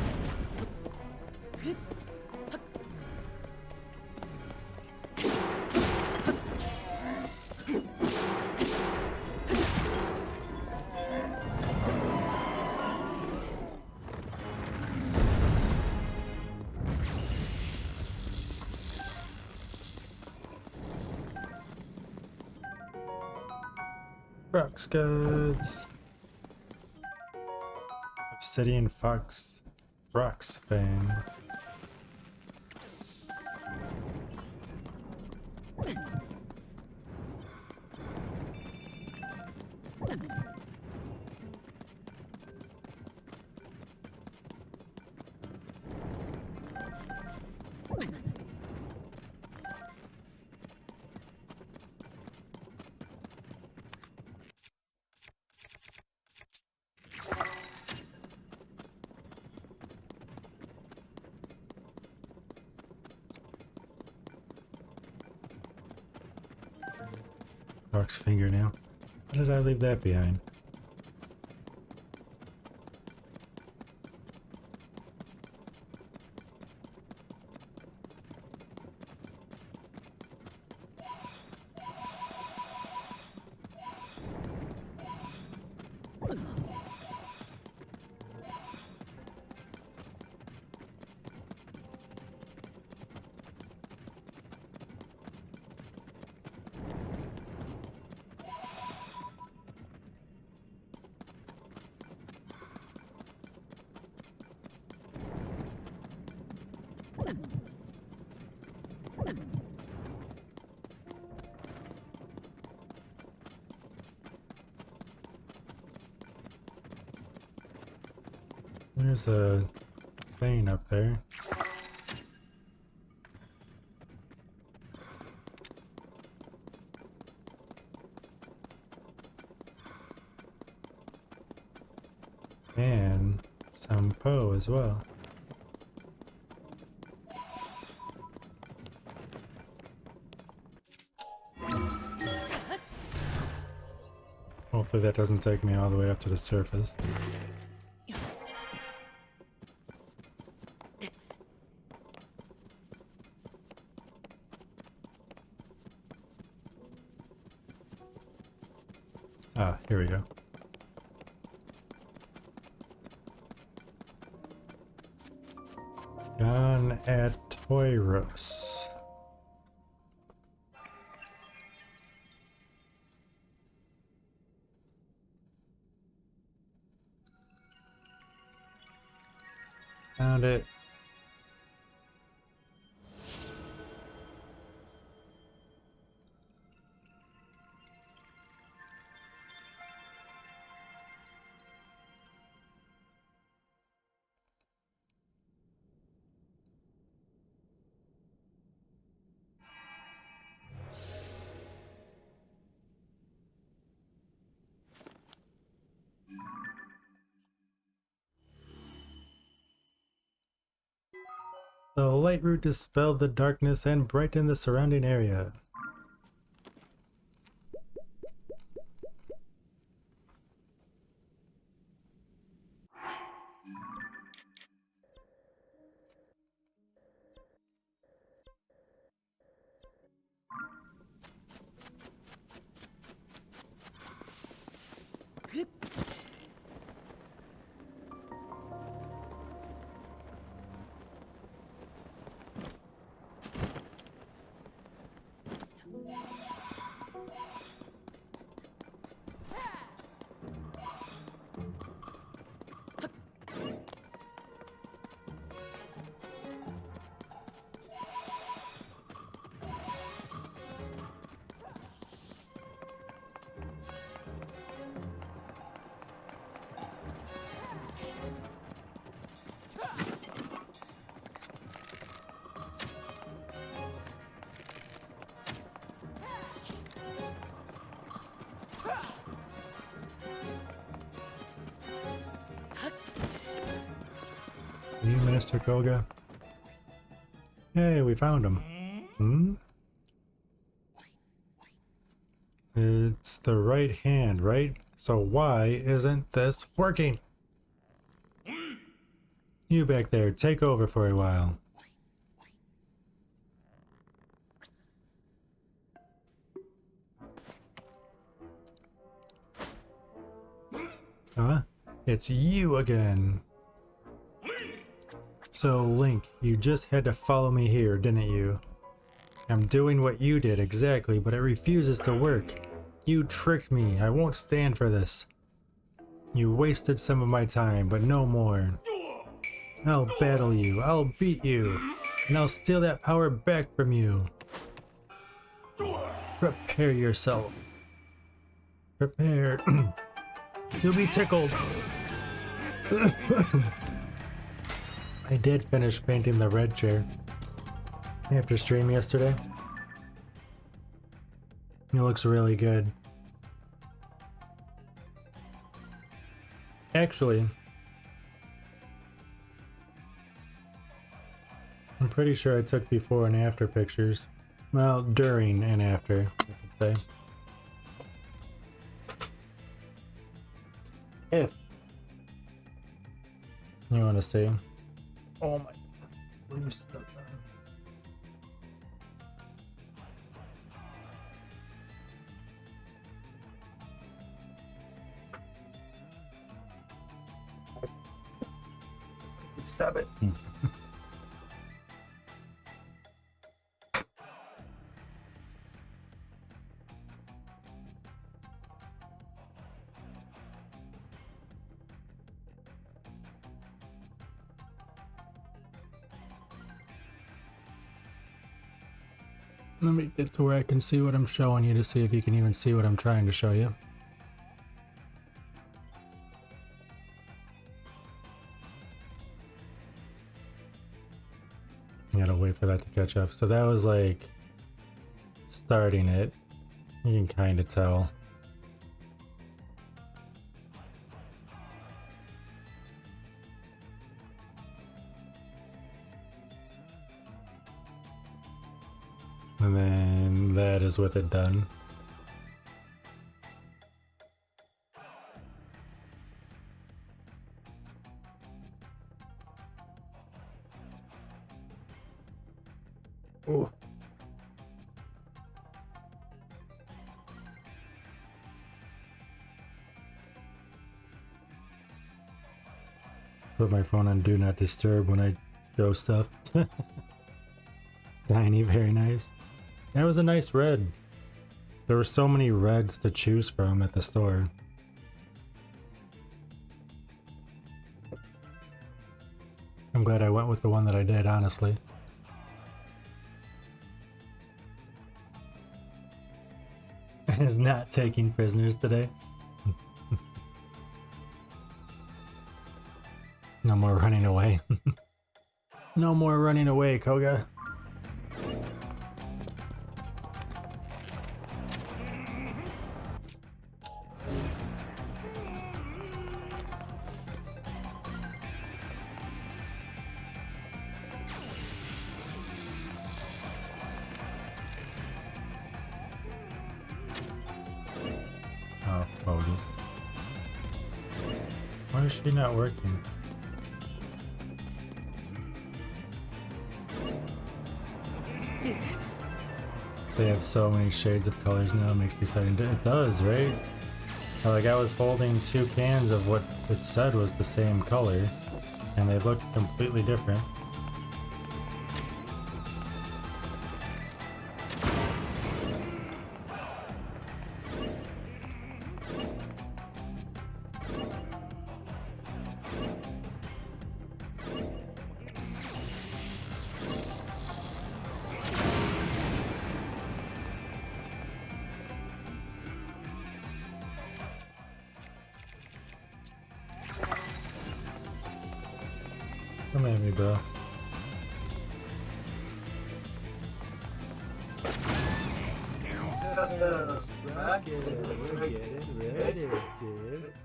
Speaker 1: Rocks goods. Obsidian Fox Rocks Fang. Rock's fingernail. How did I leave that behind? There's a vein up there. And some Poe as well. Hopefully that doesn't take me all the way up to the surface. Ah, here we go. Gone at Toyros. Found it. The light root dispelled the darkness and brightened the surrounding area. you, Master Koga? Hey, we found him. Hmm? It's the right hand, right? So why isn't this working? You back there, take over for a while. Huh? It's you again. So, Link, you just had to follow me here, didn't you? I'm doing what you did exactly, but it refuses to work. You tricked me. I won't stand for this. You wasted some of my time, but no more. I'll battle you. I'll beat you. And I'll steal that power back from you. Prepare yourself. Prepare. You'll be tickled. I did finish painting the red chair after stream yesterday. It looks really good. Actually, I'm pretty sure I took before and after pictures. Well, during and after, I could say. If you want to see. Oh my, where you stuck on? Stop it. Let me get to where I can see what I'm showing you to see if you can even see what I'm trying to show you. I gotta wait for that to catch up. So that was like starting it. You can kind of tell. And then that is with it done. Ooh. Put my phone on Do Not Disturb when I show stuff. Tiny, very nice. That was a nice red. There were so many reds to choose from at the store. I'm glad I went with the one that I did, honestly. Is not taking prisoners today. No more running away. No more running away, Koga. Oh, bogus. Why is she not working? They have so many shades of colors now, it makes deciding to, it does, right? Like I was holding two cans of what it said was the same color, and they looked completely different. Come at me, bro.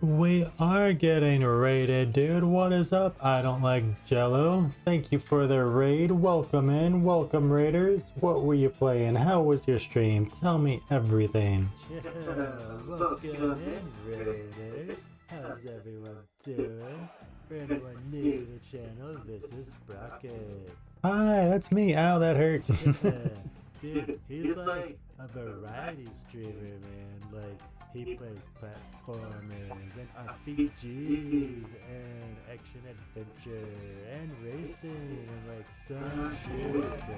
Speaker 1: We are getting raided, dude. What is up? I don't like Jello. Thank you for the raid. Welcome in. Welcome, raiders. What were you playing? How was your stream? Tell me everything.
Speaker 4: Welcome in, raiders. How's everyone doing? For anyone new to the channel, this is Sprocket.
Speaker 1: Hi, that's me. Ow, that hurt.
Speaker 4: Dude, he's like a variety streamer, man. Like, he plays platformers and RPGs and action adventure and racing and like some shooters, bro.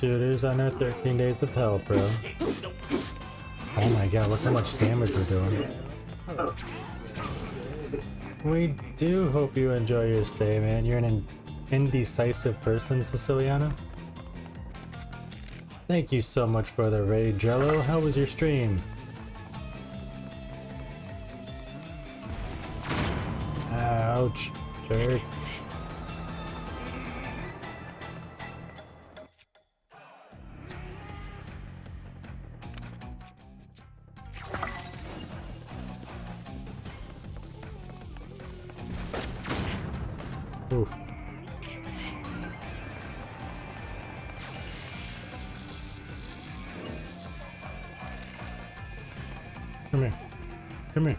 Speaker 1: Shooters on our 13 days of hell, bro. Oh my god, look how much damage we're doing. We do hope you enjoy your stay, man. You're an indecisive person, Siciliana. Thank you so much for the raid, Jello. How was your stream? Ouch, jerk. Oof. Come here. Come here.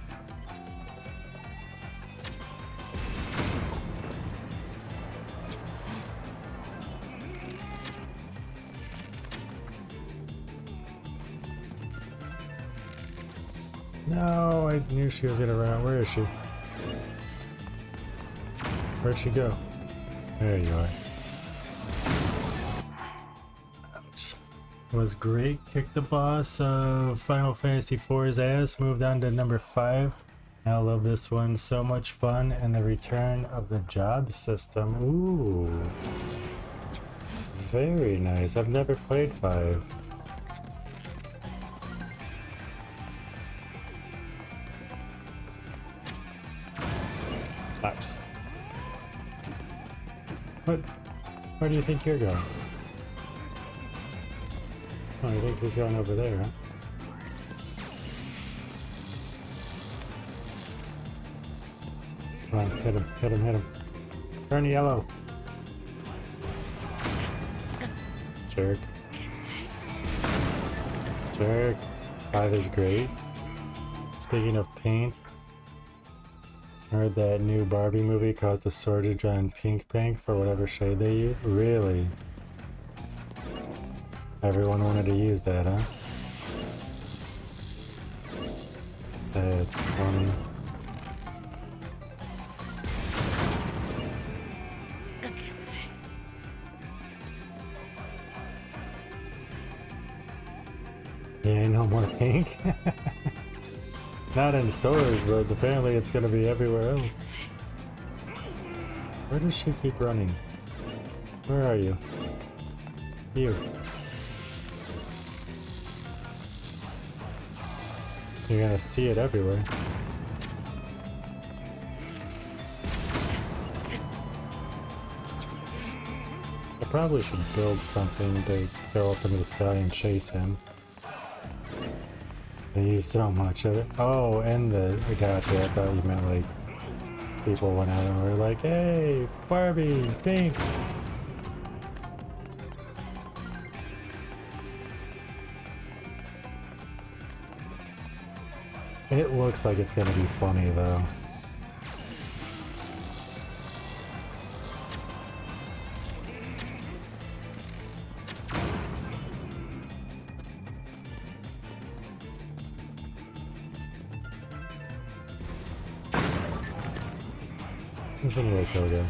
Speaker 1: No, I knew she was gonna run out. Where is she? Where'd she go? There you are. Ouch. Was great. Kicked the boss of Final Fantasy IV's ass. Moved on to number 5. I love this one. So much fun. And the return of the job system. Ooh. Very nice. I've never played 5. Nice. What? Where do you think you're going? Oh, he thinks he's going over there, huh? Come on, hit him, hit him, hit him. Turn yellow. Jerk. Jerk. 5 is great. Speaking of paint, I heard that new Barbie movie caused a shortage on pink paint for whatever shade they use. Really? Everyone wanted to use that, huh? That's funny. Yeah, ain't no more pink. Not in stores, but apparently it's gonna be everywhere else. Where does she keep running? Where are you? You. You're gonna see it everywhere. I probably should build something to go up into the sky and chase him. I use so much of it. Oh, and I gotcha. I thought you meant like people went out and were like, hey, Barbie, pink. It looks like it's gonna be funny though. Anyway, Koga.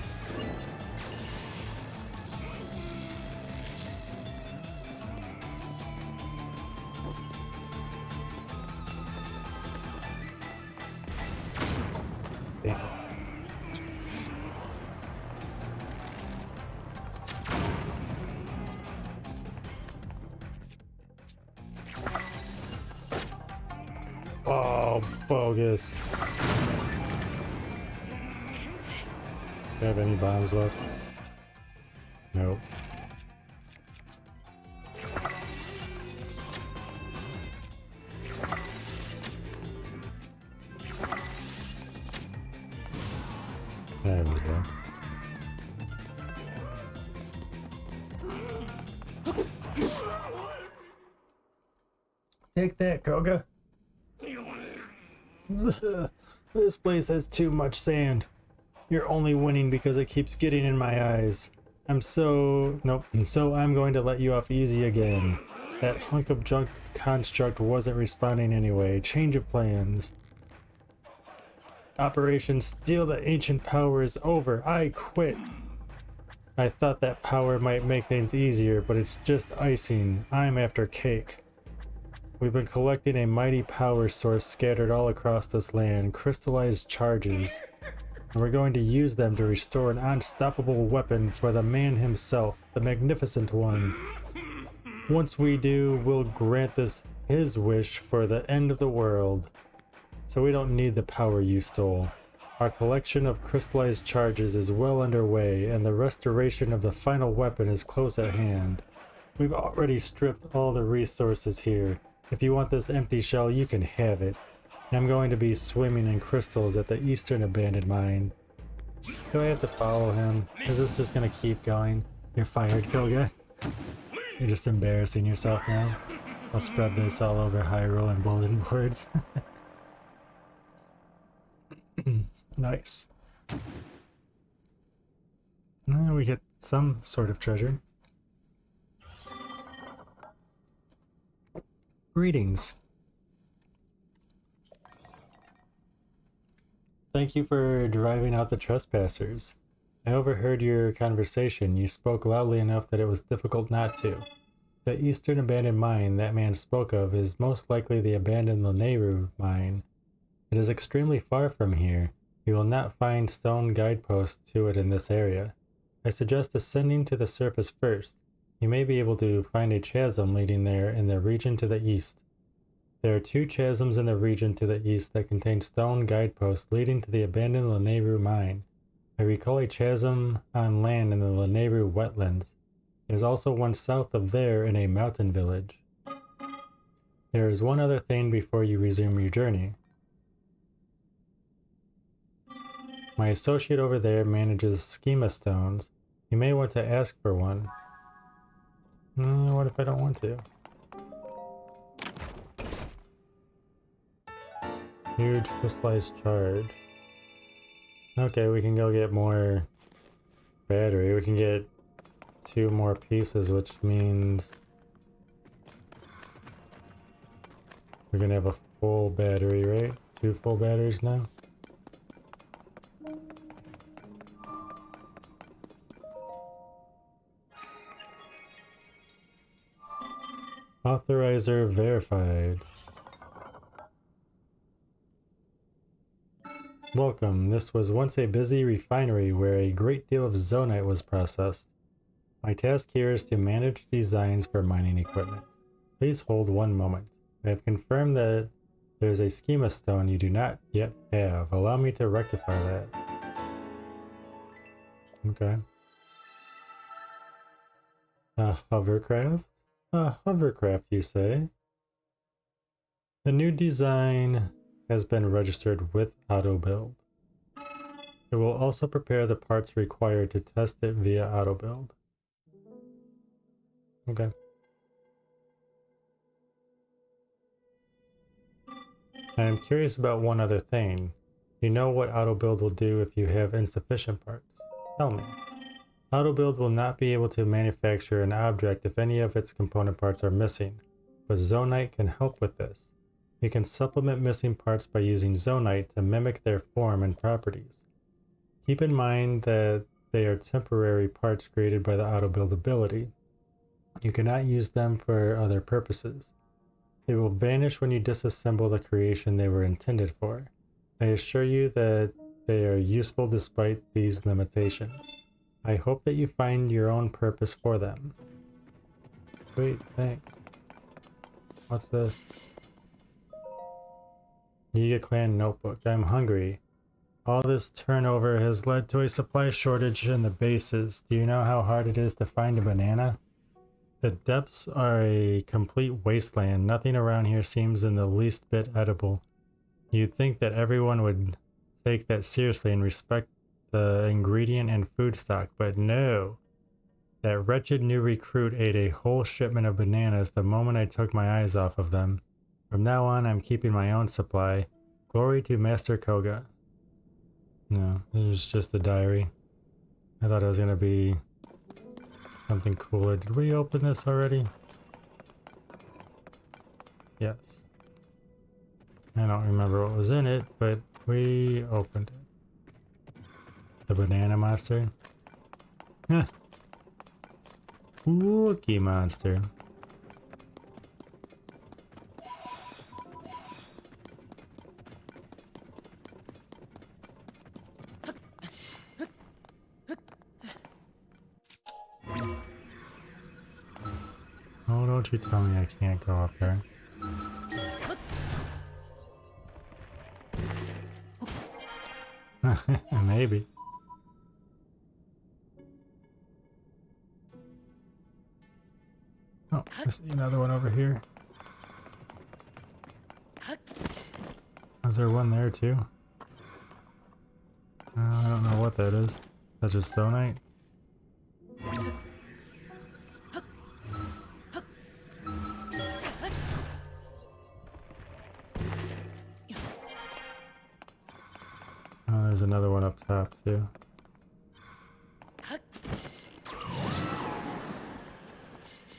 Speaker 1: Damn. Oh, bogus. Do you have any bombs left? Nope. Take that, Koga. This place has too much sand. You're only winning because it keeps getting in my eyes. Nope. And so I'm going to let you off easy again. That hunk of junk construct wasn't responding anyway. Change of plans. Operation Steal the Ancient Power is over. I quit. I thought that power might make things easier, but it's just icing. I'm after cake. We've been collecting a mighty power source scattered all across this land, crystallized charges, and we're going to use them to restore an unstoppable weapon for the man himself, the Magnificent One. Once we do, we'll grant this his wish for the end of the world. So we don't need the power you stole. Our collection of crystallized charges is well underway, and the restoration of the final weapon is close at hand. We've already stripped all the resources here. If you want this empty shell, you can have it. I'm going to be swimming in crystals at the Eastern Abandoned Mine. Do I have to follow him? Is this just gonna keep going? You're fired, Koga. You're just embarrassing yourself now. I'll spread this all over Hyrule and bulletin boards. Nice. Now we get some sort of treasure. Greetings. Thank you for driving out the trespassers. I overheard your conversation. You spoke loudly enough that it was difficult not to. The Eastern Abandoned Mine that man spoke of is most likely the abandoned Lanayru mine. It is extremely far from here. You will not find stone guideposts to it in this area. I suggest ascending to the surface first. You may be able to find a chasm leading there in the region to the east. There are 2 chasms in the region to the east that contain stone guideposts leading to the abandoned Lanayru mine. I recall a chasm on land in the Lanayru wetlands. There's also one south of there in a mountain village. There is one other thing before you resume your journey. My associate over there manages schema stones. You may want to ask for one. What if I don't want to? Huge crystallized charge. Okay, we can go get more battery. We can get 2 more pieces, which means we're gonna have a full battery, right? 2 full batteries now. Authorizer verified. Welcome. This was once a busy refinery where a great deal of zonite was processed. My task here is to manage designs for mining equipment. Please hold one moment. I have confirmed that there is a schema stone you do not yet have. Allow me to rectify that. Okay. A hovercraft? A hovercraft, you say? The new design has been registered with AutoBuild. It will also prepare the parts required to test it via AutoBuild. Okay. I am curious about one other thing. You know what AutoBuild will do if you have insufficient parts? Tell me. AutoBuild will not be able to manufacture an object if any of its component parts are missing, but Zonite can help with this. You can supplement missing parts by using Zonite to mimic their form and properties. Keep in mind that they are temporary parts created by the AutoBuild ability. You cannot use them for other purposes. They will vanish when you disassemble the creation they were intended for. I assure you that they are useful despite these limitations. I hope that you find your own purpose for them. Sweet, thanks. What's this? Yiga Clan Notebook. I'm hungry. All this turnover has led to a supply shortage in the bases. Do you know how hard it is to find a banana? The depths are a complete wasteland. Nothing around here seems in the least bit edible. You'd think that everyone would take that seriously and respect the ingredient and food stock, but no. That wretched new recruit ate a whole shipment of bananas the moment I took my eyes off of them. From now on, I'm keeping my own supply. Glory to Master Koga. No, it was just a diary. I thought it was gonna be something cooler. Did we open this already? Yes. I don't remember what was in it, but we opened it. The banana monster. Huh. Wookie monster. Oh, don't you tell me I can't go up there. Maybe. Oh, I see another one over here. Is there one there too? I don't know what that is. That's just Zonite? Oh, there's another one up top too.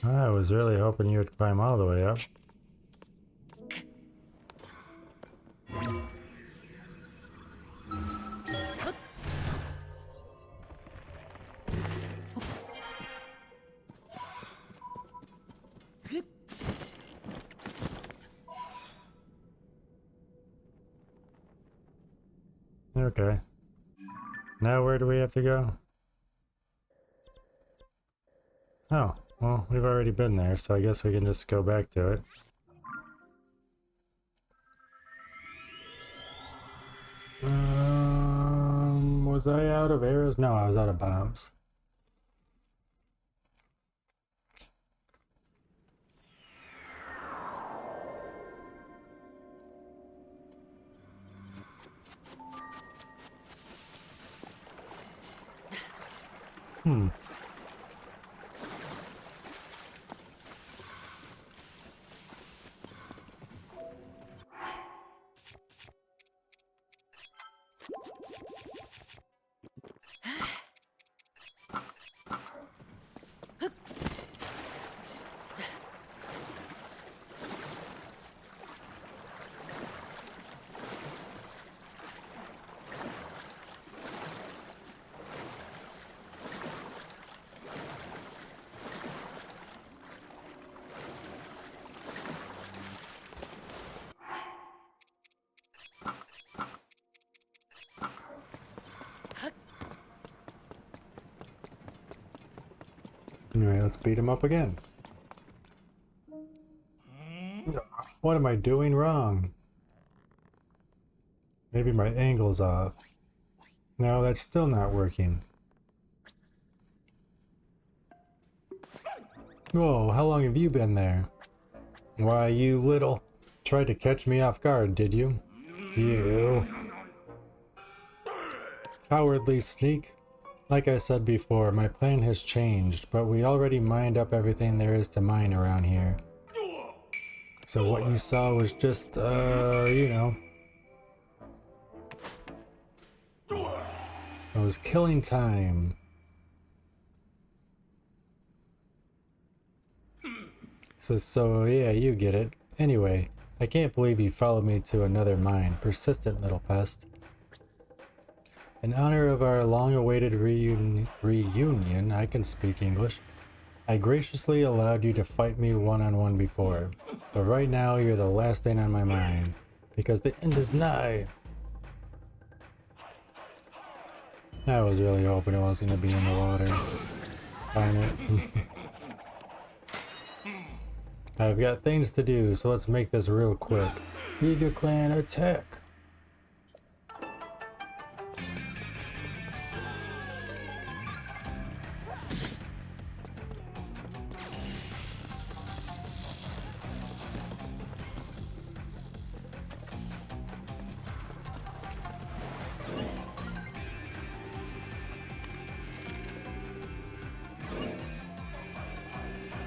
Speaker 1: I was really hoping you would climb all the way up. Okay. Now where do we have to go? Oh, well, we've already been there, so I guess we can just go back to it. Was I out of arrows? No, I was out of bombs. Hmm. Anyway, let's beat him up again. What am I doing wrong? Maybe my angle's off. No, that's still not working. Whoa, how long have you been there? Why, you little... Tried to catch me off guard, did you? You... Cowardly sneak. Like I said before, my plan has changed, but we already mined up everything there is to mine around here. So what you saw was just, you know... It was killing time. So yeah, you get it. Anyway, I can't believe you followed me to another mine. Persistent little pest. In honor of our long-awaited reunion, I can speak English. I graciously allowed you to fight me one-on-one before, but right now you're the last thing on my mind, because the end is nigh. I was really hoping it wasn't going to be in the water. Darn it. I've got things to do, so let's make this real quick. Yiga Clan, attack!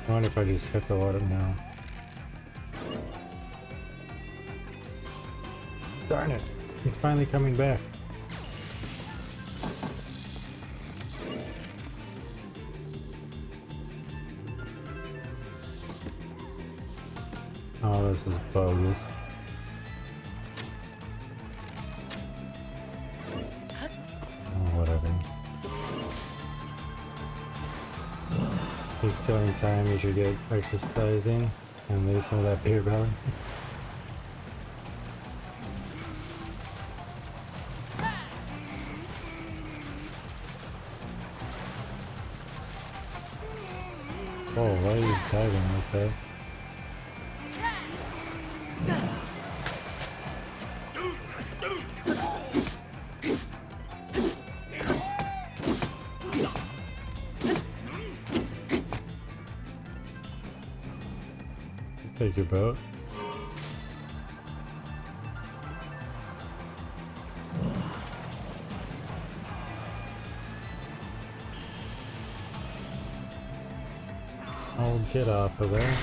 Speaker 1: I wonder if I just hit the water now. Darn it. He's finally coming back. Oh, this is bogus. Oh, whatever. He's killing time, you should get exercising and lose some of that beer belly. Oh, why are you diving like that? Take your boat. I'll get off of there.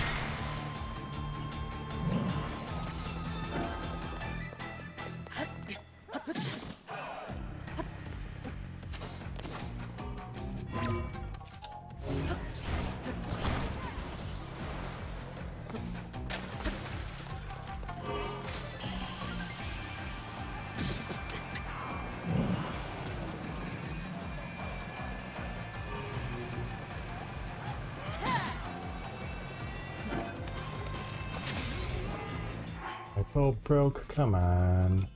Speaker 1: My boat broke, come on.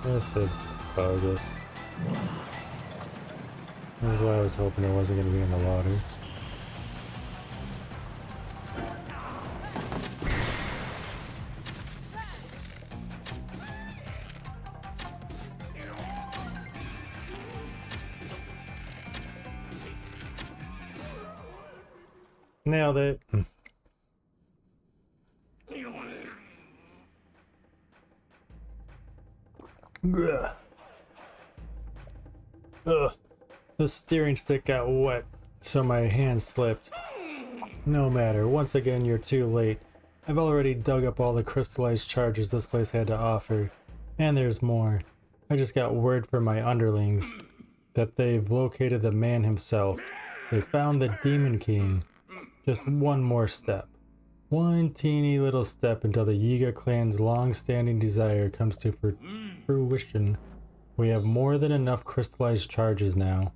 Speaker 1: This is bogus. This is why I was hoping it wasn't going to be in the water. Nailed it. Ugh. The steering stick got wet, so my hand slipped. No matter, once again you're too late. I've already dug up all the crystallized charges this place had to offer, and there's more. I just got word from my underlings that they've located the man himself. They found the Demon King. Just one more step. One teeny little step until the Yiga clan's long-standing desire comes to fruition. We have more than enough crystallized charges now,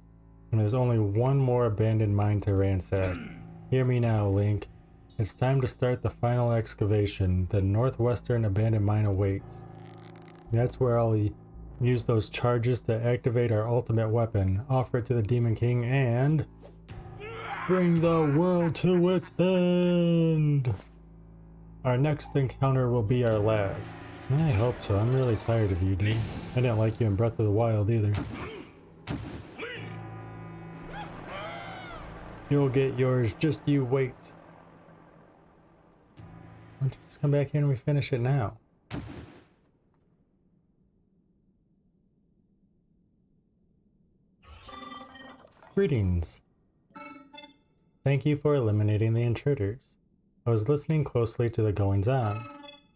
Speaker 1: and there's only one more abandoned mine to ransack. Hear me now, Link. It's time to start the final excavation. The northwestern abandoned mine awaits. That's where I'll use those charges to activate our ultimate weapon, offer it to the Demon King, and bring the world to its end! Our next encounter will be our last. I hope so. I'm really tired of you, dude. I didn't like you in Breath of the Wild either. You'll get yours, just you wait. Why don't you just come back here and we finish it now? Greetings. Thank you for eliminating the intruders. I was listening closely to the goings-on.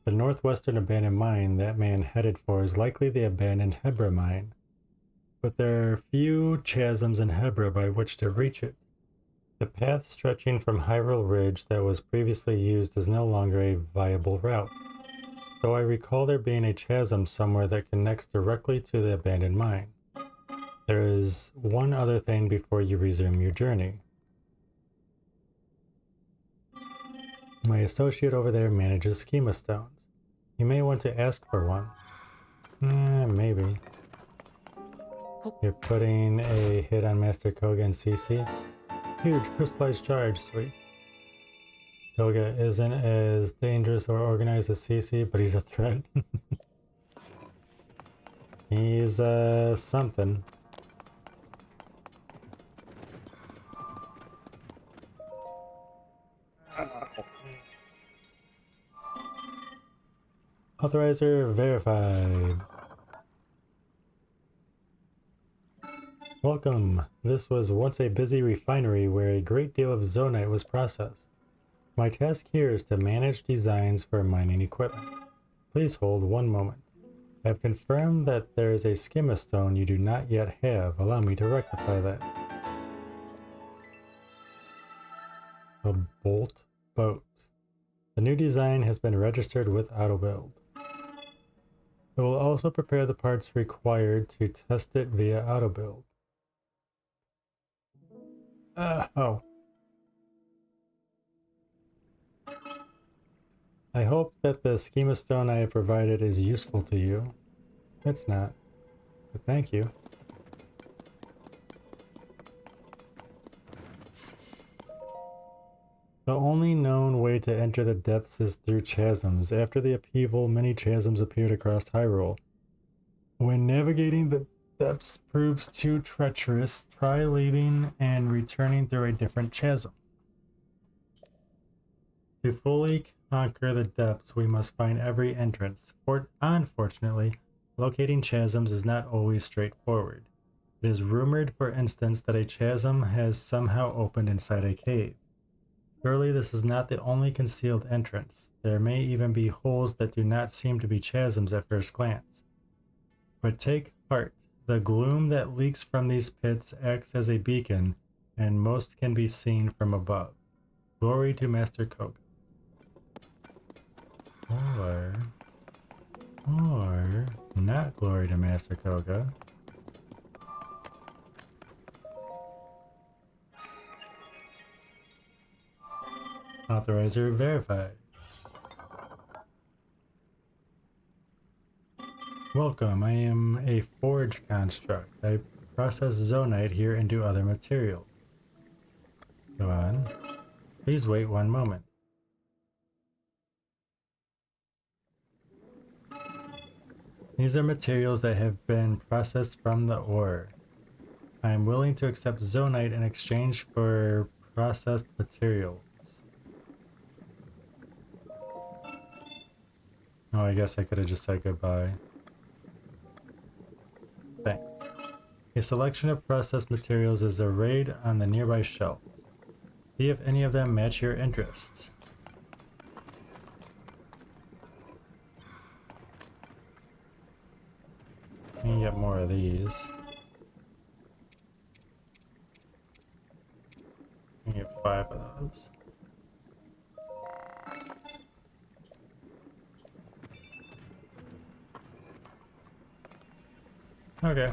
Speaker 1: The northwestern abandoned mine that man headed for is likely the abandoned Hebra mine. But there are few chasms in Hebra by which to reach it. The path stretching from Hyrule Ridge that was previously used is no longer a viable route, though I recall there being a chasm somewhere that connects directly to the abandoned mine. There is one other thing before you resume your journey. My associate over there manages schema stones. You may want to ask for one. Maybe. You're putting a hit on Master Koga and CC? Huge crystallized charge, sweet. Koga isn't as dangerous or organized as CC, but he's a threat. He's, something. Authorizer verified. Welcome. This was once a busy refinery where a great deal of zonite was processed. My task here is to manage designs for mining equipment. Please hold one moment. I have confirmed that there is a schemastone you do not yet have. Allow me to rectify that. A bolt boat. The new design has been registered with AutoBuild. It will also prepare the parts required to test it via AutoBuild. Oh. I hope that the schema stone I have provided is useful to you. It's not, but thank you. The only known way to enter the depths is through chasms. After the upheaval, many chasms appeared across Hyrule. When navigating the depths proves too treacherous, try leaving and returning through a different chasm. To fully conquer the depths, we must find every entrance. Unfortunately, locating chasms is not always straightforward. It is rumored, for instance, that a chasm has somehow opened inside a cave. Surely this is not the only concealed entrance. There may even be holes that do not seem to be chasms at first glance. But take heart. The gloom that leaks from these pits acts as a beacon, and most can be seen from above. Glory to Master Koga. Or not glory to Master Koga. Authorizer verified. Welcome, I am a forge construct. I process zonite here into other materials. Go on. Please wait one moment. These are materials that have been processed from the ore. I am willing to accept zonite in exchange for processed materials. Oh, I guess I could have just said goodbye. Thanks. A selection of processed materials is arrayed on the nearby shelves. See if any of them match your interests. I can get more of these. I can get 5 of those. Okay.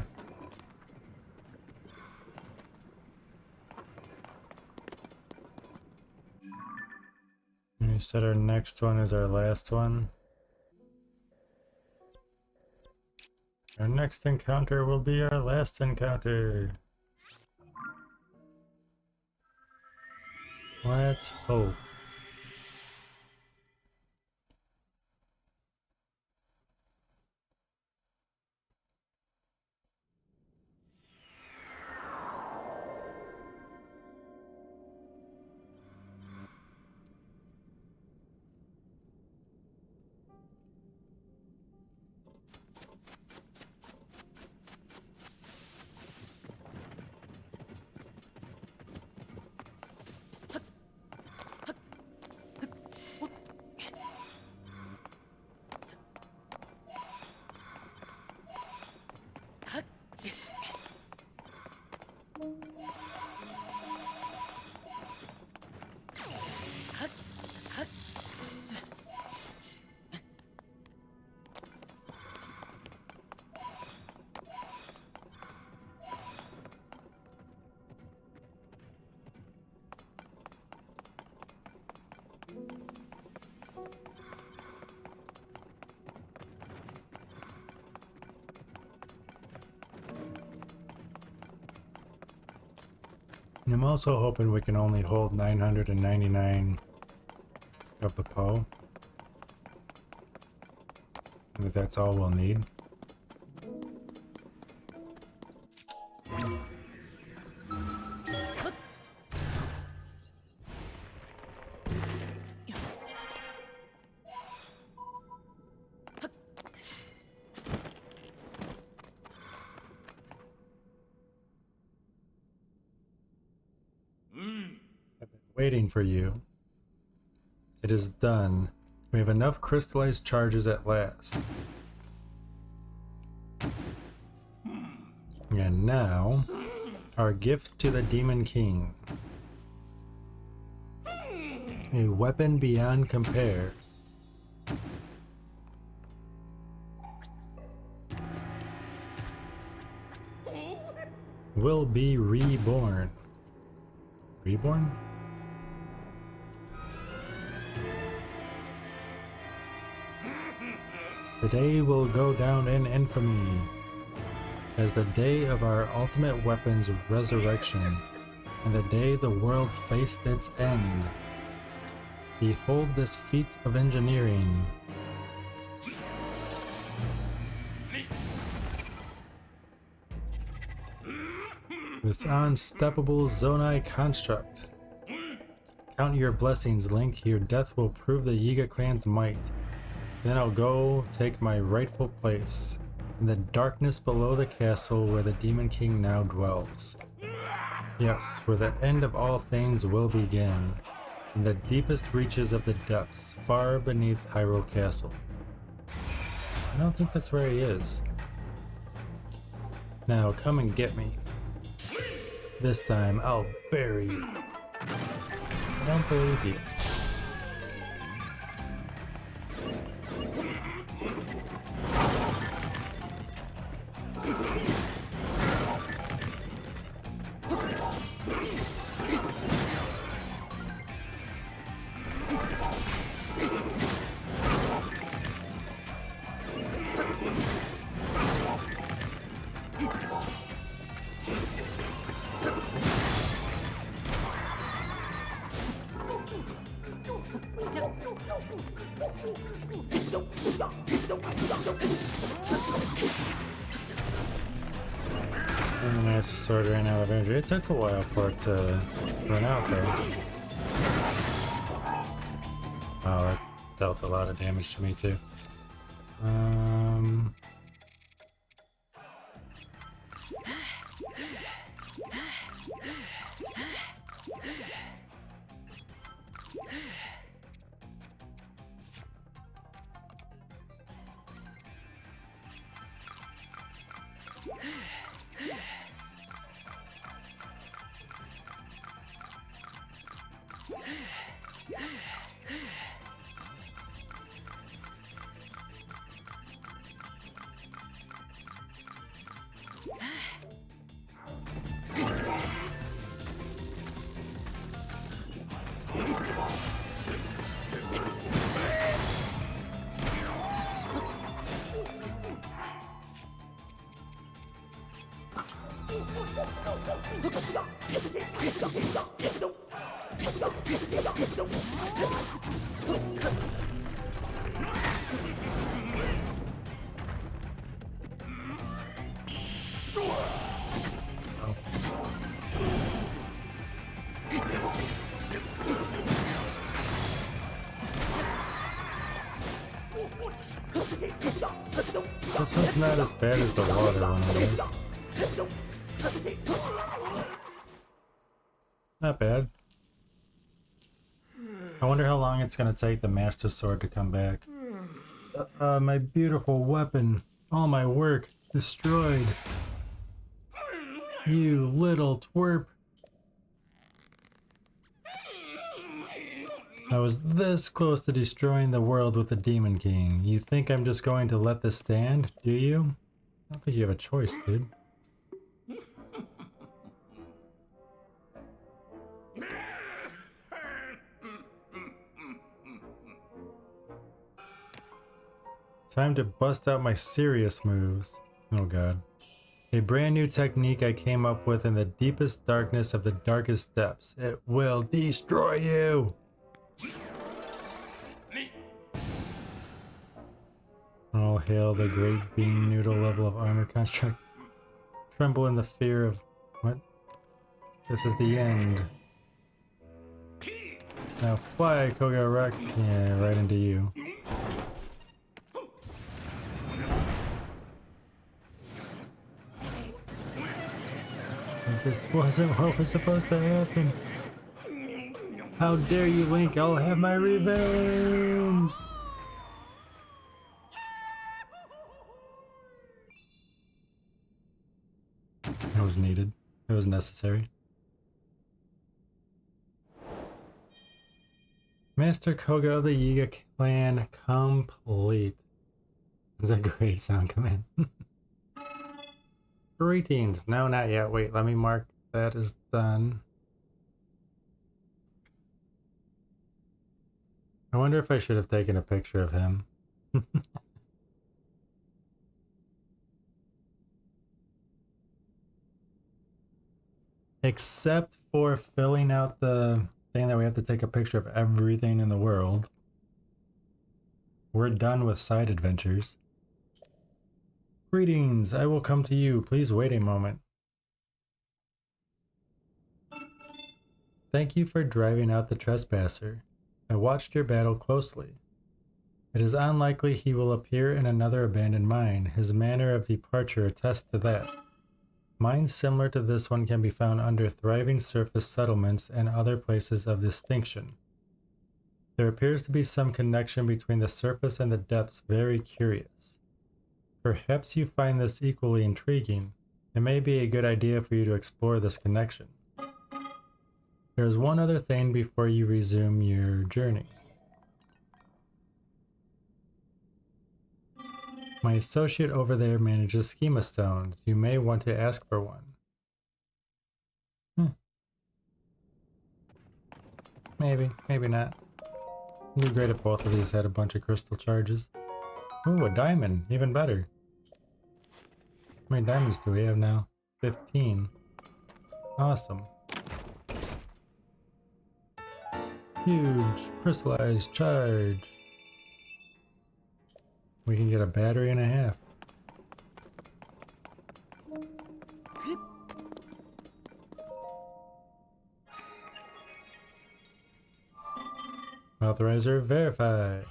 Speaker 1: We said our next one is our last one. Our next encounter will be our last encounter. Let's hope. I'm also hoping we can only hold 999 of the Poe. And that's all we'll need. Waiting for you. It is done. We have enough crystallized charges at last. And now, our gift to the Demon King. A weapon beyond compare. Will be reborn. Reborn? Today will go down in infamy as the day of our ultimate weapon's resurrection, and the day the world faced its end. Behold this feat of engineering. This unstoppable Zonai construct. Count your blessings, Link. Your death will prove the Yiga clan's might. Then I'll go take my rightful place in the darkness below the castle where the Demon King now dwells. Yes, where the end of all things will begin, in the deepest reaches of the depths, far beneath Hyrule Castle. I don't think that's where he is. Now come and get me. This time I'll bury you. I don't believe you. And the Master Sword ran out of energy. It took a while for it to run out though. Wow, that dealt a lot of damage to me too. This one's not as bad as the water one is. Not bad. I wonder how long it's gonna take the Master Sword to come back. My beautiful weapon. All my work destroyed. You little twerp. I was this close to destroying the world with the Demon King. You think I'm just going to let this stand, do you? I don't think you have a choice, dude. Time to bust out my serious moves. Oh god. A brand new technique I came up with in the deepest darkness of the darkest depths. It will destroy you! All hail the great bean noodle level of armor construct. Tremble in the fear of... what? This is the end. Now fly, Koga Rock. Yeah, right into you. This wasn't what was supposed to happen. How dare you, Link? I'll have my revenge! It was needed. It was necessary. Master Koga of the Yiga clan complete. This is a great sound command. Greetings. No, not yet. Wait, let me mark that is done. I wonder if I should have taken a picture of him. Except for filling out the thing that we have to take a picture of everything in the world. We're done with side adventures. Greetings, I will come to you. Please wait a moment. Thank you for driving out the trespasser. I watched your battle closely. It is unlikely he will appear in another abandoned mine. His manner of departure attests to that. Mines similar to this one can be found under thriving surface settlements and other places of distinction. There appears to be some connection between the surface and the depths. Very curious. Perhaps you find this equally intriguing. It may be a good idea for you to explore this connection. There is one other thing before you resume your journey. My associate over there manages schema stones. You may want to ask for one. Maybe, maybe not. It'd be great if both of these had a bunch of crystal charges. Ooh, a diamond. Even better. How many diamonds do we have now? 15. Awesome. Huge crystallized charge. We can get a battery and a half. Authorizer verified.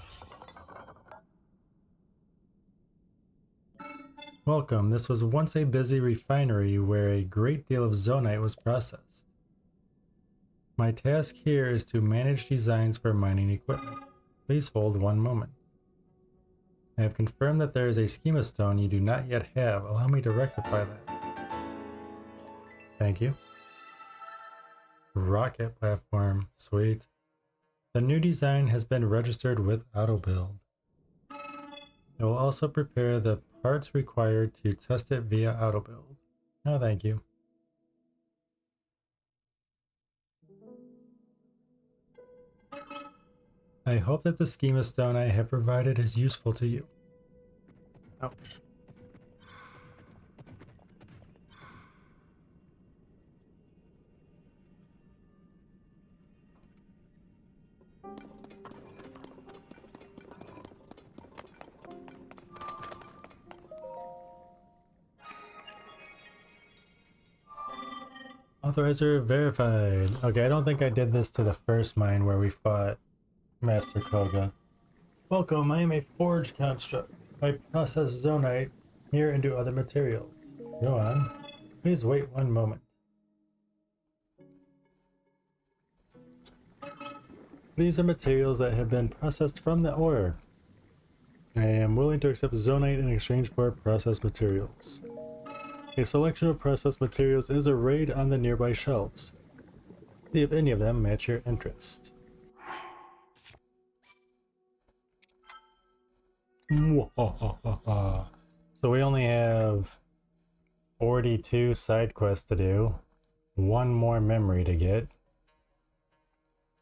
Speaker 1: Welcome. This was once a busy refinery where a great deal of zonite was processed. My task here is to manage designs for mining equipment. Please hold one moment. I have confirmed that there is a schema stone you do not yet have. Allow me to rectify that. Thank you. Rocket platform. Sweet. The new design has been registered with AutoBuild. I will also prepare the parts required to test it via AutoBuild. No, thank you. I hope that the schema stone I have provided is useful to you. Ouch. Authorizer verified. Okay, I don't think I did this to the first mine where we fought Master Koga. Welcome, I am a forge construct. I process zonite here into other materials. Go on. Please wait one moment. These are materials that have been processed from the ore. I am willing to accept zonite in exchange for processed materials. A selection of processed materials is arrayed on the nearby shelves. See if any of them match your interest. So we only have 42 side quests to do, one more memory to get,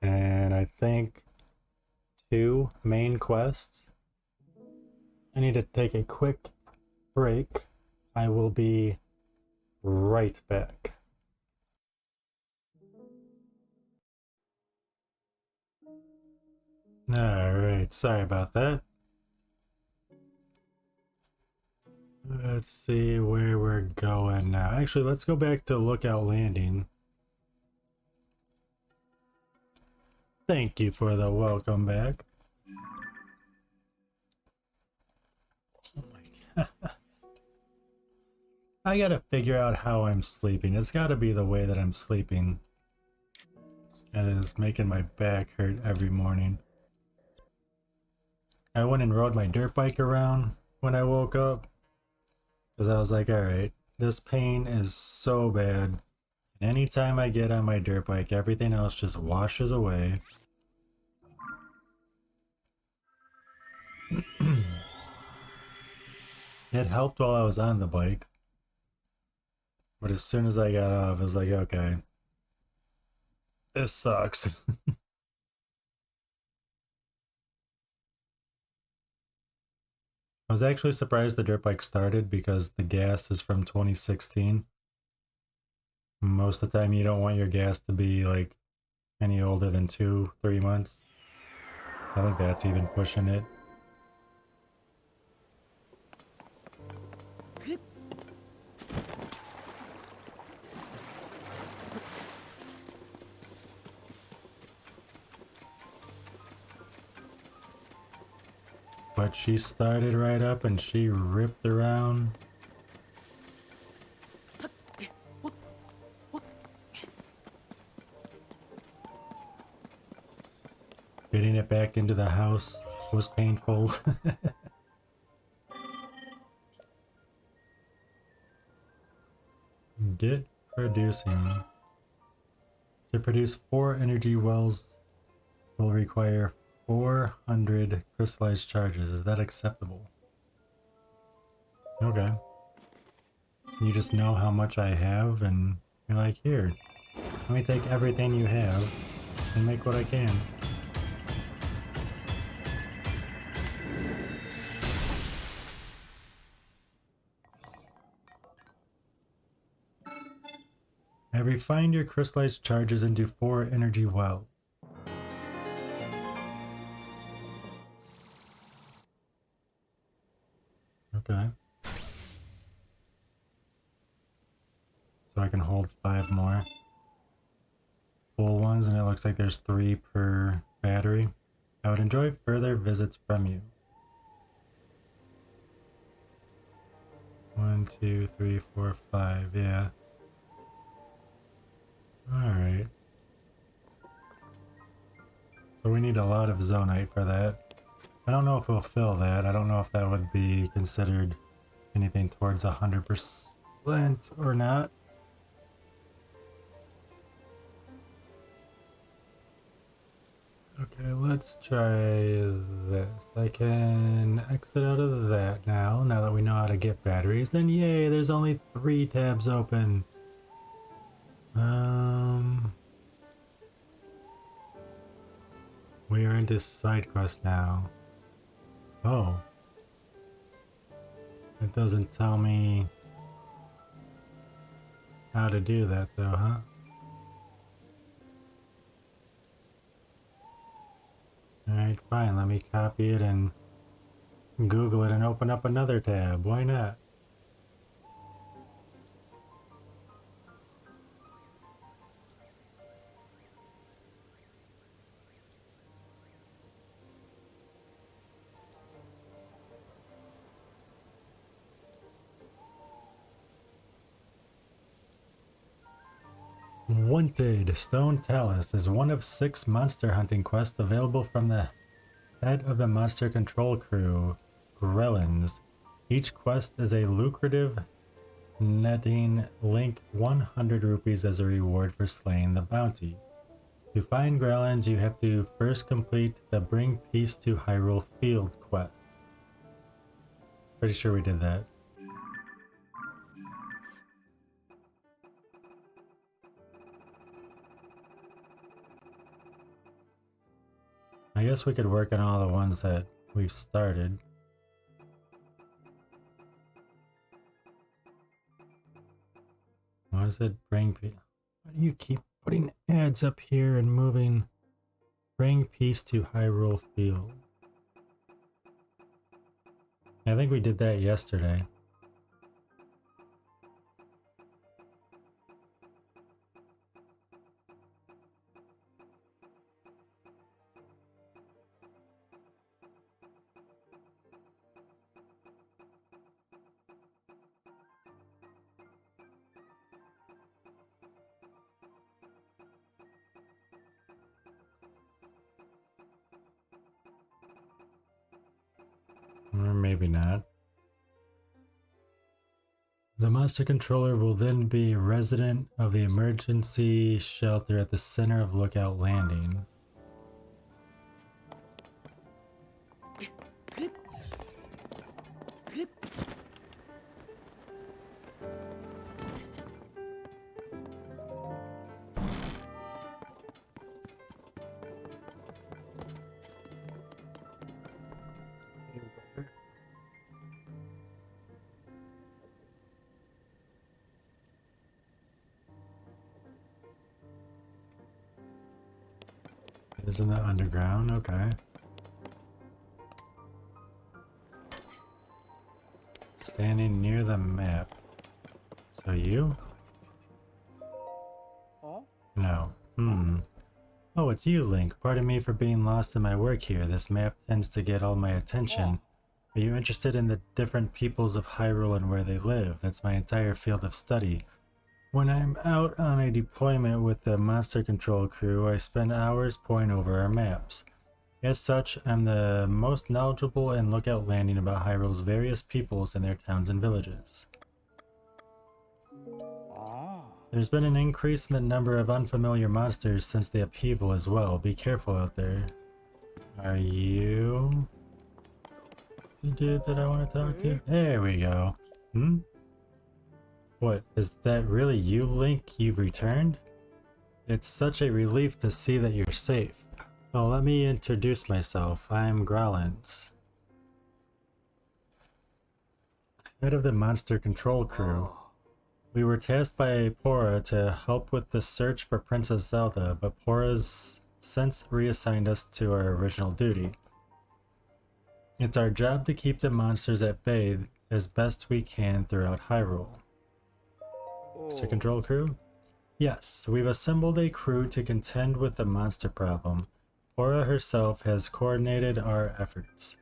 Speaker 1: and I think 2 main quests. I need to take a quick break. I will be right back. Alright, sorry about that. Let's see where we're going now. Actually, let's go back to Lookout Landing. Thank you for the welcome back. Oh my god. I gotta figure out how I'm sleeping. It's gotta be the way that I'm sleeping. It is making my back hurt every morning. I went and rode my dirt bike around when I woke up because I was like, alright, this pain is so bad. And anytime I get on my dirt bike, everything else just washes away. It helped while I was on the bike. But as soon as I got off, I was like, okay, this sucks. I was actually surprised the dirt bike started because the gas is from 2016. Most of the time you don't want your gas to be like any older than 2-3 months. I think that's even pushing it. But she started right up and she ripped around. Getting it back into the house was painful. Get producing. To produce 4 energy wells will require 400 crystallized charges. Is that acceptable? Okay. You just know how much I have and you're like, here, let me take everything you have and make what I can. I refined your crystallized charges into 4 energy wells. Okay. So I can hold 5 more full ones, and it looks like there's 3 per battery. I would enjoy further visits from you. 1, 2, 3, 4, 5. Yeah. Alright. So we need a lot of zonite for that. I don't know if we'll fill that. I don't know if that would be considered anything towards 100% or not. Okay, let's try this. I can exit out of that now that we know how to get batteries. Then yay, there's only 3 tabs open. We are into side quest now. Oh. It doesn't tell me how to do that though, huh? Alright, fine. Let me copy it and Google it and open up another tab. Why not? Wanted. Stone Talus is one of 6 monster hunting quests available from the head of the monster control crew, Grellins. Each quest is a lucrative, netting Link 100 rupees as a reward for slaying the bounty. To find Grellins, you have to first complete the Bring Peace to Hyrule Field quest. Pretty sure we did that. I guess we could work on all the ones that we've started. What does it bring? Why do you keep putting ads up here and moving? Bring peace to Hyrule Field. I think we did that yesterday. maybe not. The monster controller will then be a resident of the emergency shelter at the center of Lookout Landing. Isn't that underground? Okay. Standing near the map. So you?
Speaker 3: Oh?
Speaker 1: No. Oh, it's you, Link. Pardon me for being lost in my work here. This map tends to get all my attention. Are you interested in the different peoples of Hyrule and where they live? That's my entire field of study. When I'm out on a deployment with the monster control crew, I spend hours poring over our maps. As such, I'm the most knowledgeable in Lookout Landing about Hyrule's various peoples and their towns and villages.
Speaker 3: Ah.
Speaker 1: There's been an increase in the number of unfamiliar monsters since the upheaval as well. Be careful out there. Are you the dude that I want to talk to? There we go. What, is that really you, Link? You've returned? It's such a relief to see that you're safe. Oh, let me introduce myself. I'm Growlins, head of the monster control crew. We were tasked by Pora to help with the search for Princess Zelda, but Pora's since reassigned us to our original duty. It's our job to keep the monsters at bay as best we can throughout Hyrule. Monster control crew? Yes, we've assembled a crew to contend with the monster problem. Pora herself has coordinated our efforts.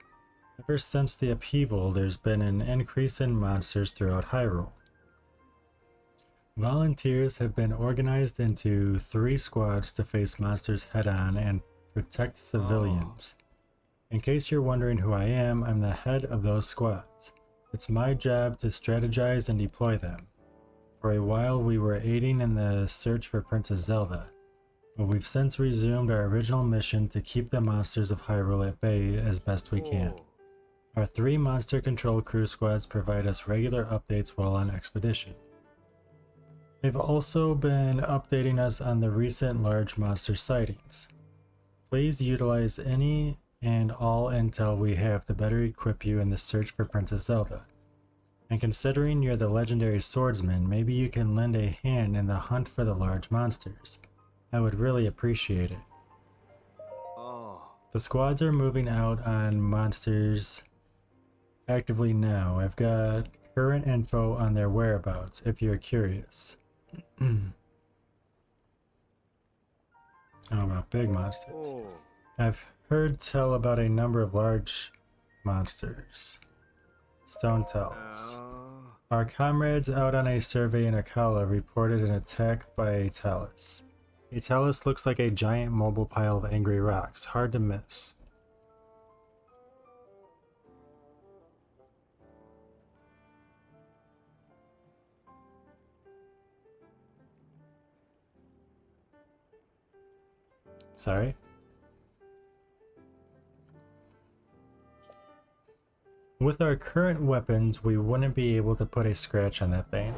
Speaker 1: Ever since the upheaval, there's been an increase in monsters throughout Hyrule. Volunteers have been organized into 3 squads to face monsters head-on and protect civilians. In case you're wondering who I am, I'm the head of those squads. It's my job to strategize and deploy them. For a while we were aiding in the search for Princess Zelda, but we've since resumed our original mission to keep the monsters of Hyrule at bay as best we can. Our 3 monster control crew squads provide us regular updates while on expedition. They've also been updating us on the recent large monster sightings. Please utilize any and all intel we have to better equip you in the search for Princess Zelda. And considering you're the legendary swordsman, maybe you can lend a hand in the hunt for the large monsters. I would really appreciate it. The squads are moving out on monsters actively now. I've got current info on their whereabouts if you're curious. How about big monsters? I've heard tell about a number of large monsters. Stone tells. Our comrades out on a survey in Akala reported an attack by a talus. A talus looks like a giant mobile pile of angry rocks, hard to miss. Sorry? With our current weapons, we wouldn't be able to put a scratch on that thing.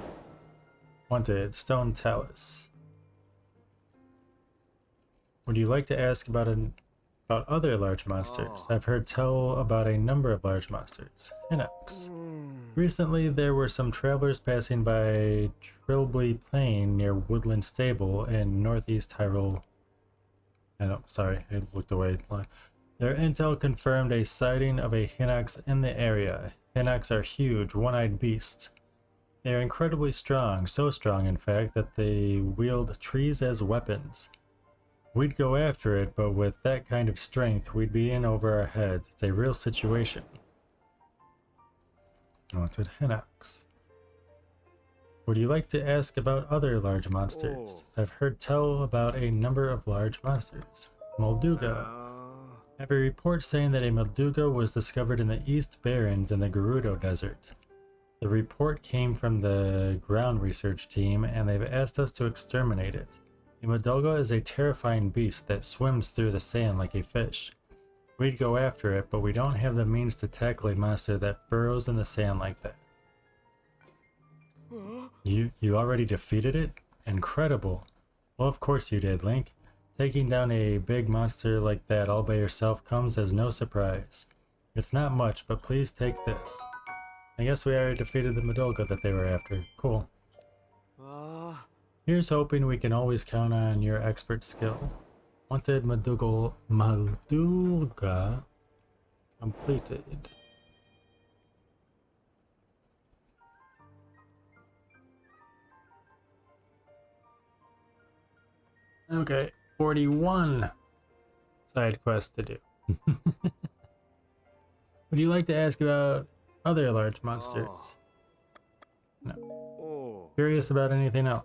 Speaker 1: Wanted, Stone Talus. Would you like to ask about other large monsters? I've heard tell about a number of large monsters. Hinox. Recently, there were some travelers passing by Trilby Plain near Woodland Stable in northeast Hyrule. Sorry, I looked away. Their intel confirmed a sighting of a Hinox in the area. Hinox are huge, one-eyed beasts. They are incredibly strong, so strong in fact that they wield trees as weapons. We'd go after it, but with that kind of strength, we'd be in over our heads. It's a real situation. Wanted Hinox. Would you like to ask about other large monsters? I've heard tell about a number of large monsters. Molduga. I have a report saying that a Melduga was discovered in the East Barrens in the Gerudo Desert. The report came from the ground research team, and they've asked us to exterminate it. A Melduga is a terrifying beast that swims through the sand like a fish. We'd go after it, but we don't have the means to tackle a monster that burrows in the sand like that. You already defeated it? Incredible. Well, of course you did, Link. Taking down a big monster like that all by yourself comes as no surprise. It's not much, but please take this. I guess we already defeated the Madolga that they were after. Cool. Here's hoping we can always count on your expert skill. Wanted Madulga completed. Okay, 41 side quests to do. Would you like to ask about other large monsters? No. Curious about anything else?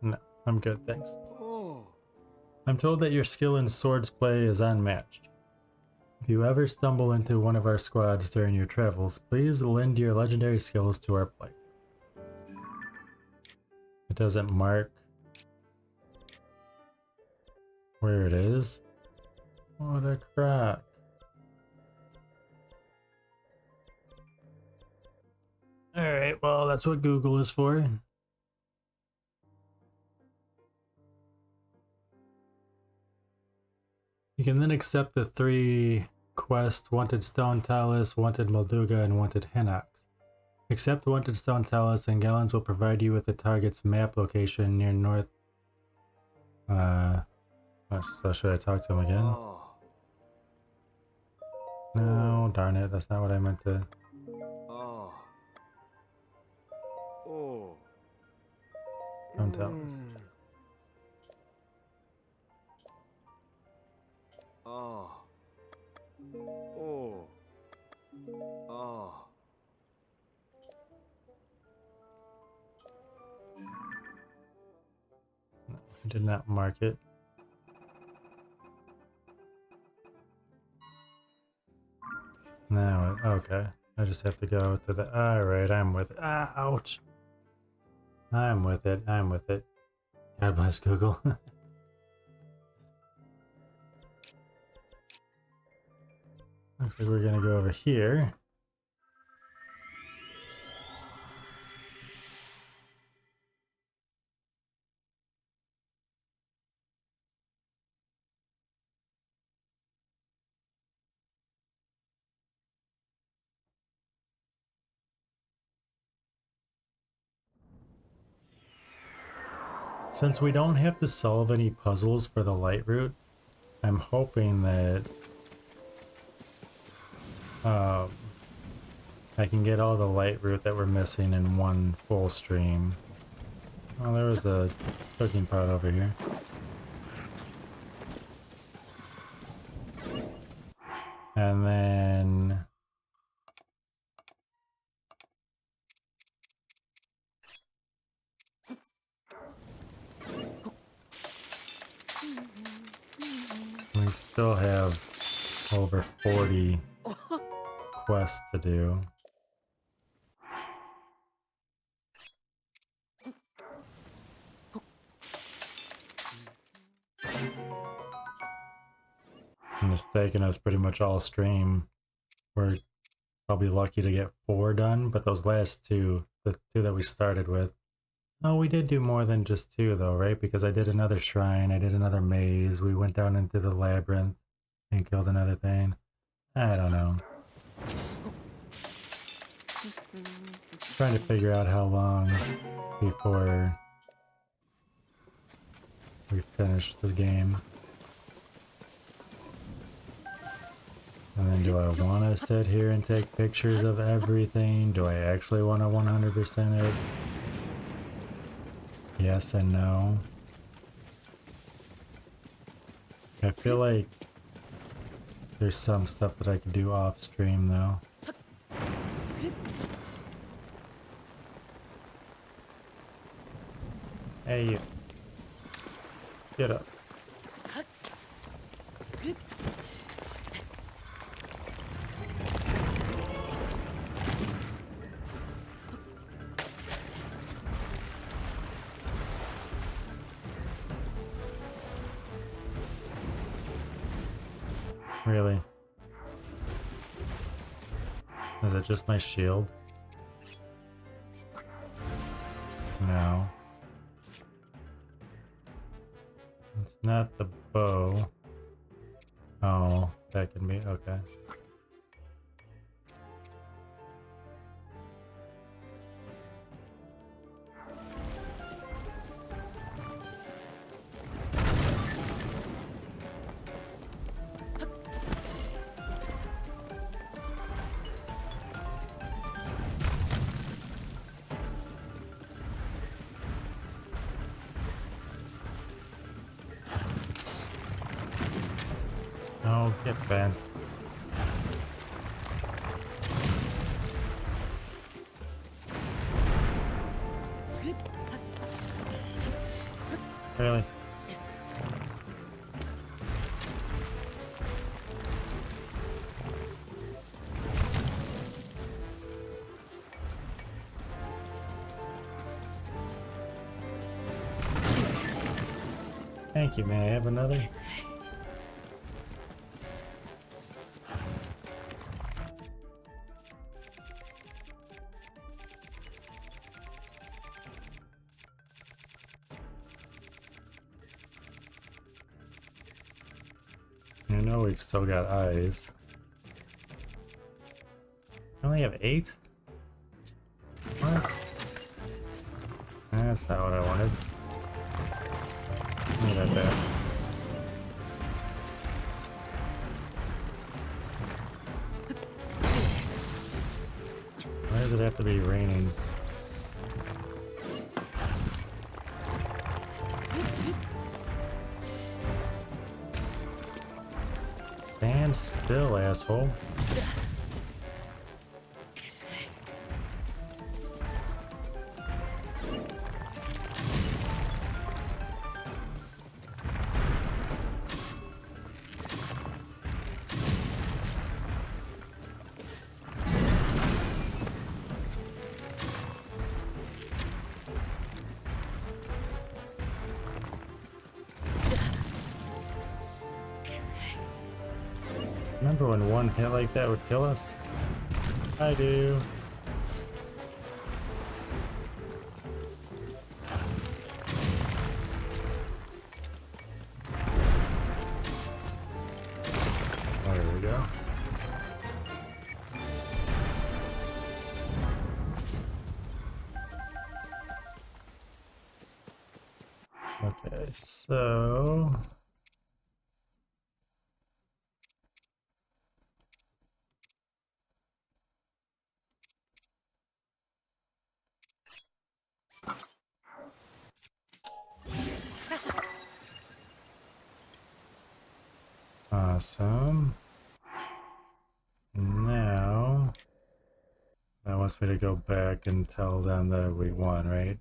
Speaker 1: No, I'm good, thanks. I'm told that your skill in swords play is unmatched. If you ever stumble into one of our squads during your travels, please lend your legendary skills to our play. It doesn't mark where it is. What a crack. Alright, well, that's what Google is for. You can then accept the 3 quests: Wanted Stone Talus, Wanted Molduga, and Wanted Hinox. Accept Wanted Stone Talus, and Gallons will provide you with the target's map location near north. So should I talk to him again? No, darn it, that's not what I meant to. Stone Talus. No, I did not mark it. No, okay. I just have to go to the. Alright, I'm with it. Ouch! I'm with it. I'm with it. God bless Google. Looks like we're gonna go over here. Since we don't have to solve any puzzles for the light route, I'm hoping that I can get all the light route that we're missing in one full stream. Oh, there was a cooking pot over here. And then we still have over 40 quests to do. And it's taken us pretty much all stream. We're probably lucky to get 4 done, but those last 2, the 2 that we started with. Oh, we did do more than just 2 though, right? Because I did another shrine, I did another maze, we went down into the labyrinth and killed another thing. I don't know. Trying to figure out how long before we finish the game. And then do I want to sit here and take pictures of everything? Do I actually want to 100% it? Yes and no. I feel like there's some stuff that I could do off stream though. Hey you. Get up. Really? Is it just my shield? No. It's not the bow. Oh, that can be okay. Oh, get bent. Really? Thank you, may I have another? You know we've still got eyes. I only have 8? What? That's not what I wanted. Give me that back. Why does it have to be raining? Stand still, asshole. Remember when one hit like that would kill us? I do. There we go. Okay, so... Awesome. Now, that wants me to go back and tell them that we won, right?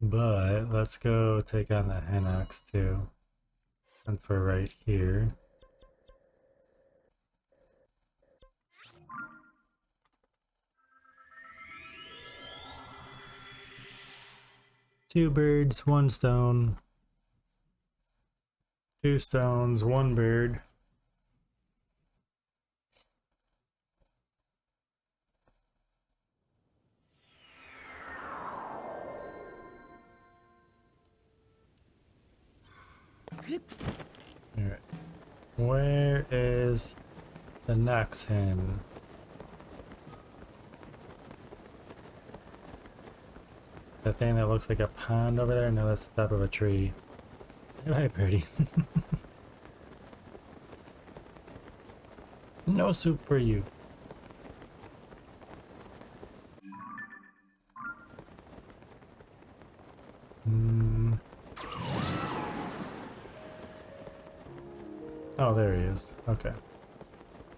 Speaker 1: But let's go take on the Hinox too, since we're right here. Two birds, one stone. 2 stones, 1 bird. Alright. Where is the next hen? That thing that looks like a pond over there? No, that's the top of a tree. Hi, birdie. No soup for you. Oh, there he is. Okay.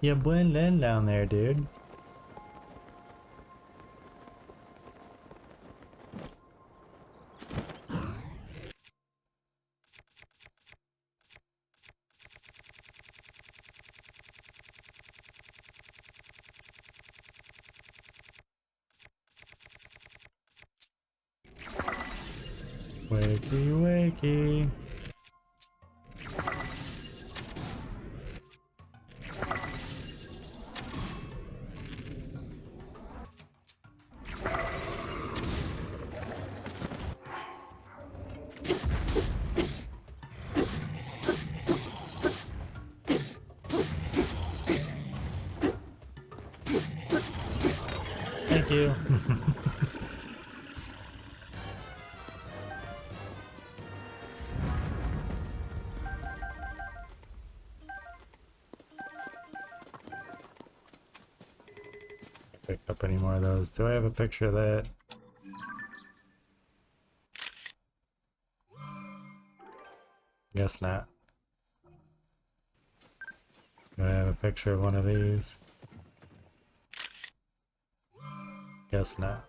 Speaker 1: You blend in down there, dude. Wakey, wakey. Thank you. Picked up any more of those. Do I have a picture of that? Guess not. Do I have a picture of one of these? Guess not.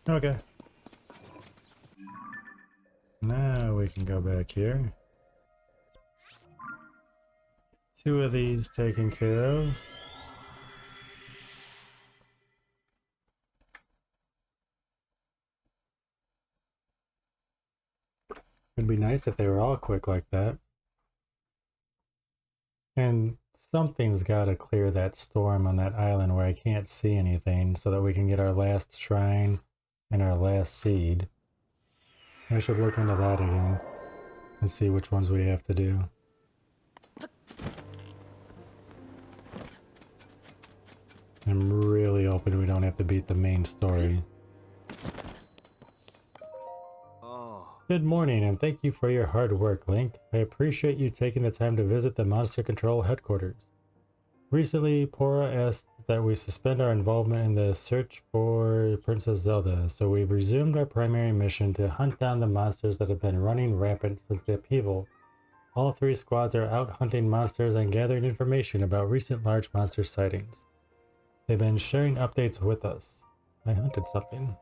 Speaker 1: Okay. Now we can go back here. Two of these taken care of. It'd be nice if they were all quick like that. And something's got to clear that storm on that island where I can't see anything so that we can get our last shrine and our last seed. I should look into that again and see which ones we have to do. I'm really hoping we don't have to beat the main story.
Speaker 3: Oh.
Speaker 1: Good morning, and thank you for your hard work, Link. I appreciate you taking the time to visit the Monster Control headquarters. Recently, Pora asked that we suspend our involvement in the search for Princess Zelda, so we've resumed our primary mission to hunt down the monsters that have been running rampant since the upheaval. All three squads are out hunting monsters and gathering information about recent large monster sightings. They've been sharing updates with us. I hunted something.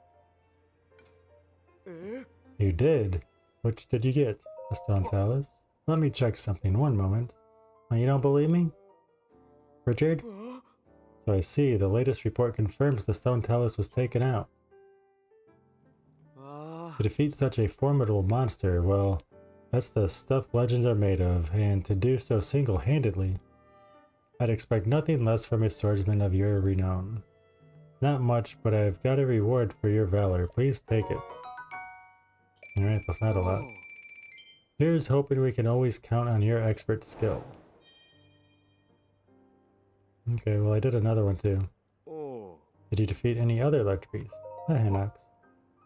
Speaker 1: You did? Which did you get? A stone talus? Let me check something. One moment. Oh, you don't believe me? Richard? So I see, the latest report confirms the stone talus was taken out. To defeat such a formidable monster, well, that's the stuff legends are made of, and to do so single-handedly, I'd expect nothing less from a swordsman of your renown. Not much, but I've got a reward for your valor. Please take it. Alright, that's not a lot. Here's hoping we can always count on your expert skill. Okay, well I did another one too. Did you defeat any other large beast? A Hinox.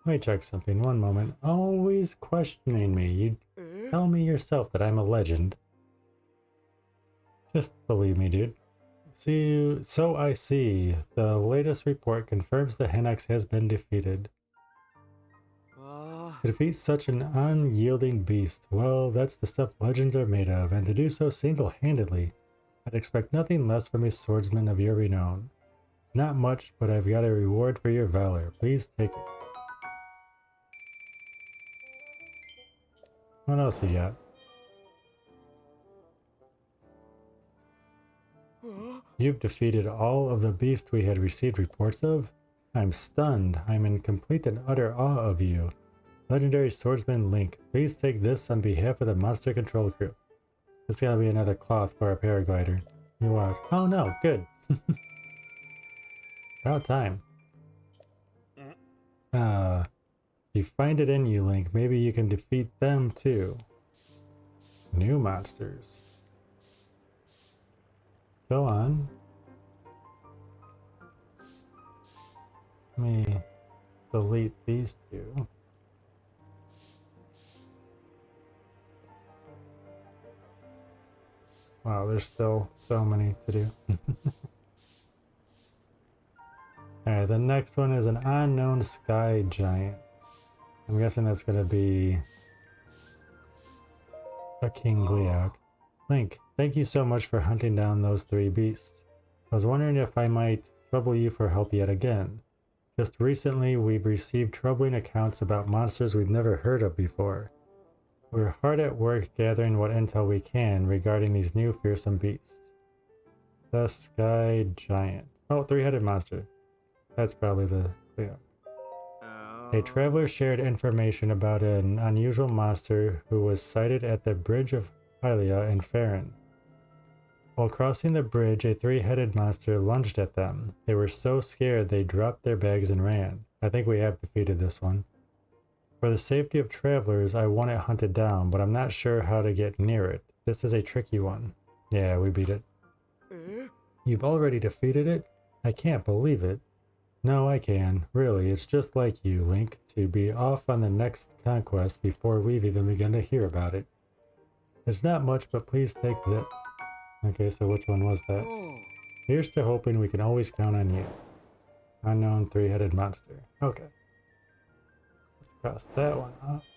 Speaker 1: Let me check something. One moment. Always questioning me. You tell me yourself that I'm a legend. Just believe me, dude. So I see. The latest report confirms the Hinox has been defeated. To defeat such an unyielding beast, well, that's the stuff legends are made of, and to do so single-handedly, I'd expect nothing less from a swordsman of your renown. It's not much, but I've got a reward for your valor. Please take it. What else you got? You've defeated all of the beasts we had received reports of? I'm stunned. I'm in complete and utter awe of you. Legendary swordsman Link, please take this on behalf of the Monster Control crew. It's gotta be another cloth for our paraglider. You what? Oh no, good. About time. You find it in you, Link. Maybe you can defeat them too. New monsters. Go on. Let me delete these two. Wow, there's still so many to do. Alright, the next one is an unknown sky giant. I'm guessing that's gonna be a King Gliok. Link, thank you so much for hunting down those three beasts. I was wondering if I might trouble you for help yet again. Just recently, we've received troubling accounts about monsters we've never heard of before. We're hard at work gathering what intel we can regarding these new fearsome beasts. The Sky Giant. Oh, three-headed monster. That's probably the Gliok. A traveler shared information about an unusual monster who was sighted at the bridge of Hylia in Farron. While crossing the bridge, a three-headed monster lunged at them. They were so scared they dropped their bags and ran. I think we have defeated this one. For the safety of travelers, I want it hunted down, but I'm not sure how to get near it. This is a tricky one. Yeah, we beat it. You've already defeated it? I can't believe it. No, I can. Really, it's just like you, Link, to be off on the next conquest before we've even begun to hear about it. It's not much, but please take this. Okay, so which one was that?
Speaker 3: Oh.
Speaker 1: Here's to hoping we can always count on you. Unknown three-headed monster. Okay. Let's cross that one off.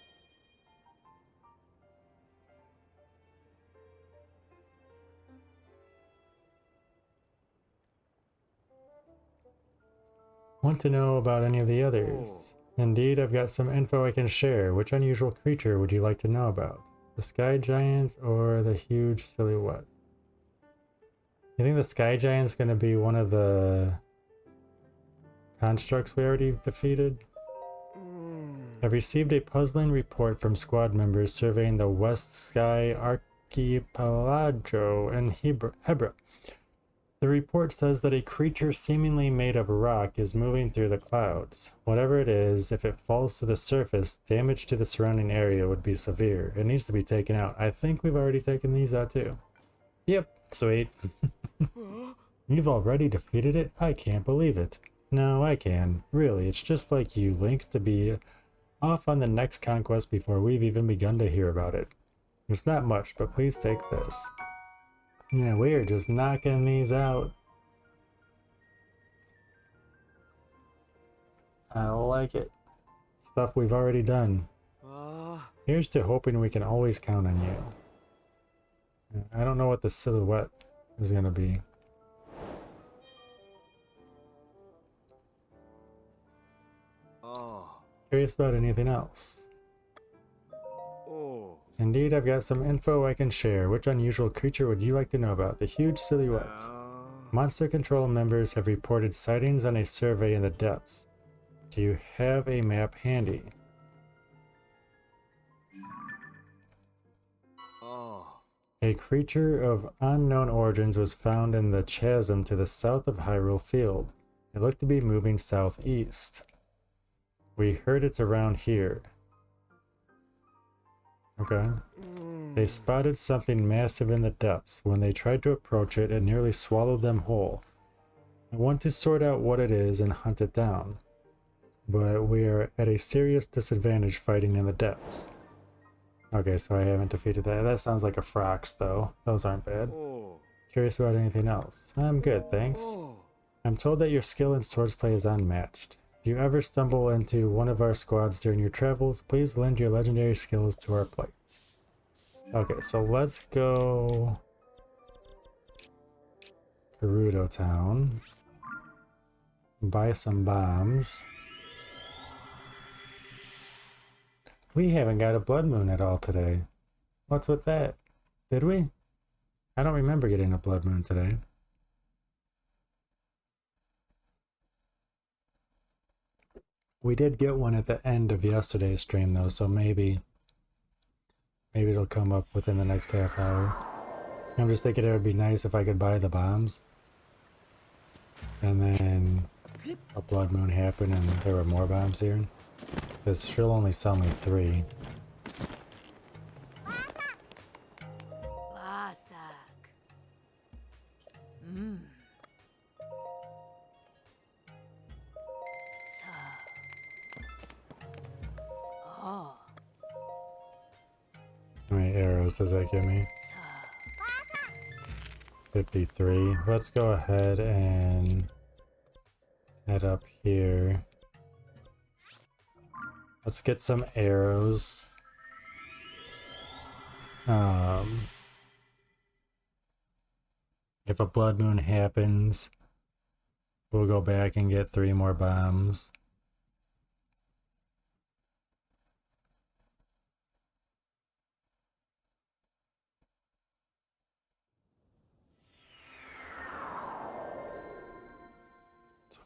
Speaker 1: Want to know about any of the others? Indeed, I've got some info I can share. Which unusual creature would you like to know about? The sky giant or the huge silhouette? You think the sky giant's going to be one of the constructs we already defeated? I've received a puzzling report from squad members surveying the West Sky Archipelago in Hebra. The report says that a creature seemingly made of rock is moving through the clouds. Whatever it is, if it falls to the surface, damage to the surrounding area would be severe. It needs to be taken out. I think we've already taken these out too. Yep, sweet. You've already defeated it? I can't believe it. No, I can. Really, it's just like you, Link, to be off on the next conquest before we've even begun to hear about it. It's not much, but please take this. Yeah, we are just knocking these out. I like it. Stuff we've already done. Here's to hoping we can always count on you. I don't know what the silhouette is going to be.
Speaker 3: Oh.
Speaker 1: Curious about anything else?
Speaker 3: Oh.
Speaker 1: Indeed, I've got some info I can share. Which unusual creature would you like to know about? The huge silhouette. Monster Control members have reported sightings on a survey in the depths. Do you have a map handy?
Speaker 3: Oh.
Speaker 1: A creature of unknown origins was found in the chasm to the south of Hyrule Field. It looked to be moving southeast. We heard it's around here. Okay. They spotted something massive in the depths. When they tried to approach it, it nearly swallowed them whole. I want to sort out what it is and hunt it down. But we are at a serious disadvantage fighting in the depths. Okay, so I haven't defeated that. That sounds like a Frox, though. Those aren't bad.
Speaker 3: Oh.
Speaker 1: Curious about anything else? I'm good, thanks.
Speaker 3: Oh.
Speaker 1: I'm told that your skill in swordplay is unmatched. If you ever stumble into one of our squads during your travels, please lend your legendary skills to our players. Okay, so let's go Gerudo Town. Buy some bombs. We haven't got a blood moon at all today. What's with that? Did we? I don't remember getting a blood moon today. We did get one at the end of yesterday's stream though, so maybe it'll come up within the next half hour. I'm just thinking it would be nice if I could buy the bombs. And then a blood moon happened and there were more bombs here. Because she'll only sell me 3. How many arrows does that give me? 53. Let's go ahead and head up here. Let's get some arrows. If a blood moon happens, we'll go back and get 3 more bombs.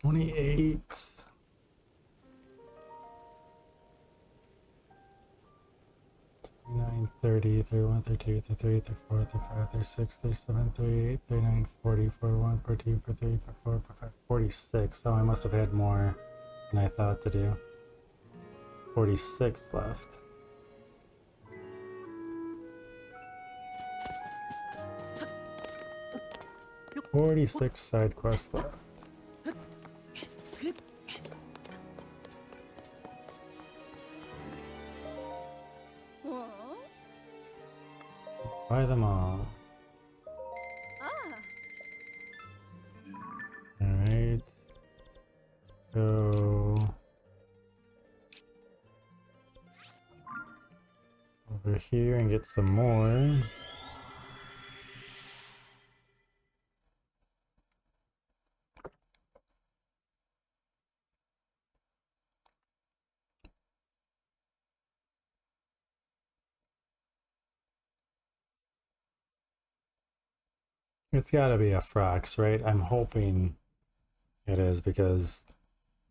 Speaker 1: $28. 30, 31, 32, 33, 34, 35, 36, 37, 38, 39, 40, 41, 42, 43, 44, 45, 46. Oh, I must have had more than I thought to do. 46 left. 46 side quests left.
Speaker 2: Aw.
Speaker 1: Buy them all.
Speaker 2: Ah.
Speaker 1: Alright. Go over here and get some more. It's gotta be a Frox, right? I'm hoping it is because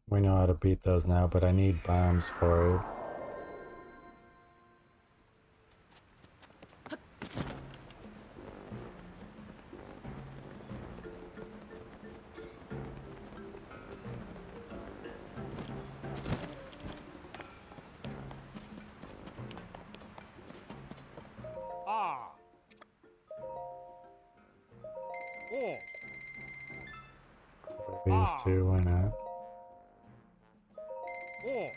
Speaker 1: we know how to beat those now, but I need bombs for it.
Speaker 3: Ah. Oh.
Speaker 1: These two, why not?
Speaker 3: Oh.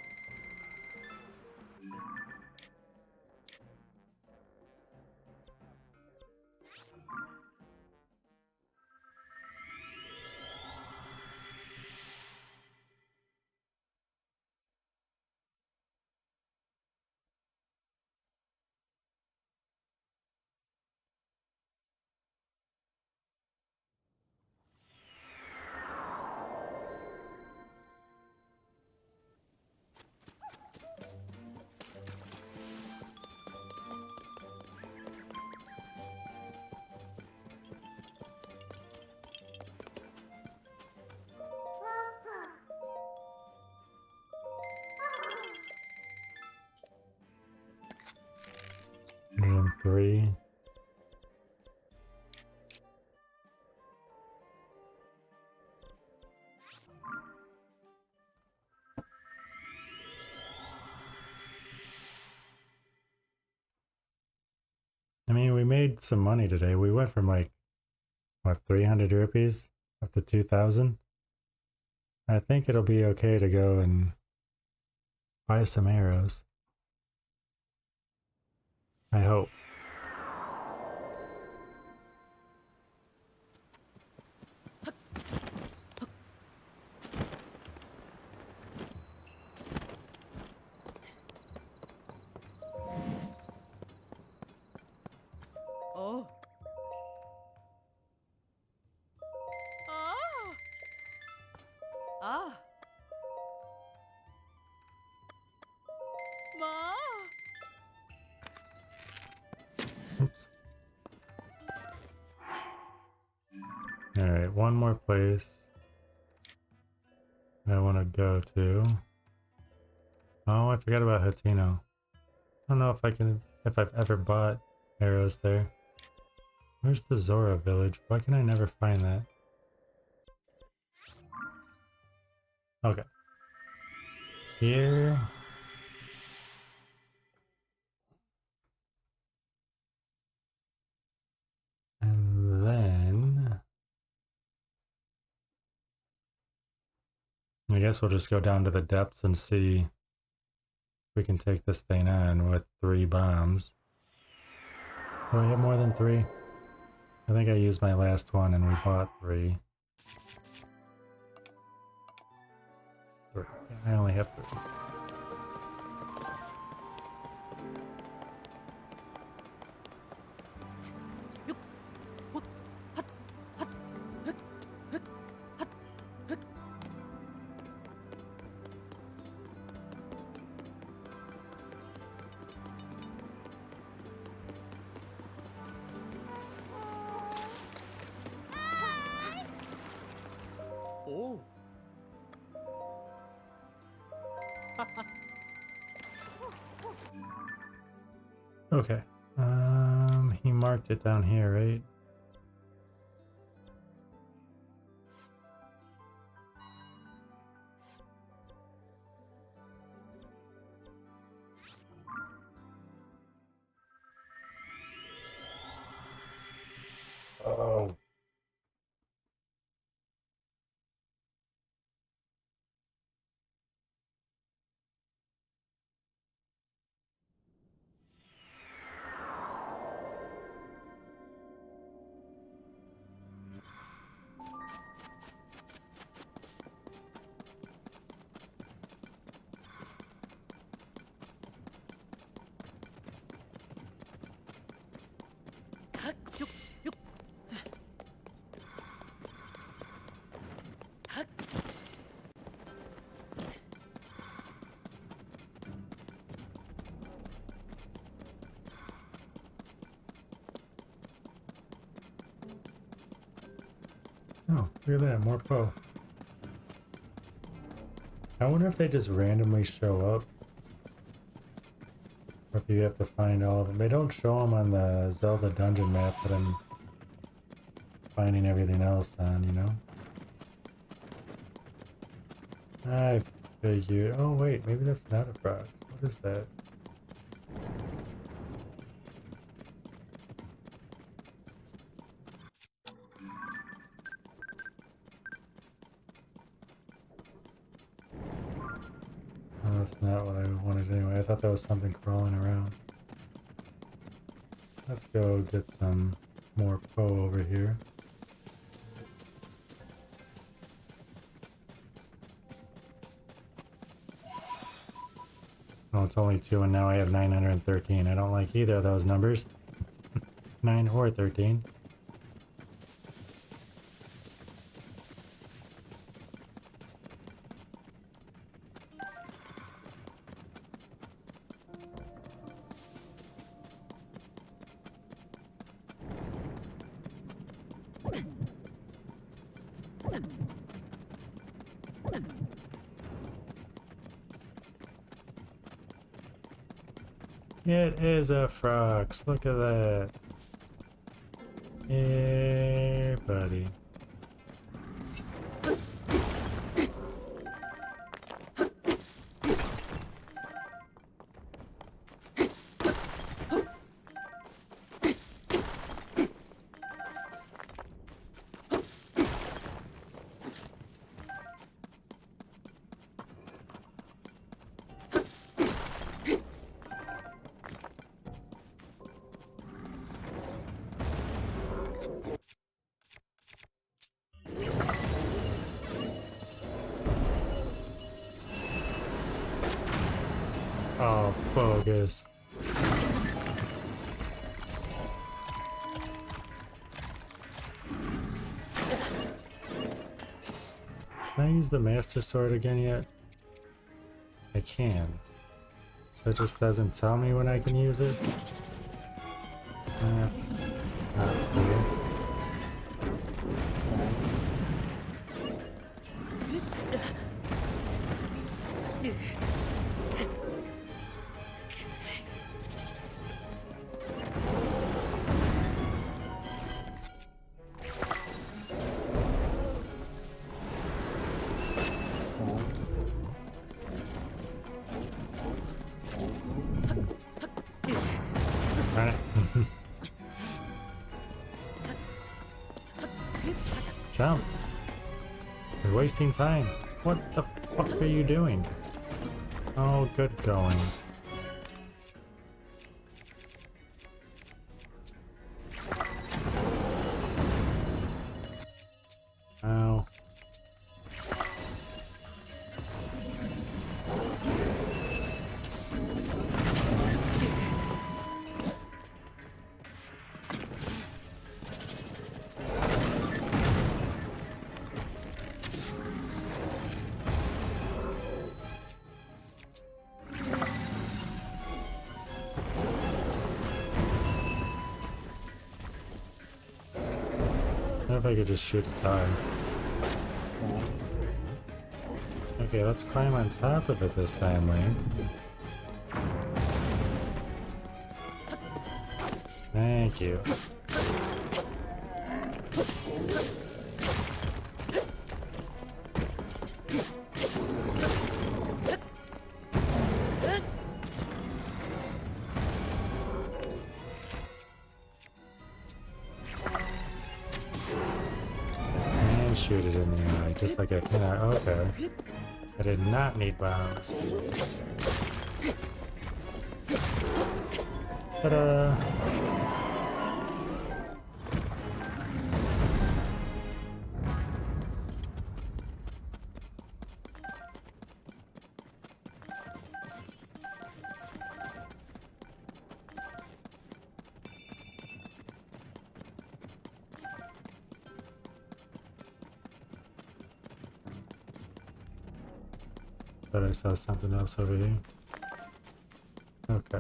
Speaker 1: And 3. I mean, we made some money today. We went from like, what, 300 rupees up to 2,000? I think it'll be okay to go and buy some arrows. I hope.
Speaker 2: Oh. Ah. Ah. Ma.
Speaker 1: Oops. Alright, one more place I want to go to. Oh, I forgot about Hatino. I don't know if I've ever bought arrows there. Where's the Zora village? Why can I never find that? Okay. Here. And then I guess we'll just go down to the depths and see if we can take this thing on with 3 bombs. Do I have more than 3? I think I used my last one and we bought 3. 3. I only have 3.
Speaker 3: Oh.
Speaker 1: Okay. He marked it down here, right? Oh. Oh, look at that, more foe. I wonder if they just randomly show up. Or if you have to find all of them. They don't show them on the Zelda dungeon map that I'm finding everything else on, you know? I figured. Oh, wait, maybe that's not a frog. What is that? Oh, that's not what I wanted anyway. I thought that was something crawling around. Let's go get some more Poe over here. Oh, it's only 2 and now I have 913. I don't like either of those numbers. 9 or 13. It is a Frox. Look at that. Yeah, buddy. Oh, bogus. Can I use the Master Sword again yet? I can. So it just doesn't tell me when I can use it? That's not clear. Run it. Jump. You're wasting time. What the fuck are you doing? Oh, good going. Ow. What if I could just shoot its eye? Okay, let's climb on top of it this time, Link. Thank you. And shoot it in the eye, just like I can. Okay. I did not need bombs. Ta-da! Thought I saw something else over here. Okay.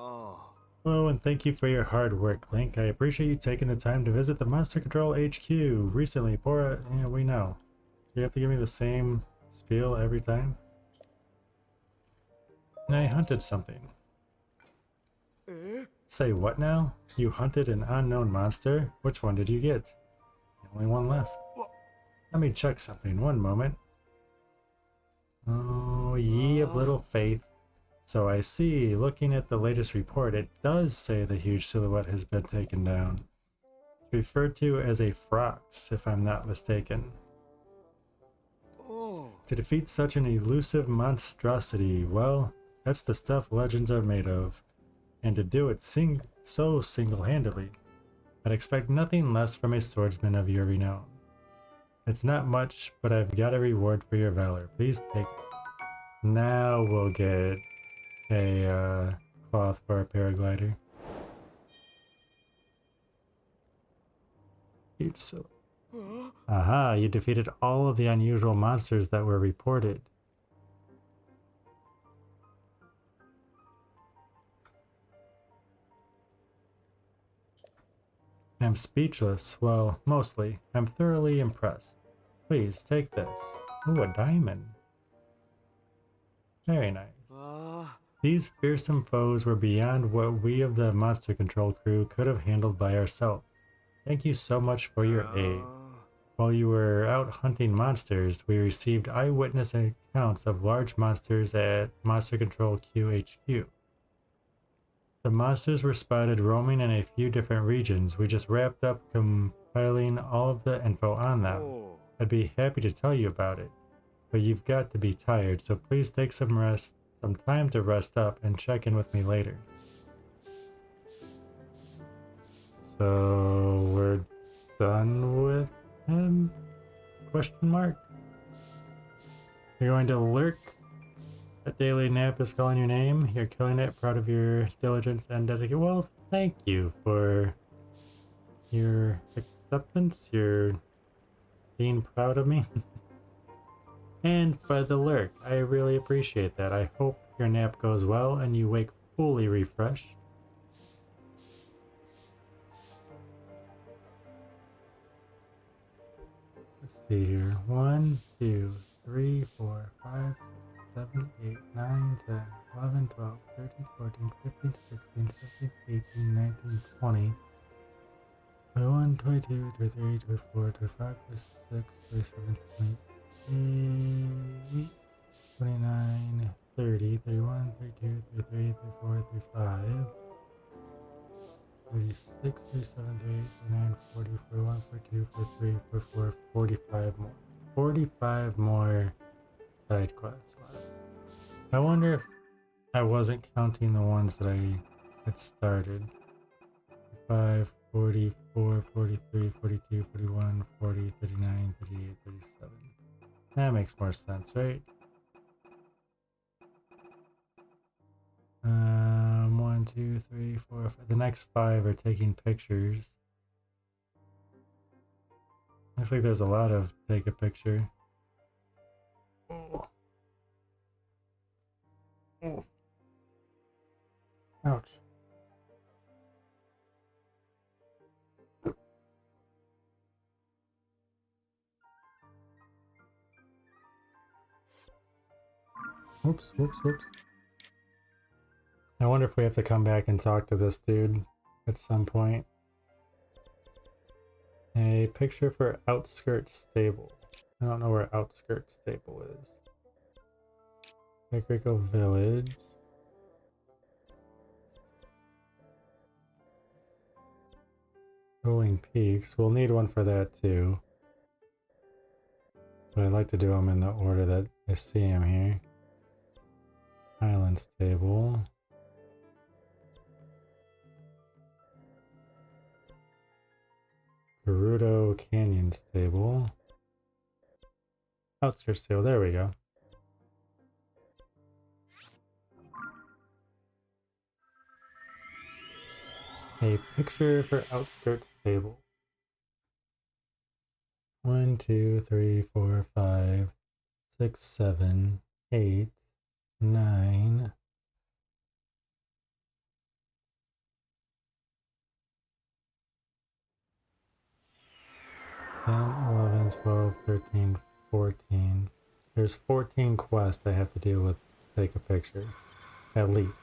Speaker 3: Oh.
Speaker 1: Hello and thank you for your hard work, Link. I appreciate you taking the time to visit the Monster Control HQ recently. Yeah, we know. You have to give me the same spiel every time? I hunted something. Say what now? You hunted an unknown monster? Which one did you get? The only one left. Let me check something. One moment. Oh, ye of little faith. So I see, looking at the latest report, it does say the huge silhouette has been taken down. It's referred to as a Frox, if I'm not mistaken.
Speaker 3: Oh.
Speaker 1: To defeat such an elusive monstrosity, well, that's the stuff legends are made of. And to do it so single-handedly, I'd expect nothing less from a swordsman of your renown. It's not much, but I've got a reward for your valor. Please take it. Now we'll get a cloth for a paraglider. Huge silhouette. Aha, you defeated all of the unusual monsters that were reported. I'm speechless. Well, mostly. I'm thoroughly impressed. Please, take this. Ooh, a diamond. Very nice. These fearsome foes were beyond what we of the Monster Control crew could have handled by ourselves. Thank you so much for your aid. While you were out hunting monsters, we received eyewitness accounts of large monsters at Monster Control QHQ. The monsters were spotted roaming in a few different regions. We just wrapped up compiling all of the info on them. I'd be happy to tell you about it, but you've got to be tired, so please take some time to rest up and check in with me later. So we're done with him? Question mark? You're going to lurk? That daily nap is calling your name. You're killing it. Proud of your diligence and dedication. Well, thank you for your acceptance. You're being proud of me. And for the lurk. I really appreciate that. I hope your nap goes well and you wake fully refreshed. Let's see here. 1, 2, 3, 4, 5, 6, 7, 8, 9, 10, 11, 12, 13, 14, 15, 16, 17, 18, 19, 20. 21, 22, 23, 24, 25, 26, 27, 28, 29, 30, 31, 32, 33, 34, 35, 36, 37, 38, 39, 40, 41, 42, 43, 44, 45 more. 45 more side quests left. I wonder if I wasn't counting the ones that I had started. 5, 44, 43, 42, 41, 40, 39, 38, 37. That makes more sense, right? 1, 2, 3, 4, 5. The next 5 are taking pictures. Looks like there's a lot of take a picture. Oh. Oh. Ouch. Whoops, whoops, whoops. I wonder if we have to come back and talk to this dude at some point. A picture for Outskirts Stable. I don't know where Outskirts Stable is. Rico Village. Rolling Peaks. We'll need one for that too. But I'd like to do them in the order that I see them here. Island Stable. Gerudo Canyon Stable. Outskirts Stable, there we go. A picture for Outskirts Stable. 1, 2, 3, 4, 5, 6, 7, 8, 9. 10, 11, 12, 13, 14. There's 14 quests I have to deal with. Take a picture. At least.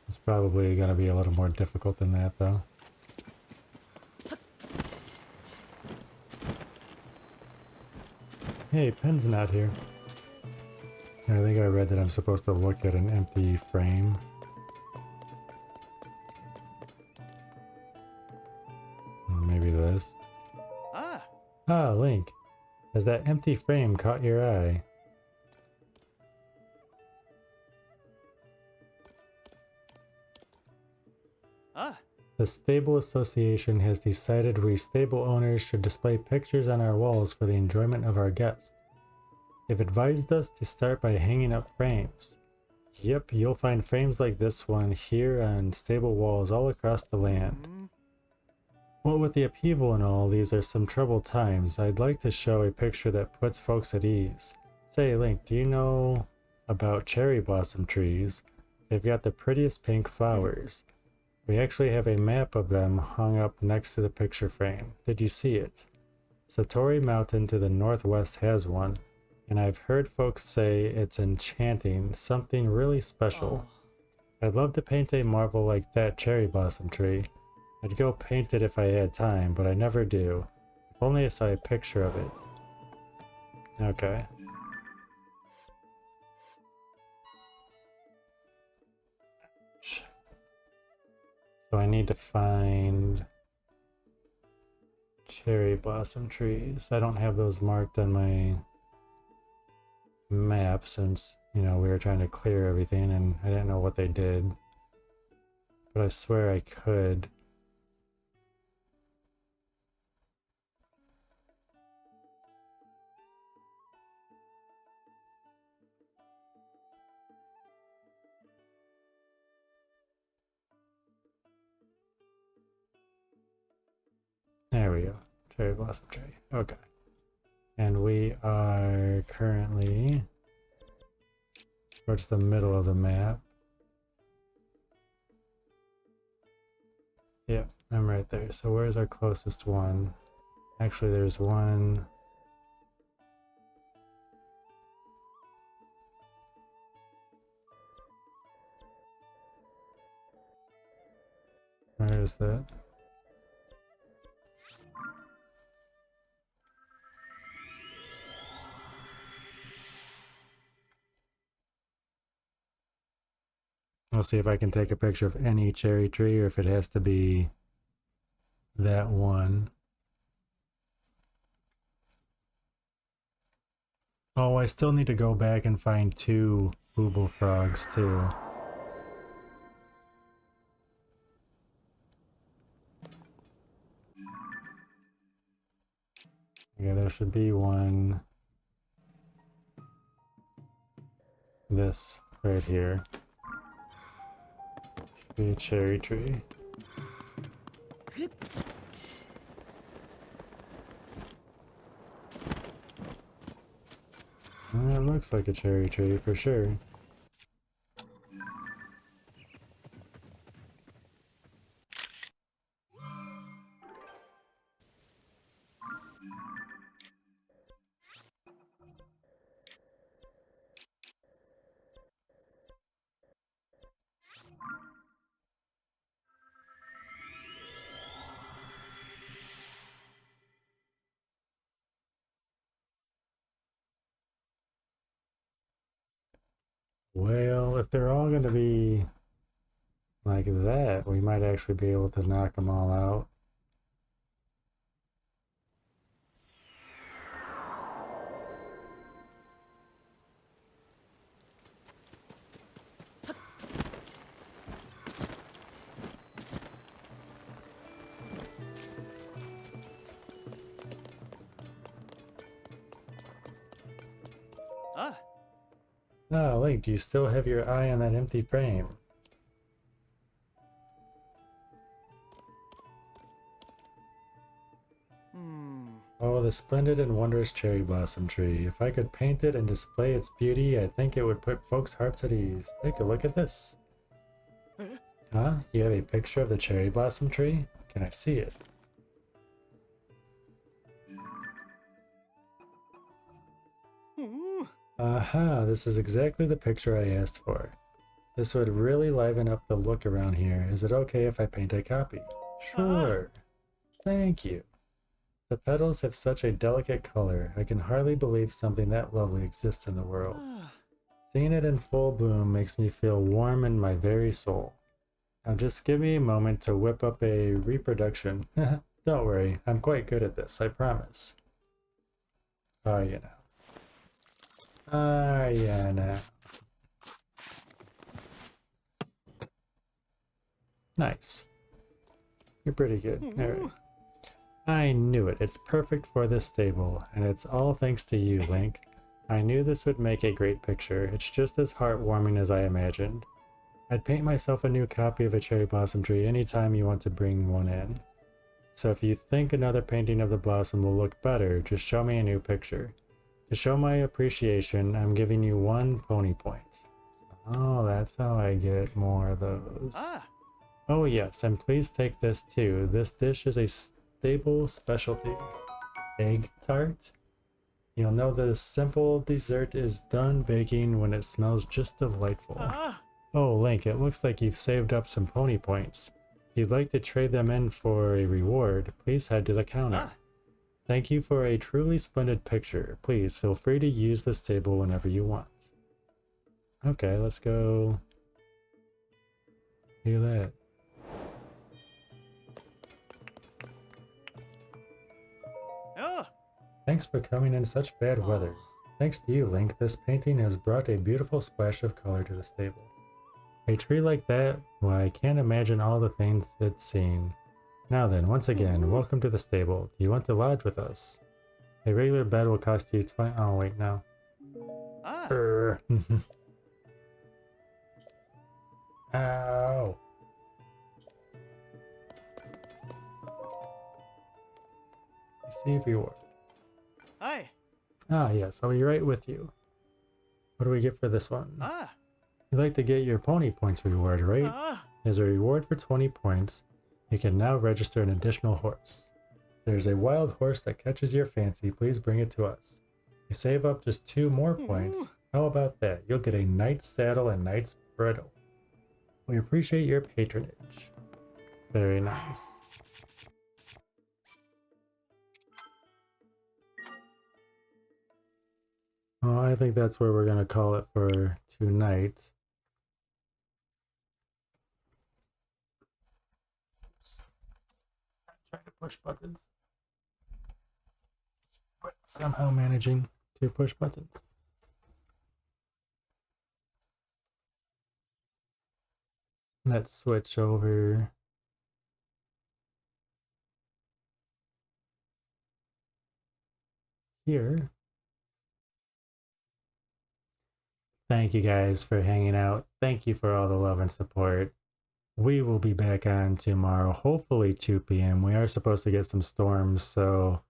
Speaker 1: It's probably going to be a little more difficult than that, though. Hey, Pen's not here. I think I read that I'm supposed to look at an empty frame. Maybe this.
Speaker 3: Ah.
Speaker 1: Ah, Link. Has that empty frame caught your eye?
Speaker 3: Ah.
Speaker 1: The Stable Association has decided we stable owners should display pictures on our walls for the enjoyment of our guests. They've advised us to start by hanging up frames. Yep, you'll find frames like this one here on stable walls all across the land. What with the upheaval and all, these are some troubled times. I'd like to show a picture that puts folks at ease. Say, Link, do you know about cherry blossom trees? They've got the prettiest pink flowers. We actually have a map of them hung up next to the picture frame. Did you see it? Satori Mountain to the northwest has one, and I've heard folks say it's enchanting, something really special. I'd love to paint a marvel like that cherry blossom tree. I'd go paint it if I had time, but I never do. If only I saw a picture of it. Okay. So I need to find cherry blossom trees. I don't have those marked on my map since, you know, we were trying to clear everything and I didn't know what they did. But I swear I could. There we go. Cherry blossom tree. Okay. And we are currently towards the middle of the map. Yep, I'm right there. So where's our closest one? Actually, there's one. Where is that? I'll see if I can take a picture of any cherry tree or if it has to be that one. Oh, I still need to go back and find 2 booble frogs too. Yeah, there should be one. This right here. Should be a cherry tree. It looks like a cherry tree for sure. Well, if they're all going to be like that, we might actually be able to knock them all out.
Speaker 3: Ah.
Speaker 1: Ah, Link, do you still have your eye on that empty frame? Oh, the splendid and wondrous cherry blossom tree. If I could paint it and display its beauty, I think it would put folks' hearts at ease. Take a look at this. Huh? You have a picture of the cherry blossom tree? Can I see it? Aha, this is exactly the picture I asked for. This would really liven up the look around here. Is it okay if I paint a copy? Sure. Thank you. The petals have such a delicate color. I can hardly believe something that lovely exists in the world. Seeing it in full bloom makes me feel warm in my very soul. Now just give me a moment to whip up a reproduction. Don't worry, I'm quite good at this, I promise. Oh, you know. Ah, yeah, now. Nice. You're pretty good. Alright. I knew it. It's perfect for this stable, and it's all thanks to you, Link. I knew this would make a great picture. It's just as heartwarming as I imagined. I'd paint myself a new copy of a cherry blossom tree anytime you want to bring one in. So if you think another painting of the blossom will look better, just show me a new picture. To show my appreciation, I'm giving you 1 pony point. Oh, that's how I get more of those. Oh yes, and please take this too. This dish is a stable specialty. Egg tart? You'll know the simple dessert is done baking when it smells just delightful. Oh, Link, it looks like you've saved up some pony points. If you'd like to trade them in for a reward, please head to the counter. Thank you for a truly splendid picture. Please feel free to use this table whenever you want. Okay, let's go do that. Thanks for coming in such bad weather. Thanks to you, Link, this painting has brought a beautiful splash of color to the stable. A tree like that, why, I can't imagine all the things it's seen. Now then, once again, welcome to the stable. Do you want to lodge with us? A regular bed will cost you 20... Oh, wait, no. Ow. Receive reward.
Speaker 3: Hi.
Speaker 1: Ah, yes, I'll be right with you. What do we get for this one? You'd like to get your pony points reward, right? As a reward for 20 points, you can now register an additional horse. There's a wild horse that catches your fancy. Please bring it to us. You save up just 2 more points. How about that? You'll get a knight's saddle and knight's bridle. We appreciate your patronage. Very nice. Oh, I think that's where we're going to call it for tonight. Try to push buttons, but somehow managing to push buttons. Let's switch over. Here. Thank you guys for hanging out. Thank you for all the love and support. We will be back on tomorrow, hopefully 2 p.m. We are supposed to get some storms, so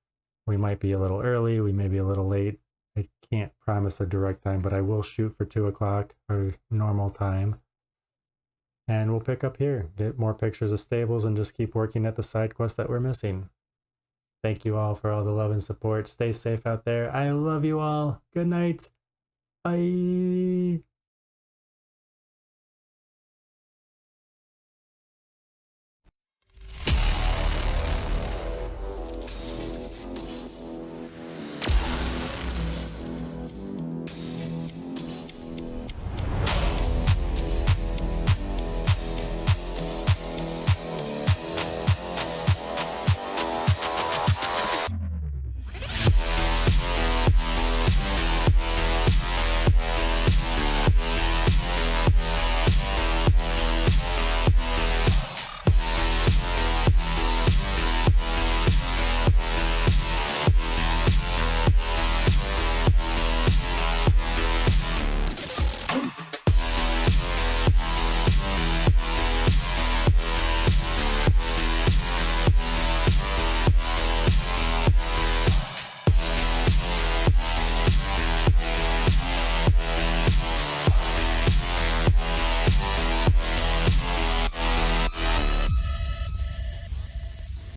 Speaker 1: we might be a little early. We may be a little late. I can't promise a direct time, but I will shoot for 2 o'clock or normal time. And we'll pick up here, get more pictures of stables, and just keep working at the side quest that we're missing. Thank you all for all the love and support. Stay safe out there. I love you all. Good night. Bye.